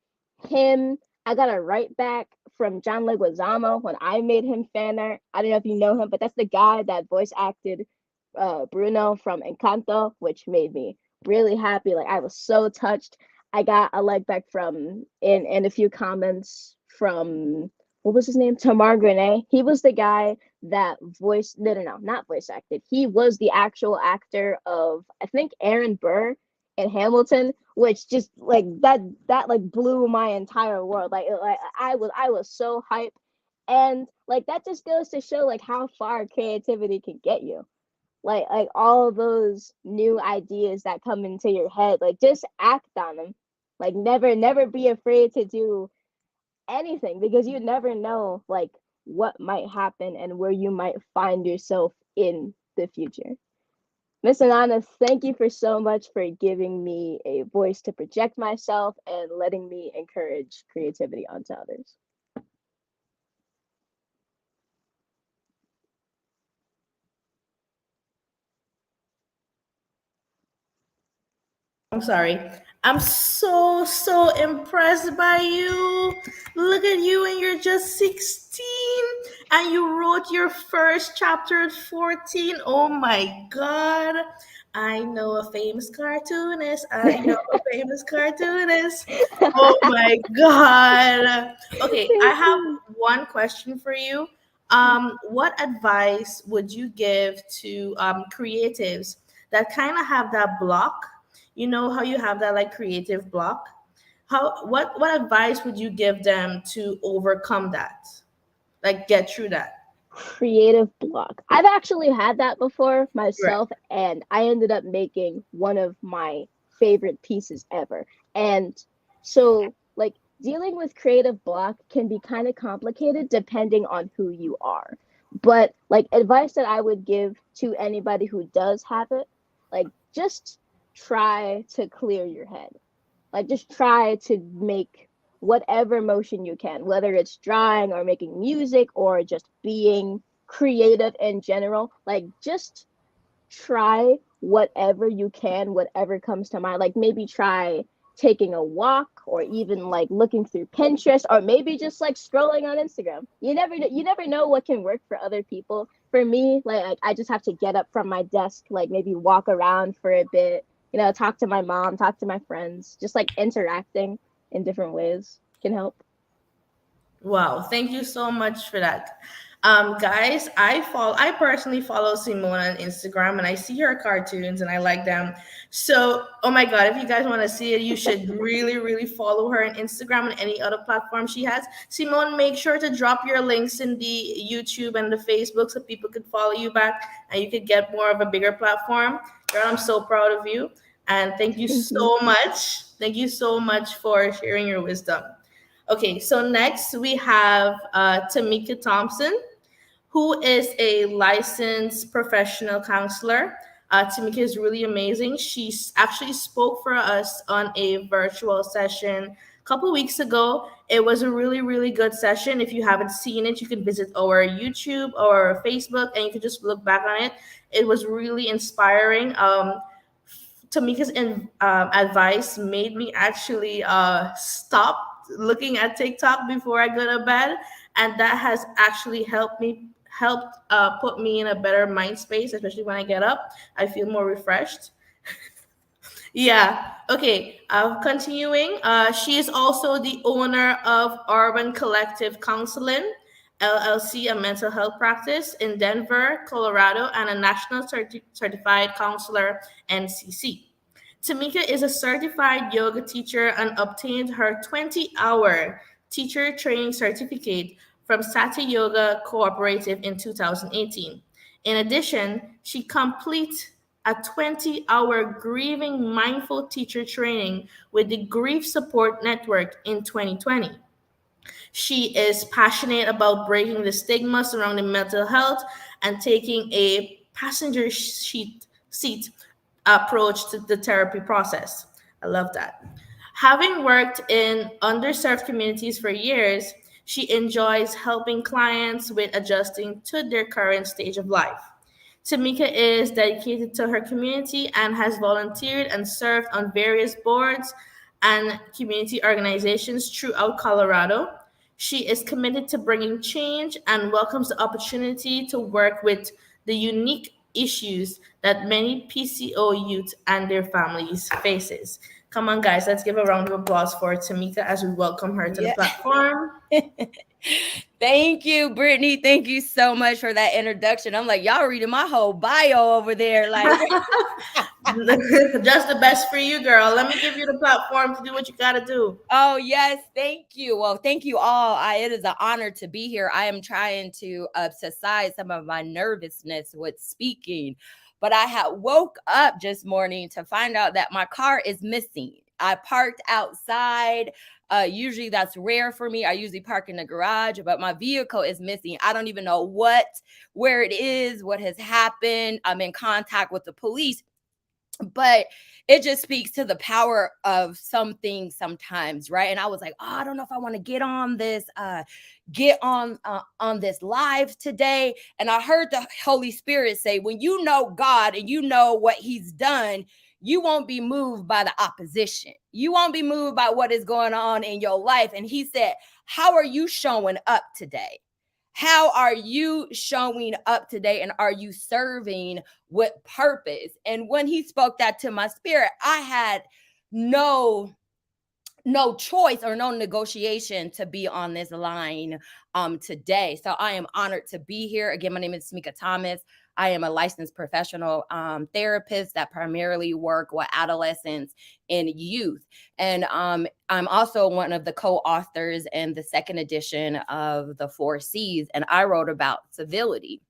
him. I got a write back from John Leguizamo when I made him fan art. I don't know if you know him, but that's the guy that voice acted Bruno from Encanto, which made me really happy. Like I was so touched. I got a like back from in a few comments from, what was his name? Tamar Grenay. He was the guy that voiced, no, not voice acted. He was the actual actor of, I think, Aaron Burr in Hamilton, which just like that like blew my entire world. Like I was so hyped. And like that just goes to show like how far creativity can get you. Like all those new ideas that come into your head, like just act on them. Like never be afraid to do anything, because you never know like what might happen and where you might find yourself in the future. Miss Anana, thank you for so much for giving me a voice to project myself and letting me encourage creativity onto others. I'm sorry. I'm so impressed by you. Look at you, and you're just 16, and you wrote your first chapter at 14. Oh my God. I know a famous cartoonist. I know a famous cartoonist. Oh my God. Okay, I Thank have you. one question for you. What advice would you give to creatives that kind of have that block? You know how you have that like creative block? How what advice would you give them to overcome that? Like get through that? Creative block. I've actually had that before Right. myself, and I ended up making one of my favorite pieces ever. And so, like, dealing with creative block can be kind of complicated depending on who you are. But, like, advice that I would give to anybody who does have it, like, just try to clear your head. Like just try to make whatever motion you can, whether it's drawing or making music or just being creative in general. Like just try whatever you can, whatever comes to mind. Like maybe try taking a walk, or even like looking through Pinterest, or maybe just like scrolling on Instagram. You never know what can work for other people. For me, like I just have to get up from my desk, like maybe walk around for a bit, talk to my mom, talk to my friends, just like interacting in different ways can help. Wow, thank you so much for that. Guys, I personally follow Simone on Instagram, and I see her cartoons and I like them. So, oh my God, if you guys want to see it, you should really follow her on Instagram and any other platform she has. Simone, make sure to drop your links in the YouTube and the Facebook so people could follow you back and you could get more of a bigger platform. Girl, I'm so proud of you. And thank you Thank you. so much. Thank you so much for sharing your wisdom. Okay, so next we have Tamika Thompson, who is a licensed professional counselor. Tamika is really amazing. She actually spoke for us on a virtual session a couple weeks ago. It was a really, really good session. If you haven't seen it, you can visit our YouTube or Facebook and you can just look back on it. It was really inspiring. Tamika's advice made me actually stop looking at TikTok before I go to bed, and that has actually helped put me in a better mind space, especially when I get up. I feel more refreshed. Yeah. Okay. Continuing. She is also the owner of Urban Collective Counseling, LLC, a mental health practice in Denver, Colorado, and a national certified counselor, NCC. Tamika is a certified yoga teacher and obtained her 20-hour teacher training certificate from Sati Yoga Cooperative in 2018. In addition, she completes a 20-hour grieving mindful teacher training with the Grief Support Network in 2020. She is passionate about breaking the stigma surrounding mental health and taking a passenger seat approach to the therapy process. I love that. Having worked in underserved communities for years, she enjoys helping clients with adjusting to their current stage of life. Tamika is dedicated to her community and has volunteered and served on various boards and community organizations throughout Colorado. She is committed to bringing change and welcomes the opportunity to work with the unique issues that many PCO youth and their families faces. Come on, guys, let's give a round of applause for Tamika as we welcome her to the platform. Thank you, Brittany. Thank you so much for that introduction. I'm like, y'all reading my whole bio over there. Like, just the best for you, girl. Let me give you the platform to do what you got to do. Oh, yes. Thank you. Well, thank you all. It is an honor to be here. I am trying to subside some of my nervousness with speaking, but I had woke up this morning to find out that my car is missing. I parked outside. Usually that's rare for me. I usually park in the garage, but my vehicle is missing. I don't even know where it is, what has happened. I'm in contact with the police, but it just speaks to the power of some things sometimes, right? And I was like, oh, I don't know if I want to get on this live today. And I heard the Holy Spirit say, when you know God and you know what he's done, you won't be moved by the opposition. You won't be moved by what is going on in your life. And he said, how are you showing up today? How are you showing up today? And are you serving with purpose? And when he spoke that to my spirit, I had no choice or no negotiation to be on this line today. So I am honored to be here. Again, my name is Tamika Thomas. I am a licensed professional therapist that primarily work with adolescents and youth. And I'm also one of the co-authors in the second edition of the 4C's, and I wrote about civility.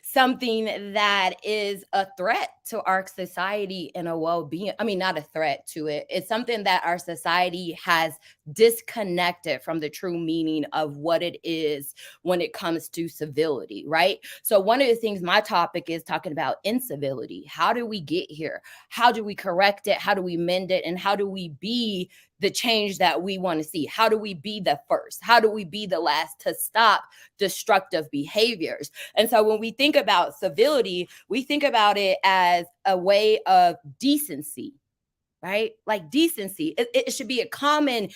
Something that is a threat to our society and a well-being. I mean, not a threat to it. It's something that our society has disconnected from the true meaning of what it is when it comes to civility, right? So one of the things, my topic is talking about incivility. How do we get here? How do we correct it? How do we mend it? And how do we be the change that we want to see? How do we be the first? How do we be the last to stop destructive behaviors? And so when we think about civility, we think about it as a way of decency, right? Like decency. It should be a common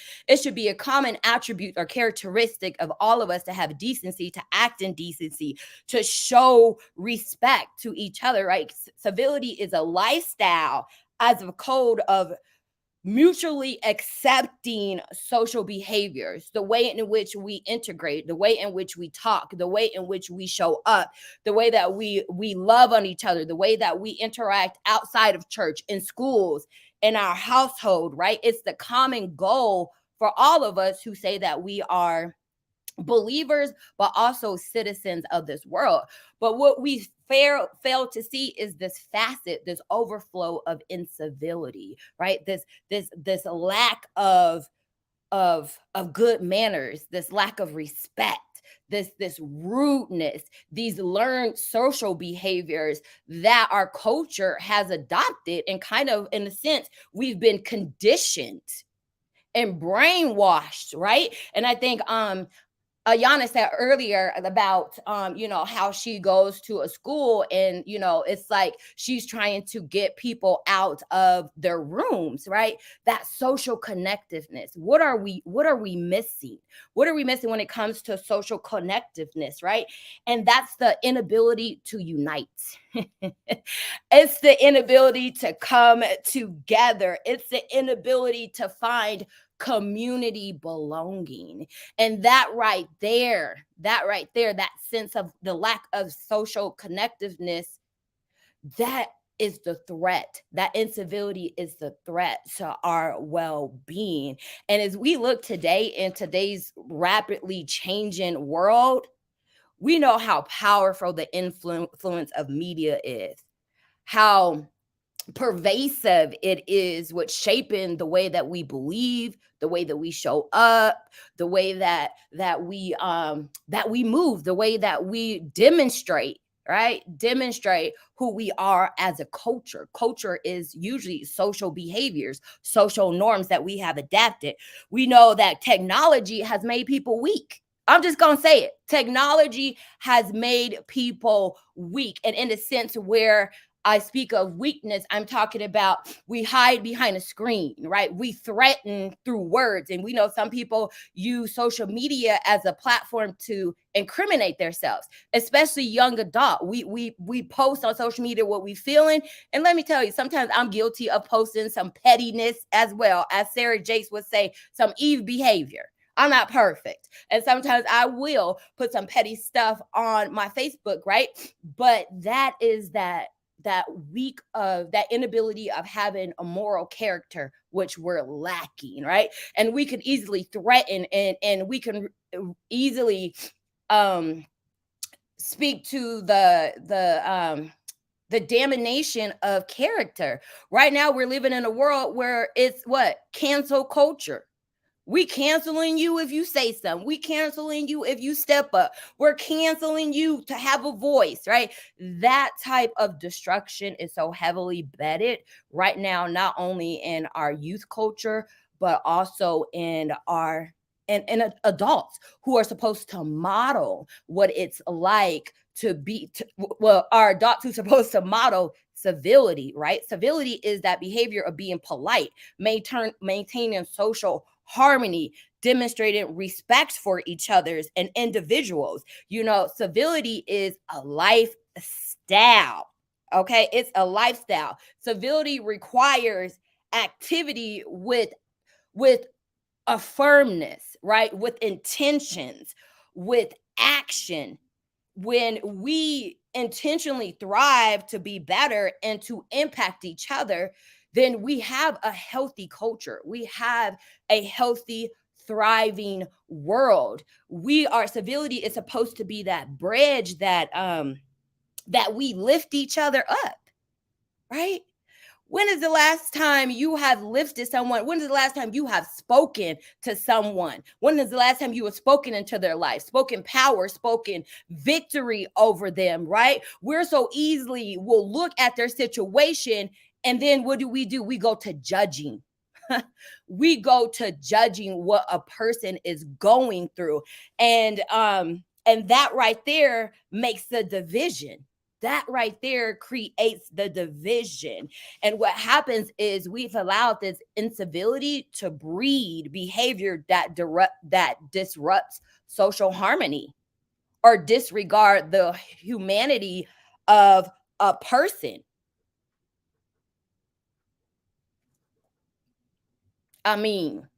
attribute or characteristic of all of us to have decency, to act in decency, to show respect to each other, right? Civility is a lifestyle as a code of mutually accepting social behaviors, the way in which we integrate, the way in which we talk, the way in which we show up, the way that we love on each other, the way that we interact outside of church, in schools, in our household, right? It's the common goal for all of us who say that we are believers, but also citizens of this world. But what we fail to see is this facet, this overflow of incivility, right? This lack of good manners, this lack of respect, this rudeness, these learned social behaviors that our culture has adopted, and kind of, in a sense, we've been conditioned and brainwashed, right? And I think Ayana said earlier about, how she goes to a school and, it's like she's trying to get people out of their rooms, right? That social connectiveness. What are we missing? What are we missing when it comes to social connectiveness, right? And that's the inability to unite. It's the inability to come together. It's the inability to find community belonging. And that right there, that sense of the lack of social connectiveness, that is the threat. That incivility is the threat to our well-being. And as we look today in today's rapidly changing world, we know how powerful the influence of media is, how pervasive it is with shaping the way that we believe, the way that we show up, the way that we move, the way that we demonstrate who we are as a culture. Culture is usually social behaviors, social norms that we have adapted. We know that technology has made people weak. I'm just going to say it. Technology has made people weak. And in a sense where I speak of weakness, I'm talking about we hide behind a screen, right? We threaten through words. And we know some people use social media as a platform to incriminate themselves, especially young adult. We post on social media what we feeling. And let me tell you, sometimes I'm guilty of posting some pettiness as well. As Sarah Jakes would say, some Eve behavior. I'm not perfect. And sometimes I will put some petty stuff on my Facebook, right? But that is that weak of that inability of having a moral character, which we're lacking, right? And we can easily threaten and we can easily speak to the damnation of character. Right now, we're living in a world where it's what? Cancel culture. We canceling you if you say something. We canceling you if you step up. We're canceling you to have a voice, right? That type of destruction is so heavily bedded right now, not only in our youth culture, but also in our and adults who are supposed to model what it's like to be, our adults who are supposed to model civility, right? Civility is that behavior of being polite, maintaining social harmony, demonstrating respect for each other's and individuals. Civility is a lifestyle. Okay, it's a lifestyle. Civility requires activity with a firmness, right? With intentions, with action. When we intentionally thrive to be better and to impact each other, then we have a healthy culture. We have a healthy, thriving world. Civility is supposed to be that bridge that we lift each other up, right? When is the last time you have lifted someone? When is the last time you have spoken to someone? When is the last time you have spoken into their life, spoken power, spoken victory over them, right? We're so easily will look at their situation, and then what do? We go to judging. We go to judging what a person is going through. And that right there makes the division. That right there creates the division. And what happens is we've allowed this incivility to breed behavior that disrupts social harmony or disregard the humanity of a person. I mean,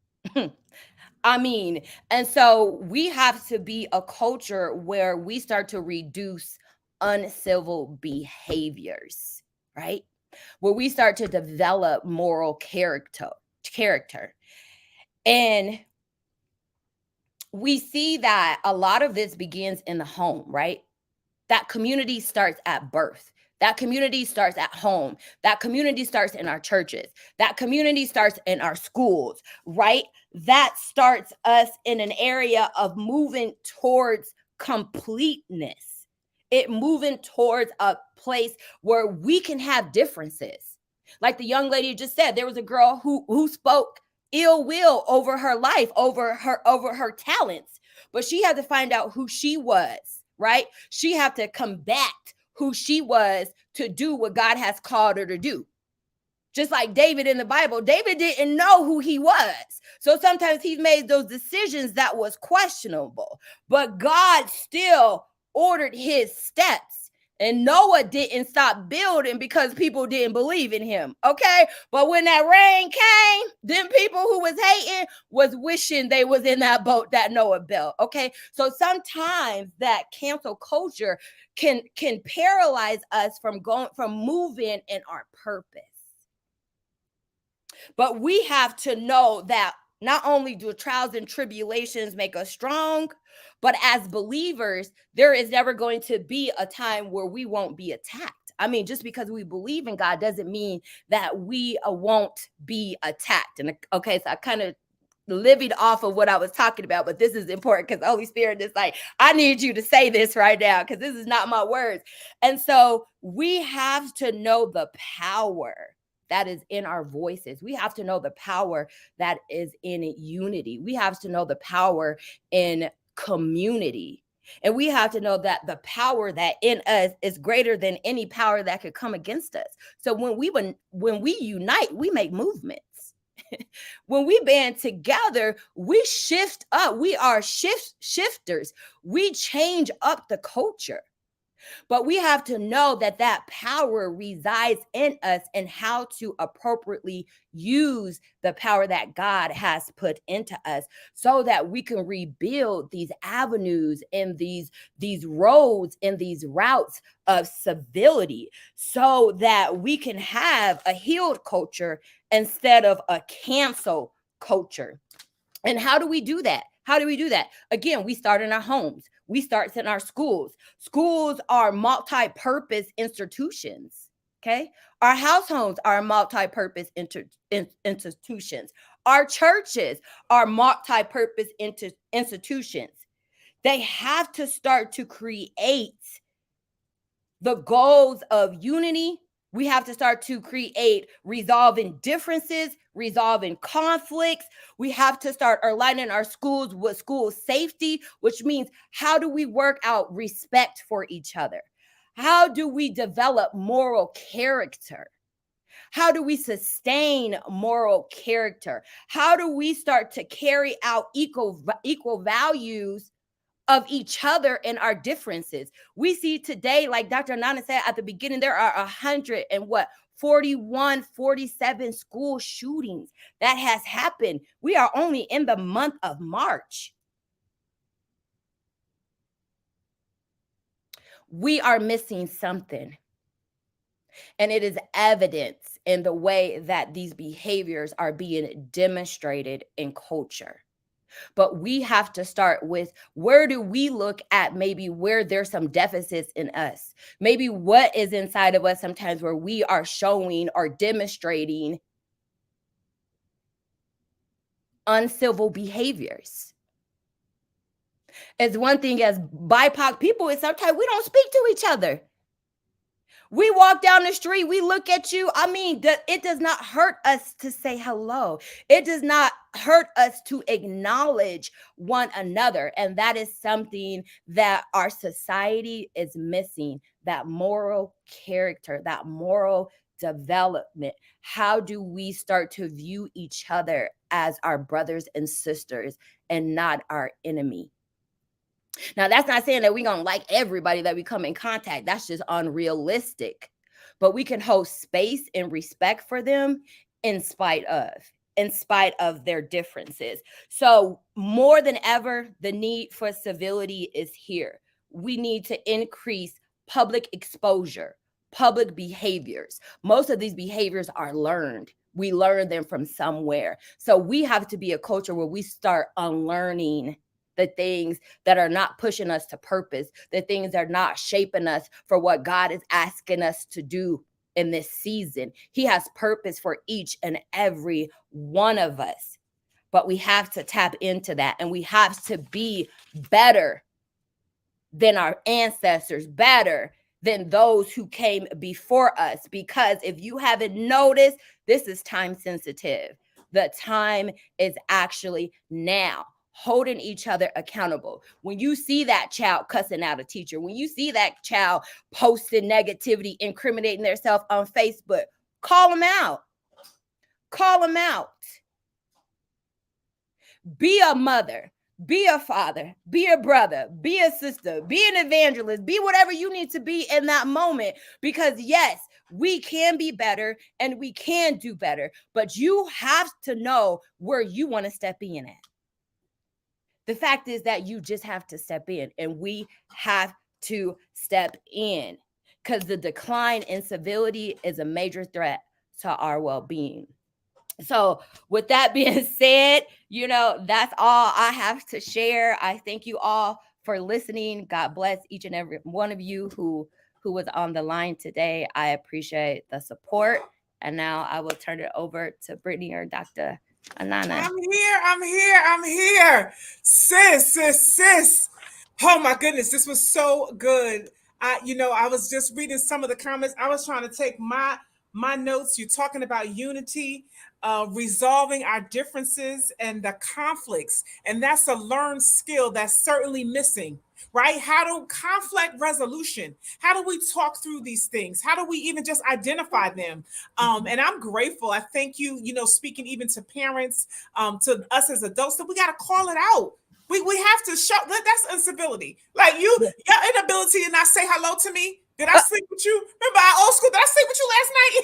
and so we have to be a culture where we start to reduce uncivil behaviors, right? Where we start to develop moral character. And we see that a lot of this begins in the home, right? That community starts at birth. That community starts at home. That community starts in our churches. That community starts in our schools, right? That starts us in an area of moving towards completeness. It moving towards a place where we can have differences. Like the young lady just said, there was a girl who spoke ill will over her life, over her talents, but she had to find out who she was, right? She had to combat who she was to do what God has called her to do. Just like David in the Bible, David didn't know who he was. So sometimes he made those decisions that was questionable, but God still ordered his steps. And Noah didn't stop building because people didn't believe in him, okay? But when that rain came, them people who was hating was wishing they was in that boat that Noah built, okay? So sometimes that cancel culture can paralyze us from moving in our purpose. But we have to know that not only do trials and tribulations make us strong, but as believers, there is never going to be a time where we won't be attacked. I mean, just because we believe in God doesn't mean that we won't be attacked. And okay, so I kind of living off of what I was talking about, but this is important because the Holy Spirit is like, I need you to say this right now because this is not my words. And so we have to know the power that is in our voices. We have to know the power that is in unity. We have to know the power in community. And we have to know that the power that in us is greater than any power that could come against us. So when we unite, we make movements. When we band together, we shift up. We are shifters. We change up the culture. But we have to know that that power resides in us and how to appropriately use the power that God has put into us so that we can rebuild these avenues and these roads and these routes of civility so that we can have a healed culture instead of a cancel culture. And how do we do that? How do we do that? Again, we start in our homes. We start in our schools. Schools are multi-purpose institutions, okay? Our households are multi-purpose institutions. Our churches are multi-purpose institutions. They have to start to create the goals of unity. We have to start to create resolving differences, resolving conflicts. We have to start aligning our schools with school safety, which means how do we work out respect for each other? How do we develop moral character? How do we sustain moral character? How do we start to carry out equal values of each and our differences? We see today, like Dr. Nana said at the beginning, there are 47 school shootings that has happened. We are only in the month of March. We are missing something. And it is evidence in the way that these behaviors are being demonstrated in culture. But we have to start with, where do we look at maybe where there's some deficits in us? Maybe what is inside of us sometimes where we are showing or demonstrating uncivil behaviors. It's one thing as BIPOC people, is sometimes we don't speak to each other. We walk down the street, we look at you. I mean, it does not hurt us to say hello. It does not hurt us to acknowledge one another. And that is something that our society is missing, that moral character, that moral development. How do we start to view each other as our brothers and sisters and not our enemy? Now, that's not saying that we're going to like everybody that we come in contact. That's just unrealistic. But we can hold space and respect for them in spite of their differences. So more than ever, the need for civility is here. We need to increase public exposure, public behaviors. Most of these behaviors are learned. We learn them from somewhere. So we have to be a culture where we start unlearning the things that are not pushing us to purpose, the things that are not shaping us for what God is asking us to do in this season. He has purpose for each and every one of us, but we have to tap into that, and we have to be better than our ancestors, better than those who came before us. Because if you haven't noticed, this is time sensitive. The time is actually now. Holding each other accountable. When you see that child cussing out a teacher, when you see that child posting negativity, incriminating themselves on Facebook, call them out. Call them out. Be a mother, be a father, be a brother, be a sister, be an evangelist, be whatever you need to be in that moment. Because yes, we can be better and we can do better, but you have to know where you want to step in at. The fact is that you just have to step in, and we have to step in, because the decline in civility is a major threat to our well-being. So with that being said, that's all I have to share. I thank you all for listening. God bless each and every one of you who was on the line today. I appreciate the support. And now I will turn it over to Brittany or Dr. Anana. I'm here. Sis. Oh my goodness, this was so good. I was just reading some of the comments. I was trying to take my notes. You're talking about unity, resolving our differences and the conflicts. And that's a learned skill that's certainly missing, right? How do conflict resolution? How do we talk through these things? How do we even just identify them? And I'm grateful. I thank you, speaking even to parents, to us as adults, that we got to call it out. We have to show that's incivility. Like your inability to not say hello to me. Did I sleep with you? Remember our old school? Did I sleep with you last night?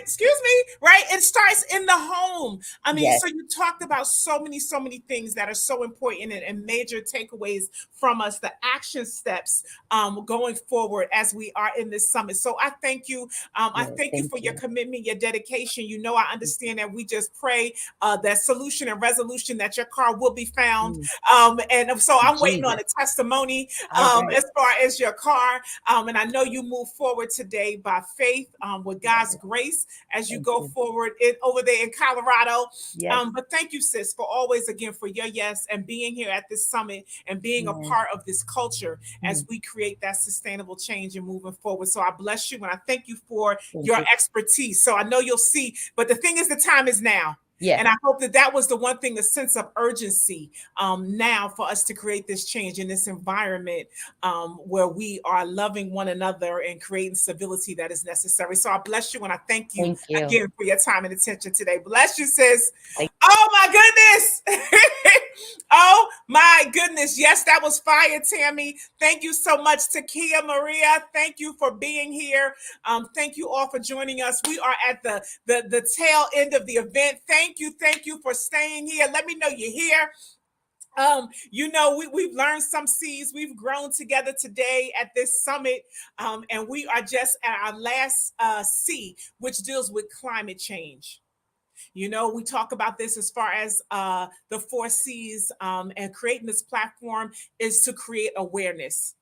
Excuse me, right? It starts in the home. I mean, So you talked about so many things that are so important and major takeaways from us, the action steps going forward as we are in this summit. So I thank you. I thank you for your commitment, your dedication. I understand that we just pray that solution and resolution, that your car will be found. And so I'm waiting on a testimony as far as your car. And I know you move forward today by faith with God's grace as you go forward over there in Colorado. But thank you, sis, for always, again, for your yes and being here at this summit and being a part of this culture as we create that sustainable change and moving forward. So I bless you and I thank you for your expertise. So I know you'll see, but the thing is, the time is now. Yeah. And I hope that was the one thing, the sense of urgency now for us to create this change in this environment where we are loving one another and creating civility that is necessary. So I bless you and I thank you again for your time and attention today. Bless you, sis. Oh my goodness. Oh my goodness. Yes, that was fire, Tammy. Thank you so much, Takia Maria. Thank you for being here. Thank you all for joining us. We are at the tail end of the event. Thank you for staying here. Let me know you're here. We've learned some C's. We've grown together today at this summit, and we are just at our last C, which deals with climate change. We talk about this as far as the 4C's and creating this platform is to create awareness.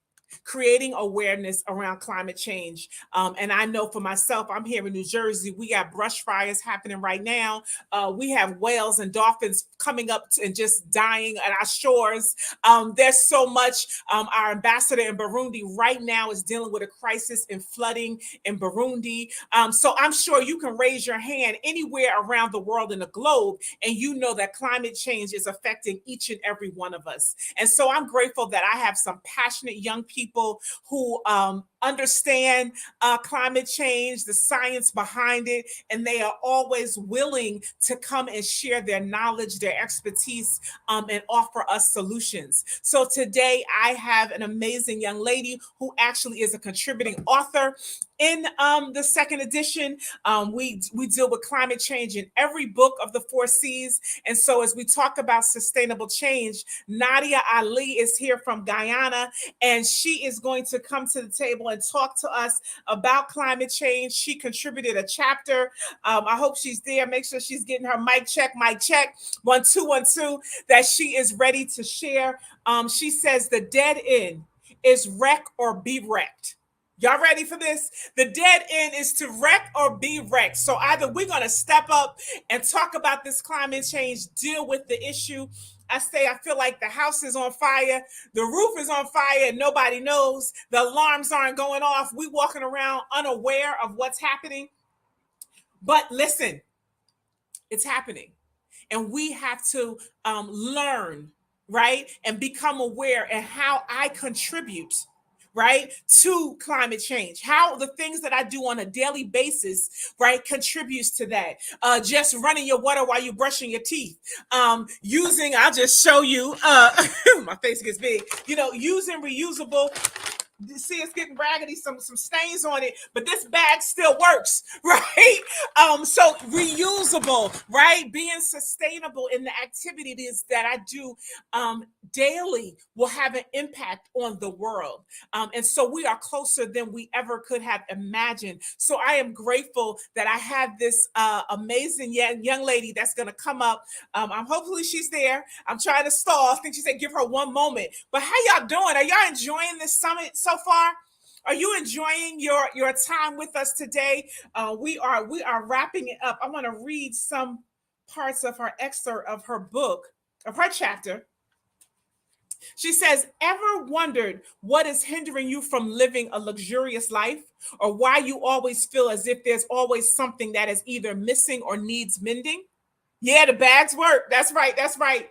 Creating awareness around climate change. And I know for myself, I'm here in New Jersey. We got brush fires happening right now. We have whales and dolphins coming up and just dying at our shores. There's so much. Our ambassador in Burundi right now is dealing with a crisis in flooding in Burundi. So I'm sure you can raise your hand anywhere around the world in the globe, and you know that climate change is affecting each and every one of us. And so I'm grateful that I have some passionate young people who understand climate change, the science behind it, and they are always willing to come and share their knowledge, their expertise, and offer us solutions. So today I have an amazing young lady who actually is a contributing author in the second edition. We deal with climate change in every book of the 4C's. And so as we talk about sustainable change, Nadia Ali is here from Guyana, and she is going to come to the table and talk to us about climate change. She contributed a chapter. I hope she's there. Make sure she's getting her mic check. 1 2 1 2, that she is ready to share. She says the dead end is wreck or be wrecked. Y'all ready for this? The dead end is to wreck or be wrecked. So either we're going to step up and talk about this climate change, deal with the issue. I feel like the house is on fire, the roof is on fire, and nobody knows. The alarms aren't going off. We walking around unaware of what's happening. But listen, it's happening. And we have to learn, right? And become aware and how I contribute, right, to climate change, how the things that I do on a daily basis, right, contributes to that. Just running your water while you're brushing your teeth, I'll just show you, my face gets big, using reusable. See, it's getting raggedy, some stains on it, but this bag still works, right? So reusable, right? Being sustainable in the activities that I do daily will have an impact on the world. And so we are closer than we ever could have imagined. So I am grateful that I have this amazing young lady that's going to come up. I'm hopefully she's there. I'm trying to stall. I think she said give her one moment. But how y'all doing? Are y'all enjoying this summit so far? Are you enjoying your time with us today? We are wrapping it up. I want to read some parts of her excerpt of her book, of her chapter. She says, ever wondered what is hindering you from living a luxurious life, or why you always feel as if there's always something that is either missing or needs mending? Yeah, the bags work. That's right. That's right.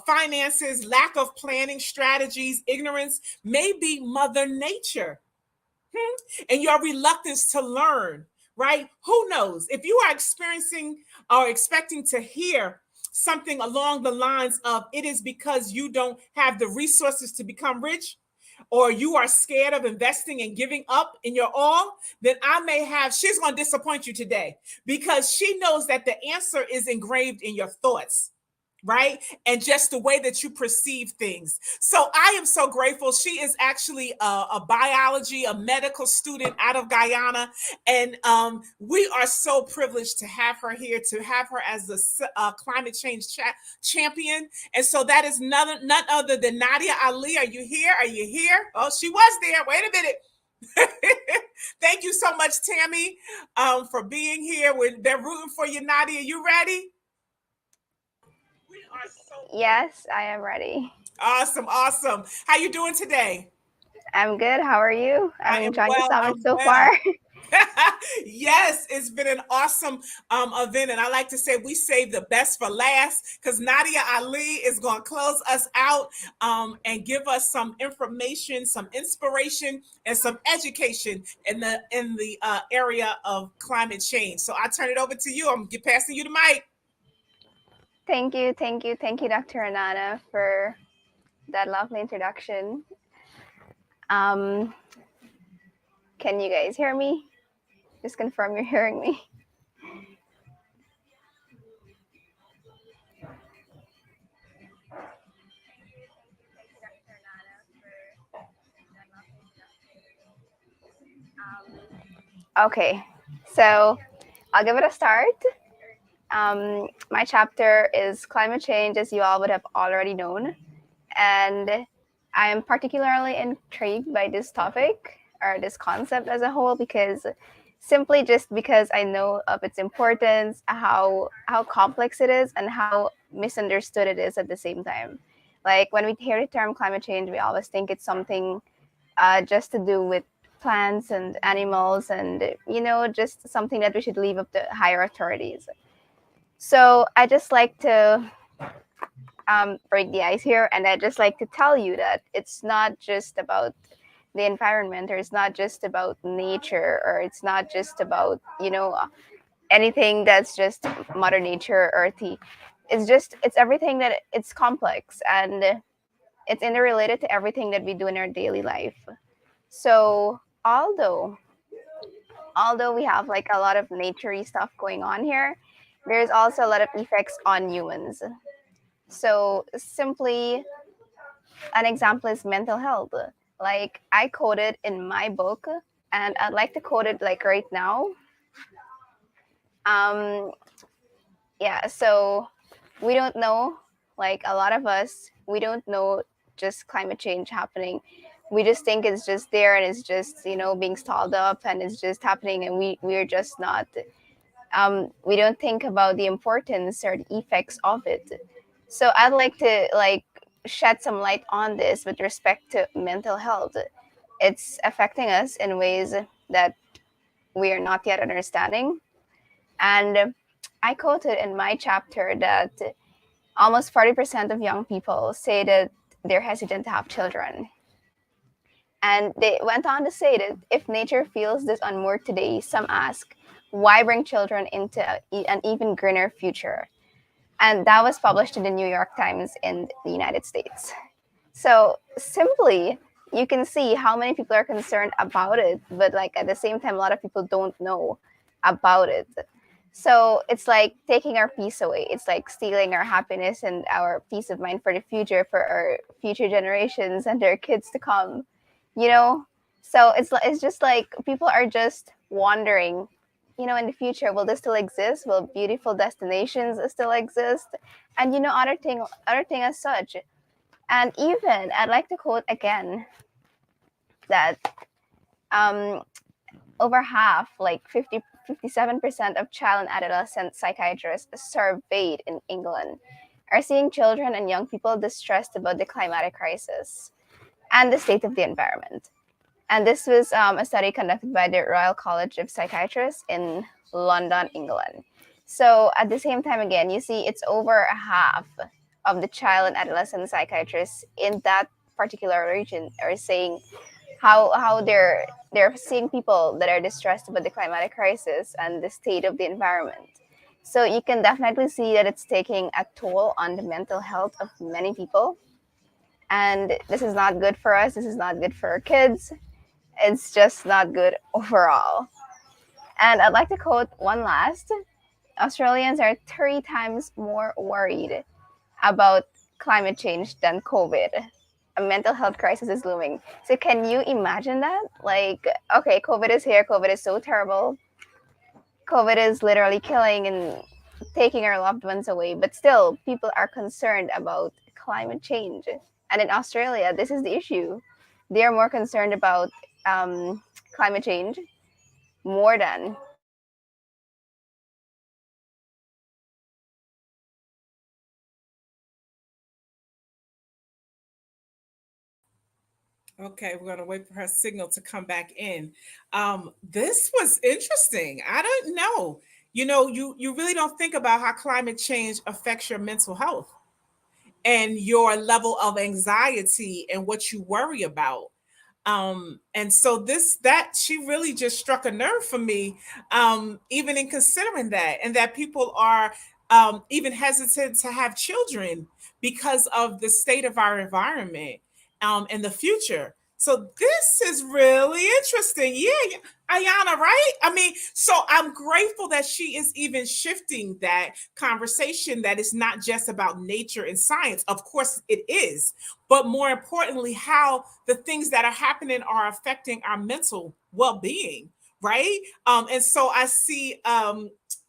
Finances, lack of planning, strategies, ignorance, maybe Mother Nature, and your reluctance to learn, right? Who knows? If you are experiencing or expecting to hear something along the lines of it is because you don't have the resources to become rich, or you are scared of investing and giving up in your all, then she's going to disappoint you today, because she knows that the answer is engraved in your thoughts, right? And just the way that you perceive things. So I am so grateful. She is actually a medical student out of Guyana. And we are so privileged to have her here, to have her as the climate change champion. And so that is none other than Nadia Ali. Are you here? Are you here? Oh, she was there. Wait a minute. Thank you so much, Tammy, for being here. They're rooting for you, Nadia. You ready? Yes, I am ready. Awesome. How you doing today? I'm good. How are you? I'm enjoying the summit so well. far. Yes, it's been an awesome event. And I like to say we saved the best for last, because Nadia Ali is going to close us out and give us some information, some inspiration, and some education in the area of climate change. So I turn it over to you. I'm passing you the mic. Thank you, Dr. Anana, for that lovely introduction. Can you guys hear me? Just confirm you're hearing me. Okay, so I'll give it a start. My chapter is climate change, as you all would have already known. And I am particularly intrigued by this topic, or this concept as a whole, because I know of its importance, how complex it is, and how misunderstood it is at the same time. Like when we hear the term climate change, we always think it's something just to do with plants and animals, and just something that we should leave up to higher authorities. So I just like to break the ice here, and I just like to tell you that it's not just about the environment, or it's not just about nature, or it's not just about anything that's just Mother Nature, earthy. It's everything, that it's complex, and it's interrelated to everything that we do in our daily life. So although we have like a lot of naturey stuff going on here, there's also a lot of effects on humans. So simply an example is mental health. Like I quoted in my book, and I'd like to quote it like right now. So we don't know, like a lot of us, we don't know just climate change happening. we just think it's just there and it's just, being stalled up and it's just happening, and we're just not, we don't think about the importance or the effects of it. So I'd like to shed some light on this with respect to mental health. It's affecting us in ways that we are not yet understanding. And I quoted in my chapter that almost 40% of young people say that they're hesitant to have children. And they went on to say that if nature feels this unmoored today, some ask, why bring children into an even greener future? And that was published in the New York Times in the United States. So simply, you can see how many people are concerned about it, but at the same time, a lot of people don't know about it. So it's like taking our peace away. It's like stealing our happiness and our peace of mind for the future, for our future generations and their kids to come. So it's just like people are just wondering, in the future, will this still exist? Will beautiful destinations still exist? And other thing as such. And even I'd like to quote again that over half, 57% of child and adolescent psychiatrists surveyed in England are seeing children and young people distressed about the climatic crisis and the state of the environment. And this was a study conducted by the Royal College of Psychiatrists in London, England. So at the same time, again, you see it's over a half of the child and adolescent psychiatrists in that particular region are saying how they're seeing people that are distressed about the climatic crisis and the state of the environment. So you can definitely see that it's taking a toll on the mental health of many people. And this is not good for us. This is not good for our kids. It's just not good overall. And I'd like to quote one last. Australians are 3 times more worried about climate change than COVID. A mental health crisis is looming. So can you imagine that? Okay, COVID is here. COVID is so terrible. COVID is literally killing and taking our loved ones away. But still, people are concerned about climate change. And in Australia, this is the issue. They are more concerned about climate change more than. Okay, we're gonna wait for her signal to come back in. This was interesting. I don't know. You really don't think about how climate change affects your mental health and your level of anxiety and what you worry about. And so that she really just struck a nerve for me, even in considering that, and that people are even hesitant to have children because of the state of our environment in the future. So this is really interesting. Yeah, yeah, Ayana, right? I mean, so I'm grateful that she is even shifting that conversation, that it's not just about nature and science. Of course it is, but more importantly, how the things that are happening are affecting our mental well-being, right? And so I see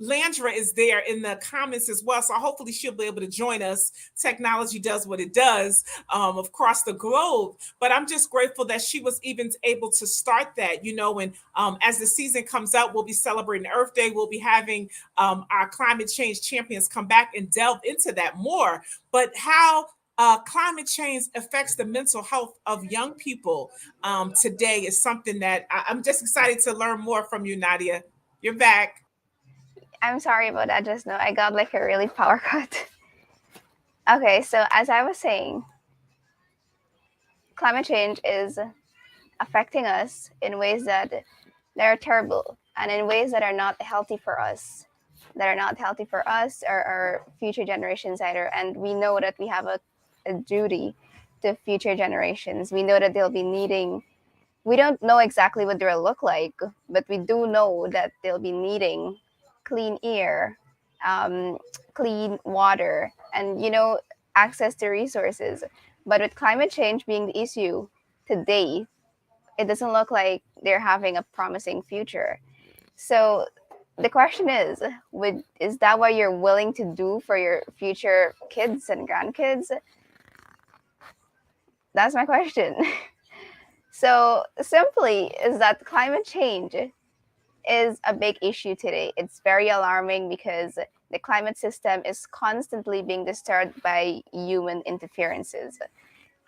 Landra is there in the comments as well. So hopefully she'll be able to join us. Technology does what it does across the globe. But I'm just grateful that she was even able to start that, and as the season comes out, we'll be celebrating Earth Day. We'll be having our climate change champions come back and delve into that more. But how climate change affects the mental health of young people today is something that I'm just excited to learn more from you, Nadia. You're back. I'm sorry about that just now. I got a really power cut. Okay, so as I was saying, climate change is affecting us in ways that are terrible and in ways that are not healthy for us, or our future generations either. And we know that we have a duty to future generations. We know that they'll be needing, we don't know exactly what they'll look like, but we do know that they'll be needing clean air, clean water, and access to resources. But with climate change being the issue today, it doesn't look like they're having a promising future. So the question is that what you're willing to do for your future kids and grandkids? That's my question. So simply is that climate change is a big issue today. It's very alarming because the climate system is constantly being disturbed by human interferences.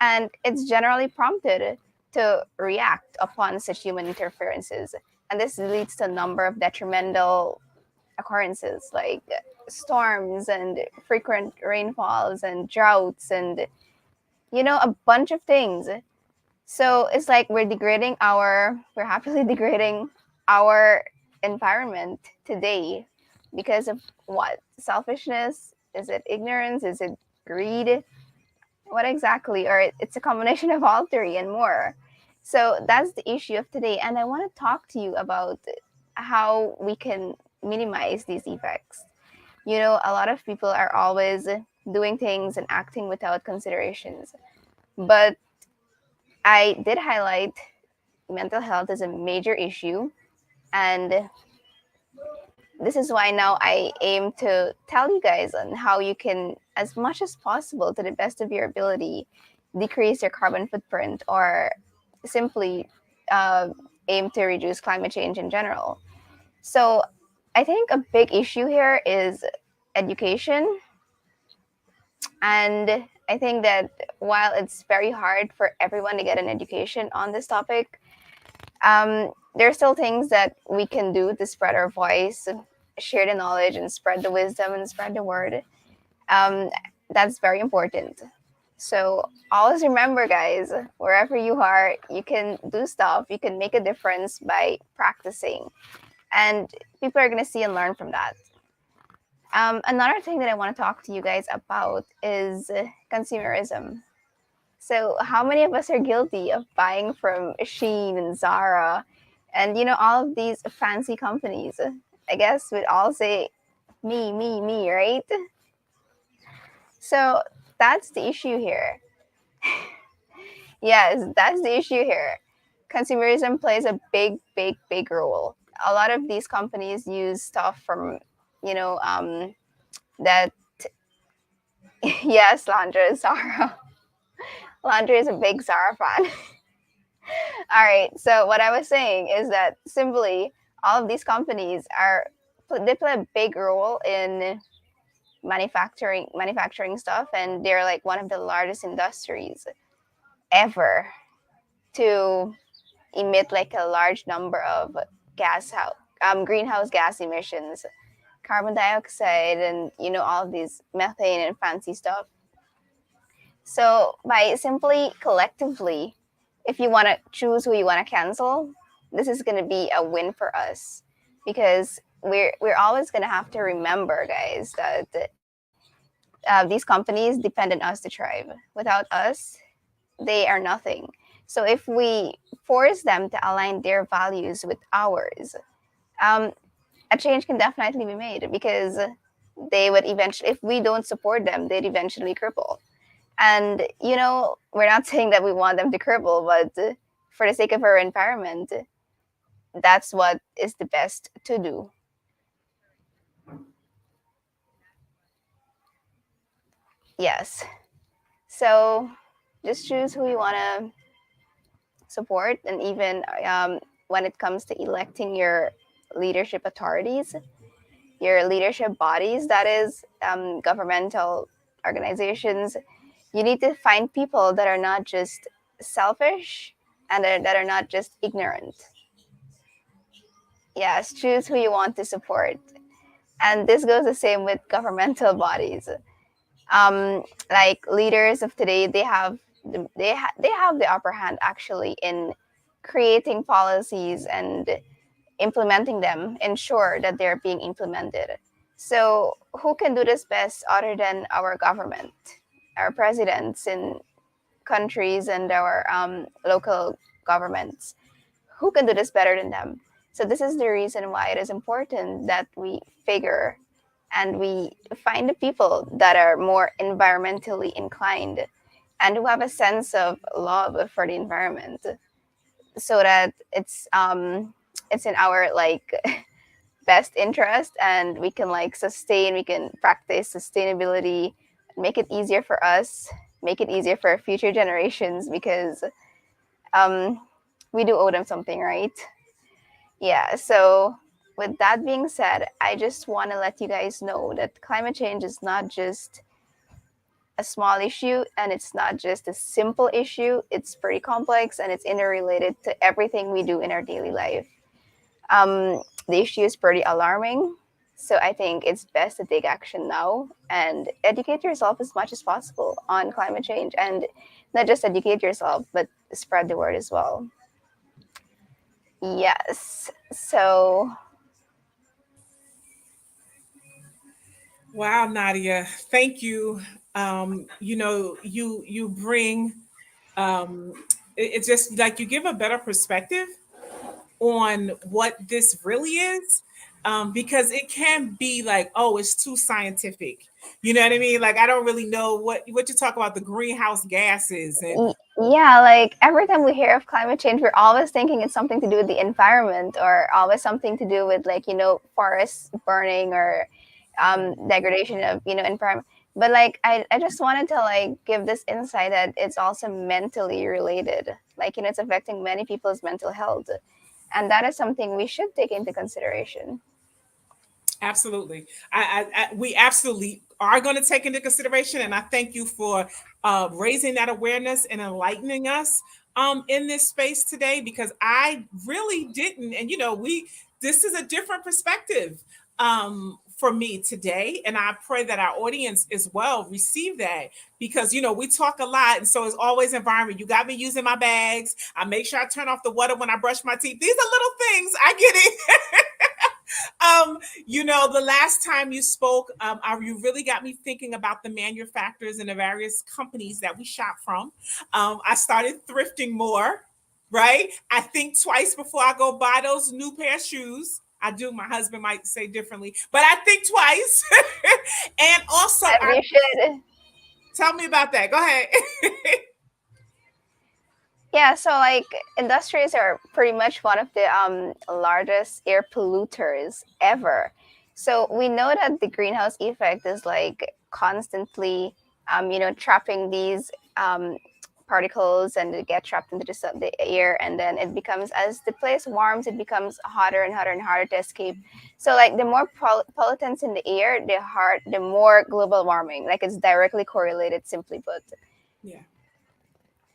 And it's generally prompted to react upon such human interferences. And this leads to a number of detrimental occurrences like storms and frequent rainfalls and droughts and, a bunch of things. So it's like we're happily degrading our environment today because of what? Selfishness? Is it ignorance? Is it greed? What exactly? Or it's a combination of all three and more. So that's the issue of today. And I want to talk to you about how we can minimize these effects. A lot of people are always doing things and acting without considerations. But I did highlight mental health is a major issue. And this is why now I aim to tell you guys on how you can, as much as possible, to the best of your ability, decrease your carbon footprint or simply aim to reduce climate change in general. So I think a big issue here is education. And I think that while it's very hard for everyone to get an education on this topic, there are still things that we can do to spread our voice, share the knowledge, and spread the wisdom and spread the word. That's very important. So always remember, guys, wherever you are, you can do stuff. You can make a difference by practicing. And people are going to see and learn from that. Another thing that I want to talk to you guys about is consumerism. So how many of us are guilty of buying from Shein and Zara and, all of these fancy companies? I guess we'd all say me, right? So that's the issue here. Yes, that's the issue here. Consumerism plays a big role. A lot of these companies use stuff from, that, yes, Landra, Zara. Landra is a big Zara fan. All right. So what I was saying is that simply all of these companies they play a big role in manufacturing stuff, and they're like one of the largest industries ever to emit like a large number of greenhouse gas emissions, carbon dioxide, and all of these methane and fancy stuff. So by simply collectively, if you want to choose who you want to cancel, this is going to be a win for us, because we're always going to have to remember, guys, that these companies depend on us to thrive. Without us, they are nothing. So if we force them to align their values with ours, a change can definitely be made, because they would eventually, if we don't support them, they'd eventually cripple. And, we're not saying that we want them to cripple, but for the sake of our environment, that's what is the best to do. Yes. So just choose who you want to support. And even when it comes to electing your leadership authorities, your leadership bodies, that is, governmental organizations, you need to find people that are not just selfish and that are not just ignorant. Yes, choose who you want to support. And this goes the same with governmental bodies. Like leaders of today, they have the upper hand actually in creating policies and implementing them, ensure that they're being implemented. So who can do this best other than our government, our presidents in countries, and our local governments? Who can do this better than them? So this is the reason why it is important that we figure and we find the people that are more environmentally inclined and who have a sense of love for the environment, so that it's in our best interest, and we can we can practice sustainability, make it easier for us, make it easier for future generations, because we do owe them something, right? Yeah. So with that being said, I just want to let you guys know that climate change is not just a small issue, and it's not just a simple issue. It's pretty complex, and it's interrelated to everything we do in our daily life. The issue is pretty alarming. So I think it's best to take action now and educate yourself as much as possible on climate change, and not just educate yourself, but spread the word as well. Yes. So Wow, Nadia, thank you. You bring um, it's just like you give a better perspective on what this really is, because it can be like, oh, it's too scientific. You know what I mean? Like I don't really know what you talk about the greenhouse gases and yeah, like every time we hear of climate change, we're always thinking it's something to do with the environment, or always something to do with, like, forests burning, or degradation of, environment. But like I just wanted to like give this insight that it's also mentally related. Like, it's affecting many people's mental health. And that is something we should take into consideration. absolutely. We absolutely are going to take into consideration, and I thank you for raising that awareness and enlightening us in this space today, because I really didn't. And this is a different perspective for me today, and I pray that our audience as well receive that, because we talk a lot, and so it's always environment. You got me using my bags. I make sure I turn off the water when I brush my teeth. These are little things. I get it. The last time you spoke, you really got me thinking about the manufacturers and the various companies that we shop from. I started thrifting more, right? I think twice before I go buy those new pair of shoes. I do. My husband might say differently, but I think twice. And also, You should. Tell me about that. Go ahead. Yeah, so like industries are pretty much one of the largest air polluters ever. So we know that the greenhouse effect is like constantly, trapping these particles, and they get trapped into the air, and then it becomes, as the place warms, it becomes hotter and hotter and harder to escape. So like the more pollutants in the air, the more global warming. Like it's directly correlated, simply put. Yeah.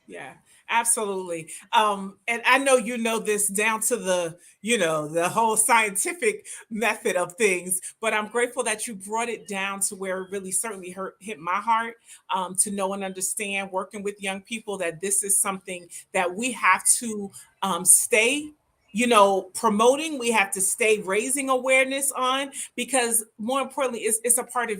Yeah, absolutely. And I know this down to the whole scientific method of things, but I'm grateful that you brought it down to where it really certainly hit my heart, to know and understand, working with young people, that this is something that we have to stay promoting. We have to stay raising awareness on, because more importantly, it's a part of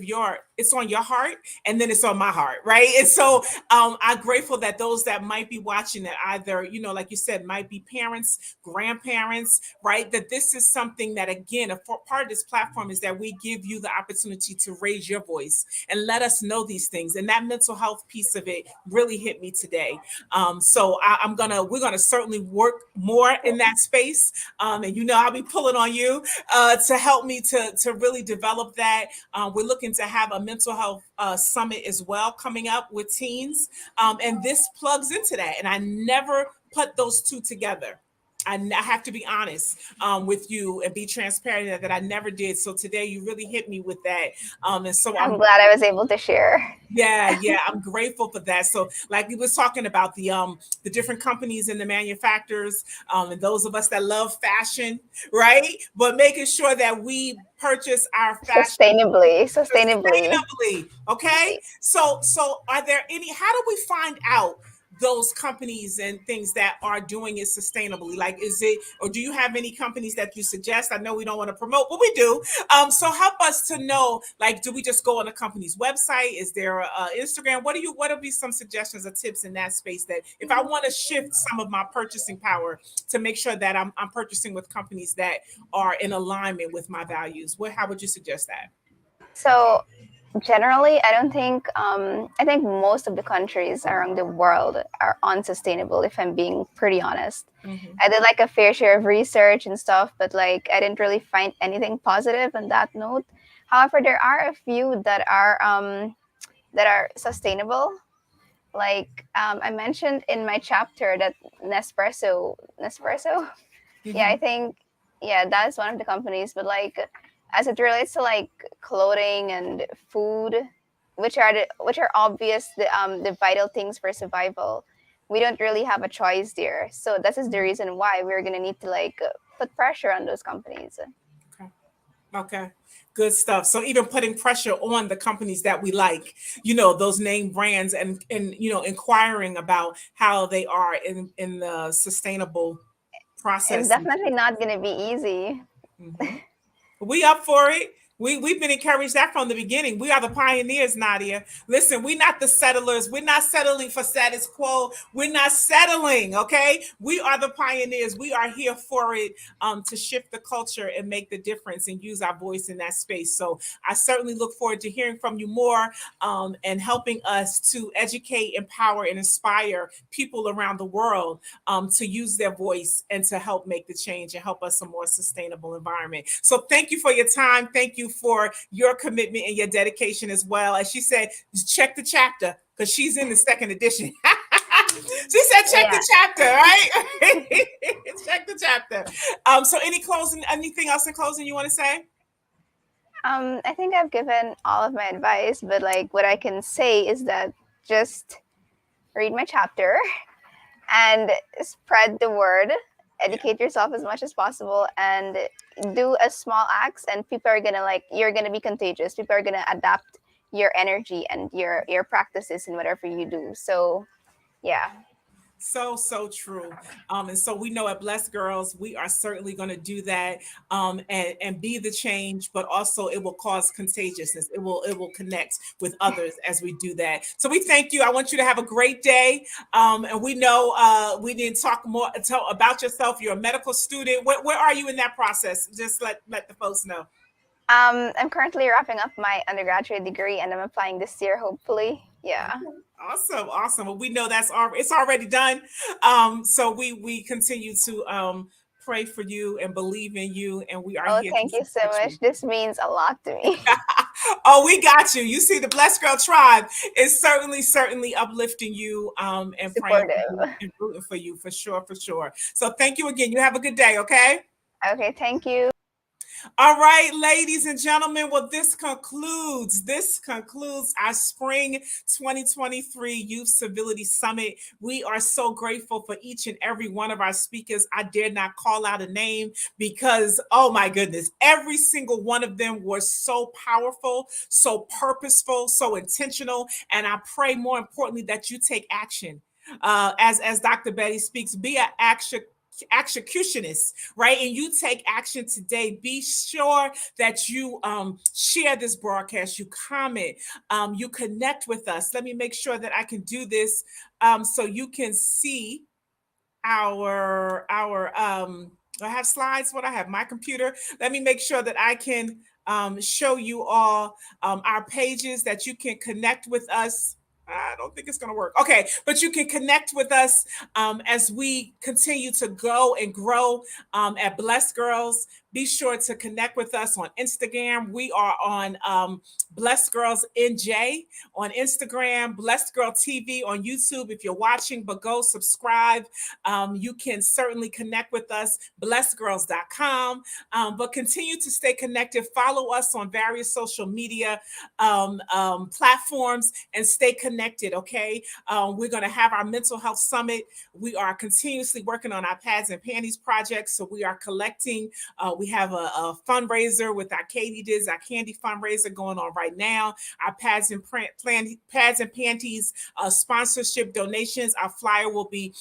it's on your heart, and then it's on my heart, right? And so I'm grateful that those that might be watching, that either, like you said, might be parents, grandparents, right? That this is something that, again, part of this platform is that we give you the opportunity to raise your voice and let us know these things. And that mental health piece of it really hit me today. So we're gonna certainly work more in that space. And I'll be pulling on you to help me to really develop that. We're looking to have a mental health summit as well coming up with teens. And this plugs into that. And I never put those two together. I have to be honest with you and be transparent that I never did. So today you really hit me with that. And so I'm glad I was able to share. Yeah, I'm grateful for that. So, like we was talking about the different companies and the manufacturers, and those of us that love fashion, right? But making sure that we purchase our fashion sustainably. Okay. So are there how do we find out those companies and things that are doing it sustainably? Like, or do you have any companies that you suggest? I know we don't want to promote, but we do. So help us to know, like, do we just go on a company's website? Is there a Instagram? What would be some suggestions or tips in that space, that if I want to shift some of my purchasing power to make sure that I'm purchasing with companies that are in alignment with my values? How would you suggest that? So generally, I think most of the countries around the world are unsustainable, if I'm being pretty honest. Mm-hmm. I did like a fair share of research and stuff, but like I didn't really find anything positive on that note. However, there are a few that are sustainable. like I mentioned in my chapter that Nespresso, yeah, I think, yeah, that's one of the companies. But like, as it relates to like clothing and food, which are obvious, the vital things for survival, we don't really have a choice there. So this is the reason why we're gonna need to like put pressure on those companies. Okay. Okay. Good stuff. So even putting pressure on the companies that we like, those name brands, and inquiring about how they are in the sustainable It's process. definitely not gonna be easy. Mhm. We up for it. We've been encouraged that from the beginning. We are the pioneers, Nadia. Listen, we're not the settlers. We're not settling for status quo. We're not settling, okay? We are the pioneers. We are here for it, to shift the culture and make the difference and use our voice in that space. So I certainly look forward to hearing from you more, and helping us to educate, empower, and inspire people around the world, to use their voice and to help make the change and help us a more sustainable environment. So thank you for your time. Thank you for your commitment and your dedication as well. As she said, check the chapter, because she's in the second edition. She said, check Yeah. the chapter, right? Check the chapter. So anything else in closing you want to say? I think I've given all of my advice, but like what I can say is that just read my chapter and spread the word, educate yourself as much as possible, and do a small acts, and people are gonna like, you're gonna be contagious. People are gonna adapt your energy and your practices in whatever you do. So yeah. So true. And so we know at Blessed Girls, we are certainly going to do that, and be the change, but also it will cause contagiousness. It will connect with others as we do that. So we thank you. I want you to have a great day. And we know, we didn't talk more about yourself. You're a medical student. Where are you in that process? Just let the folks know. I'm currently wrapping up my undergraduate degree, and I'm applying this year, hopefully. Yeah. Awesome. Well, we know it's already done. So we continue to pray for you and believe in you, and we are Oh, here to thank you so support much. you. This means a lot to me. Oh, we got you. You see, the Blessed Girl Tribe is certainly uplifting you, and praying for you Supportive. and rooting for you, for sure. So thank you again. You have a good day, okay? Okay, thank you. All right, ladies and gentlemen. Well, this concludes our spring 2023 Youth Civility Summit. We are so grateful for each and every one of our speakers. I dare not call out a name because, oh my goodness, every single one of them was so powerful, so purposeful, so intentional. And I pray, more importantly, that you take action. As Dr. Betty speaks, be an executionist, right? And you take action today. Be sure that you share this broadcast, you comment, you connect with us. Let me make sure that I can do this, so you can see our I have slides. What I have, my computer. Let me make sure that I can show you all our pages, that you can connect with us. I don't think it's going to work. Okay, but you can connect with us, as we continue to go and grow, at Blessed Girls. Be sure to connect with us on Instagram. We are on Blessed Girls NJ on Instagram, Blessed Girl TV on YouTube if you're watching, but go subscribe. You can certainly connect with us, blessedgirls.com. But continue to stay connected. Follow us on various social media platforms and stay connected, okay? We're going to have our mental health summit. We are continuously working on our pads and panties project. So we are collecting. We have a fundraiser with our Katie Diz, our candy fundraiser going on right now. Our pads and panties sponsorship donations. Our flyer will be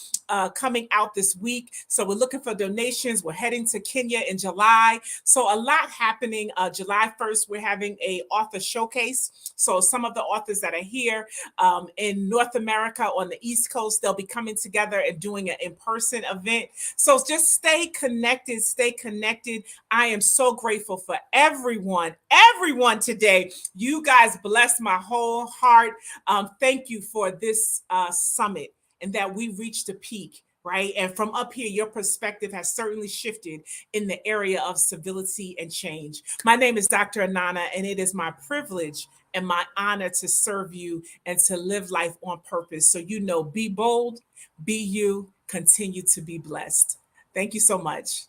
coming out this week. So we're looking for donations. We're heading to Kenya in July. So a lot happening. July 1st, we're having a author showcase. So some of the authors that are here in North America on the East Coast, they'll be coming together and doing an in-person event. So just stay connected. I am so grateful for everyone today. You guys bless my whole heart. Thank you for this summit, and that we reached a peak right? And from up here, your perspective has certainly shifted in the area of civility and change. My name is Dr. Anana, and it is my privilege and my honor to serve you and to live life on purpose. So, be bold, be you, continue to be blessed. Thank you so much.